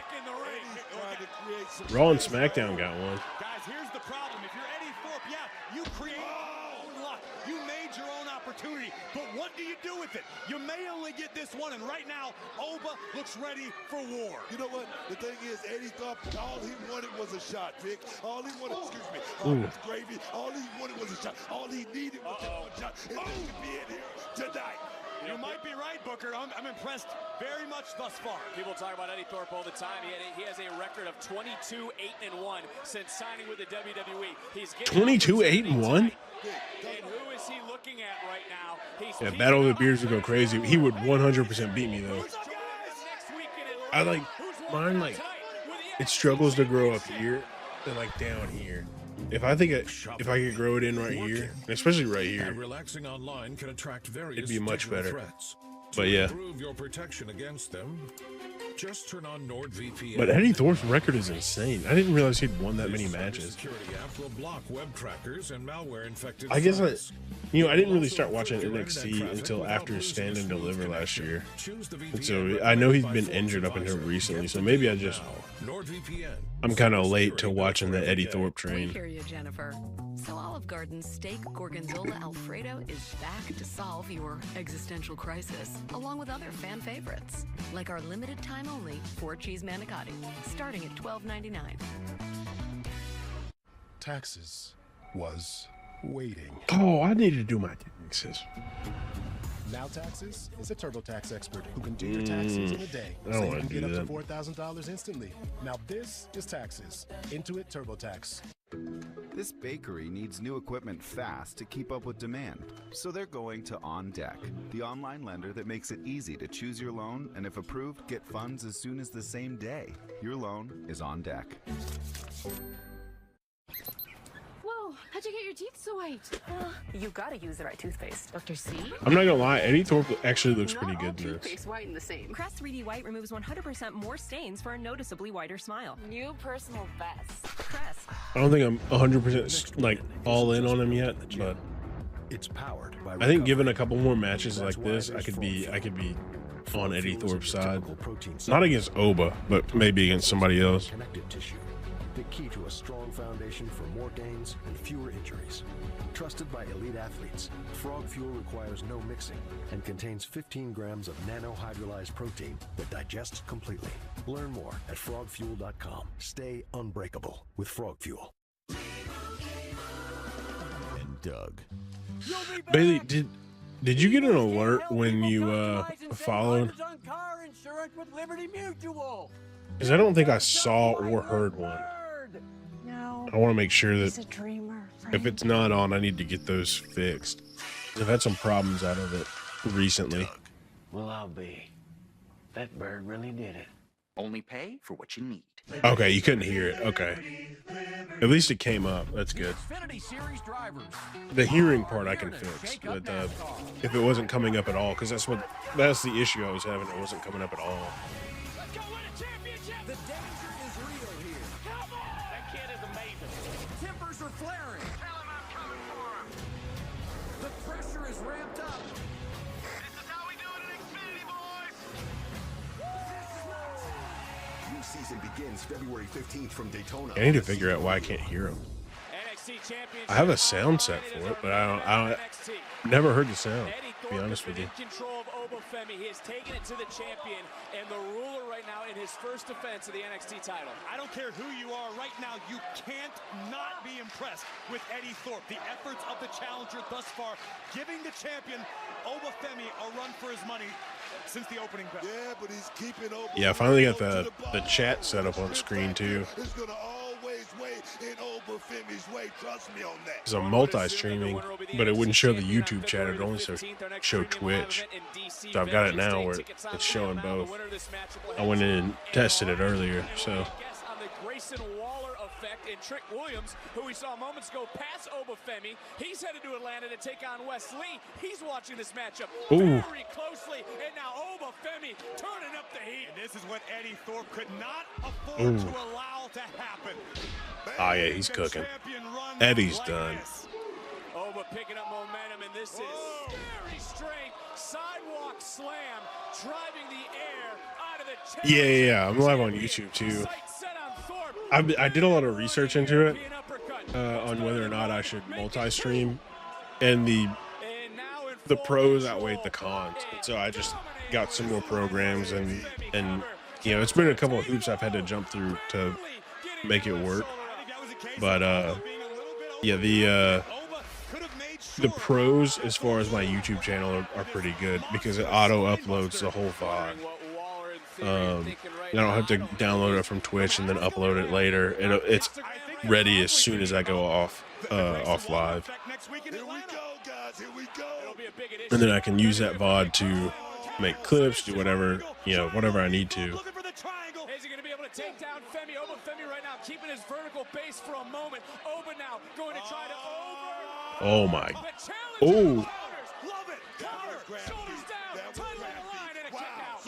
S1: Raw and SmackDown got one.
S6: Guys, here's the problem. If you're Eddie Thorpe, yeah, you create your own luck. You made your own opportunity. But what do you do with it? You may only get this one. And right now, Oba looks ready for war.
S16: You know what? The thing is, Eddie Thorpe, all he wanted was a shot, Vic. All he wanted, was gravy. All he wanted was a shot. All he needed was that one shot. And he could be in here tonight.
S6: You might be right, Booker. I'm impressed very much thus far.
S4: People talk about Eddie Thorpe all the time. He has a record of 22-8-1 since signing with the WWE. He's
S1: 22-8-1.
S4: And who is he looking at right now?
S1: Yeah, Battle of the Beards would go crazy. He would 100% beat me though. I like mine. Like it struggles to grow up here and like down here. If I could grow it in right here, especially right here,
S5: relaxing online can attract various
S1: it'd be much better.
S5: Threats.
S1: But yeah.
S5: To improve your protection against them, just turn on NordVPN.
S1: But Eddie Thorpe's record is insane. I didn't realize he'd won that many matches.
S5: Security app will block web trackers and malware infected.
S1: I guess I
S5: sites.
S1: didn't really start watching NXT until after Stand and Deliver last year. And so I know he's been injured up until recently. So maybe I'm kind of late to watching the Eddie Thorpe
S14: We
S1: train.
S14: hear you, Jennifer. So Olive Garden's steak gorgonzola Alfredo is back to solve your existential crisis, along with other fan favorites, like our limited time only 4-cheese manicotti, starting at $12.99.
S19: Taxes was waiting.
S1: Oh, I need to do my taxes.
S19: Now Taxes is a TurboTax expert who can do your taxes in a day.
S1: I don't
S19: So you
S1: wanna
S19: can
S1: do
S19: get
S1: that.
S19: up to $4,000 instantly. Now this is Taxes. Intuit TurboTax.
S20: This bakery needs new equipment fast to keep up with demand. So they're going to OnDeck, the online lender that makes it easy to choose your loan and if approved, get funds as soon as the same day. Your loan is on deck.
S15: Whoa, how'd you get your teeth so white?
S11: You gotta use the right toothpaste. Dr. C?
S1: I'm not gonna lie, Eddie Thorpe actually looks pretty good in this.
S11: Toothpaste whiten the same.
S21: Crest 3D White removes 100% more stains for a noticeably whiter smile.
S15: New personal best.
S21: Crest.
S1: I don't think I'm 100% like all in on him yet, but
S19: It's powered by
S1: I think given a couple more matches like this, I could be on Eddie Thorpe's side. Not against Oba, but maybe against somebody else.
S19: Connective tissue. The key to a strong foundation for more gains and fewer injuries. Trusted by elite athletes, Frog Fuel requires no mixing and contains 15 grams of nanohydrolyzed protein that digests completely. Learn more at frogfuel.com. Stay unbreakable with Frog Fuel.
S2: And Doug.
S1: Bailey, did you get an alert when you followed? Because I don't think I saw or heard one.
S3: No.
S1: I want to make sure
S3: He's
S1: that
S3: a dreamer.
S1: if it's not on, I need to get those fixed. I've had some problems out of it recently.
S22: Well, I'll be. That bird really did it. Only pay for what you need.
S1: Okay, you couldn't hear it. Okay. At least it came up. That's good.
S2: Xfinity Series drivers.
S1: The hearing part I can fix, but if it wasn't coming up at all, because that's the issue I was having. It wasn't coming up at all.
S2: The danger is real here.
S4: Come on! That kid is amazing.
S2: Tempers are flaring.
S4: Tell him I'm coming for him.
S2: The pressure is ramped up.
S4: This is how we do it in Xfinity, boys.
S19: New season begins February 15th from Daytona.
S1: I need to figure out why I can't hear him. I have a sound set for it, but I never heard the sound, to be honest with you.
S4: In control of Obafemi. He has taken it to the champion and the ruler right now in his first defense of the NXT title.
S6: I don't care who you are right now, you can't not be impressed with Eddie Thorpe. The efforts of the challenger thus far, giving the champion Obafemi a run for his money since the opening bell.
S16: Yeah, but he's keeping Obafemi.
S1: Yeah, I finally got the chat set up on screen too.
S16: It's gonna always wait in Obafemi's way. Trust me on that.
S1: Because I'm multi-streaming, but it wouldn't show the YouTube chat. It only show Twitch. So I've got it now where it's showing both. I went in and tested it earlier, so.
S4: On the Grayson Waller effect and Trick Williams, who we saw moments ago pass Obafemi. He's headed to Atlanta to take on Wes Lee. He's watching this matchup very closely, and now Obafemi turning up the heat.
S6: And this is what Eddie Thorpe could not afford to allow to happen.
S1: Oh yeah, he's cooking. Eddie's done.
S4: Oba picking up momentum, and this is very straight sidewalk slam, driving the air out of the championship.
S1: Yeah. I'm live on YouTube too. I did a lot of research into it on whether or not I should multi-stream, and the pros outweighed the cons. And so I just got some more programs, and you know, it's been a couple of hoops I've had to jump through to make it work. But yeah, the pros as far as my YouTube channel are pretty good because it auto uploads the whole VOD. I don't have to download it from Twitch and then upload it later. It's ready as soon as I go off live, and then I can use that VOD to make clips, do whatever I need to.
S4: Is he going to be able to take down Femi? Oba Femi right now keeping his vertical base for a moment. Oba now going to try to over.
S1: Oh my! Oh!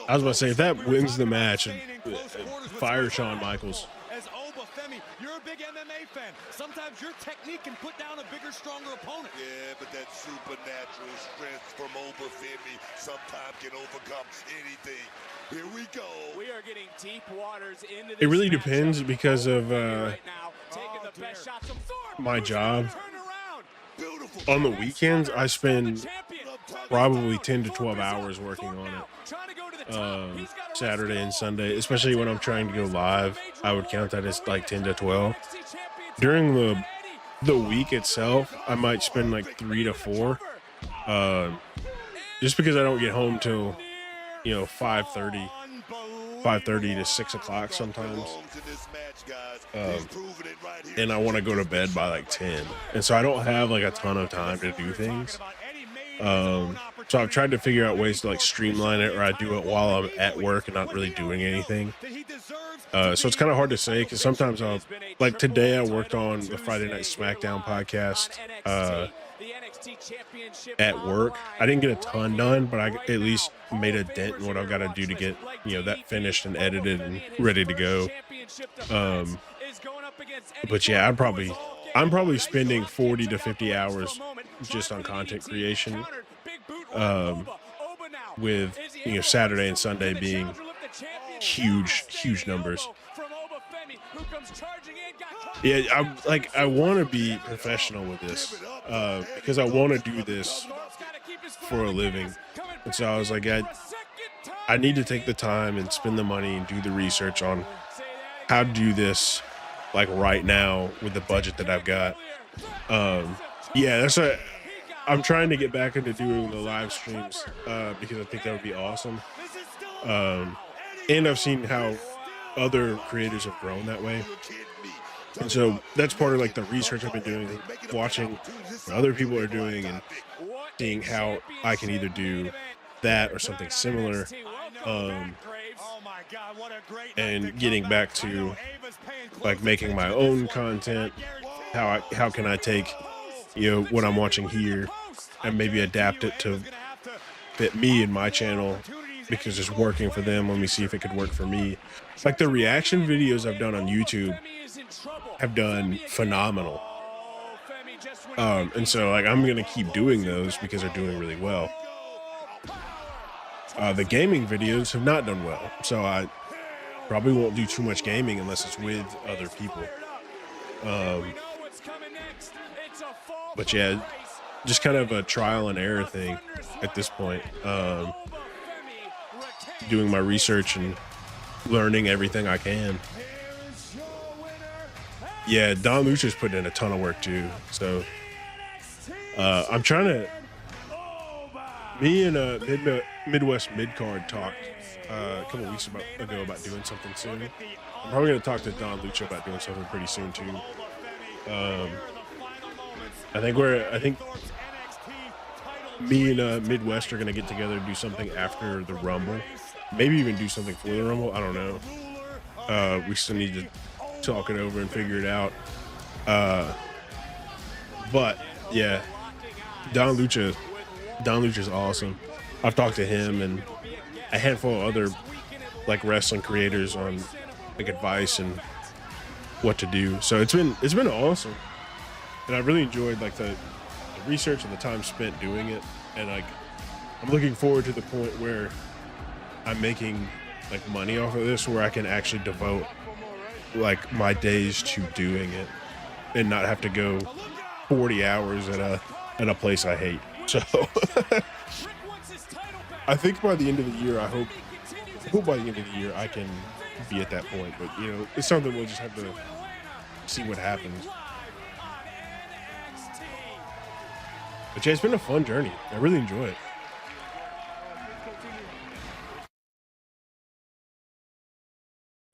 S1: I was about to say if that wins the match, fire Shawn Michaels.
S6: As Oba Femi, you're a big MMA fan. Sometimes your technique can put down a bigger, stronger opponent.
S16: Yeah, but that supernatural strength from Oba Femi sometimes can overcome anything. Here we go.
S4: We are getting deep waters into this.
S1: It really depends because of my job. On the weekends, I spend probably 10 to 12 hours working on it. Saturday and Sunday, especially when I'm trying to go live, I would count that as like 10 to 12. During the week itself, I might spend like 3 to 4. Just because I don't get home till 5:30 to 6 o'clock sometimes. And I want to go to bed by like 10. And so I don't have like a ton of time to do things. So I've tried to figure out ways to like streamline it, or I do it while I'm at work and not really doing anything. So it's kind of hard to say because sometimes like today I worked on the Friday Night SmackDown podcast at work. I didn't get a ton done, but I at least made a dent in what I've got to do to get that finished and edited and ready to go. But yeah, I'm probably spending 40 to 50 hours just on content creation, with Saturday and Sunday being huge numbers. Yeah, I want to be professional with this because I want to do this for a living, and so I was like, I need to take the time and spend the money and do the research on how to do this like right now with the budget that I've got. Yeah, I'm trying to get back into doing the live streams because I think that would be awesome. And I've seen how other creators have grown that way. And so that's part of like the research I've been doing, watching what other people are doing and seeing how I can either do that or something similar. And getting back to like making my own content. How can I take what I'm watching here and maybe adapt it to fit me and my channel because it's working for them. Let me see if it could work for me. Like the reaction videos I've done on YouTube have done phenomenal. And so like I'm gonna keep doing those because they're doing really well. The gaming videos have not done well, so I probably won't do too much gaming unless it's with other people. But yeah, just kind of a trial and error thing at this point. Doing my research and learning everything I can. Yeah, Don Lucha's putting in a ton of work too. So I'm trying to. Me and Midwest Midcard talked a couple weeks ago about doing something soon. I'm probably going to talk to Don Lucha about doing something pretty soon too. I think me and Midwest are going to get together and do something after the Rumble. Maybe even do something for the Rumble. I don't know. We still need to talk it over and figure it out. But yeah, Don Lucha's awesome. I've talked to him and a handful of other like wrestling creators on like advice and what to do. So it's been awesome. And I really enjoyed like the research and the time spent doing it. And like I'm looking forward to the point where I'm making like money off of this, where I can actually devote like my days to doing it and not have to go 40 hours at a place I hate. So I think by the end of the year, I hope by the end of the year I can be at that point. But it's something we'll just have to see what happens. But yeah, it's been a fun journey. I really enjoy it.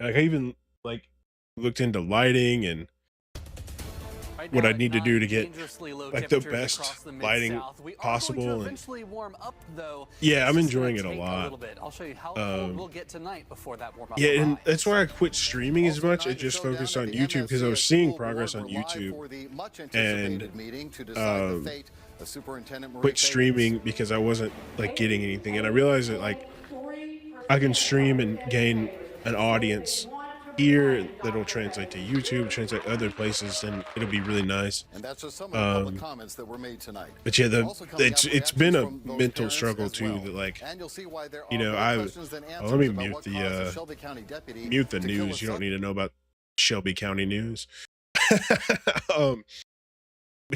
S1: Like I even like looked into lighting and what I need to do to get like the best lighting possible. And yeah, I'm enjoying it a lot.
S7: I'll show you how cold we'll get tonight before that warm up.
S1: Yeah, and that's why I quit streaming as much. I just focused on YouTube because I was seeing progress on YouTube, and quit streaming because I wasn't like getting anything. And I realized that like I can stream and gain an audience here that'll translate to YouTube, translate other places, and it'll be really nice.
S8: And that's just some of the public comments that were made tonight.
S1: But yeah, it's been a mental struggle too. That like, you know, let me mute the news. You don't need to know about Shelby County news. But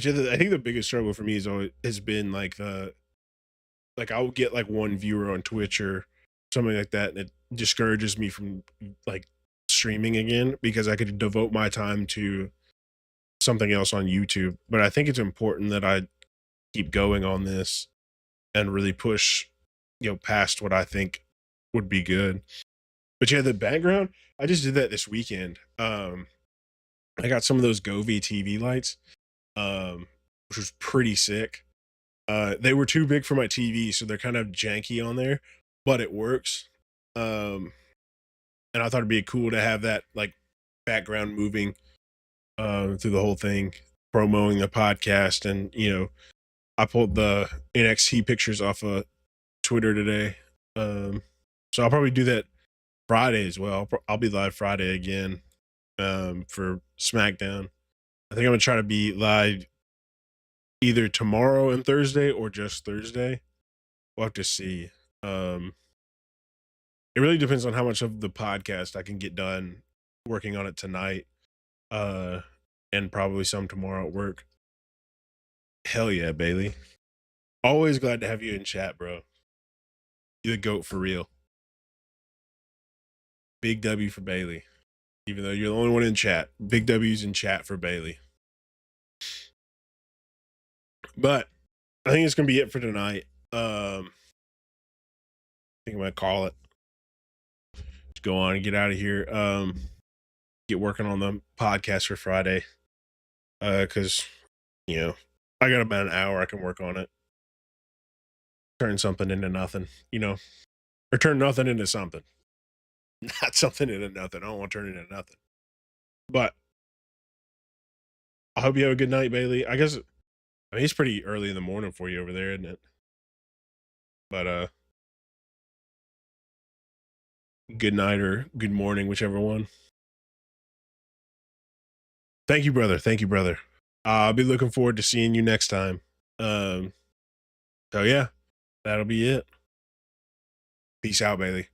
S1: yeah, I think the biggest struggle for me has been like I'll get like one viewer on Twitch or something like that, and it discourages me from like streaming again because I could devote my time to something else on YouTube. But I think it's important that I keep going on this and really push, you know, past what I think would be good. But yeah, the background, I just did that this weekend. I got some of those Govee TV lights, which was pretty sick. They were too big for my TV, so they're kind of janky on there, but it works. And I thought it'd be cool to have that like background moving through the whole thing, promoting the podcast. And, you know, I pulled the NXT pictures off of Twitter today. So I'll probably do that Friday as well. I'll be live Friday again for SmackDown. I think I'm going to try to be live either tomorrow and Thursday or just Thursday. We'll have to see. It really depends on how much of the podcast I can get done working on it tonight, and probably some tomorrow at work. Hell yeah, Bailey. Always glad to have you in chat, bro. You're the GOAT for real. Big W for Bailey. Even though you're the only one in chat. Big W's in chat for Bailey. But I think it's going to be it for tonight. I think I'm going to call it. Go on and get out of here. Get working on the podcast for Friday. Because, you know, I got about an hour I can work on it. Turn something into nothing, you know, or turn nothing into something. Not something into nothing. I don't want to turn it into nothing. But I hope you have a good night, Bailey. I mean, it's pretty early in the morning for you over there, isn't it? But, good night or good morning, whichever one. Thank you, brother. Thank you, brother. I'll be looking forward to seeing you next time. So yeah, that'll be it. Peace out, Bailey.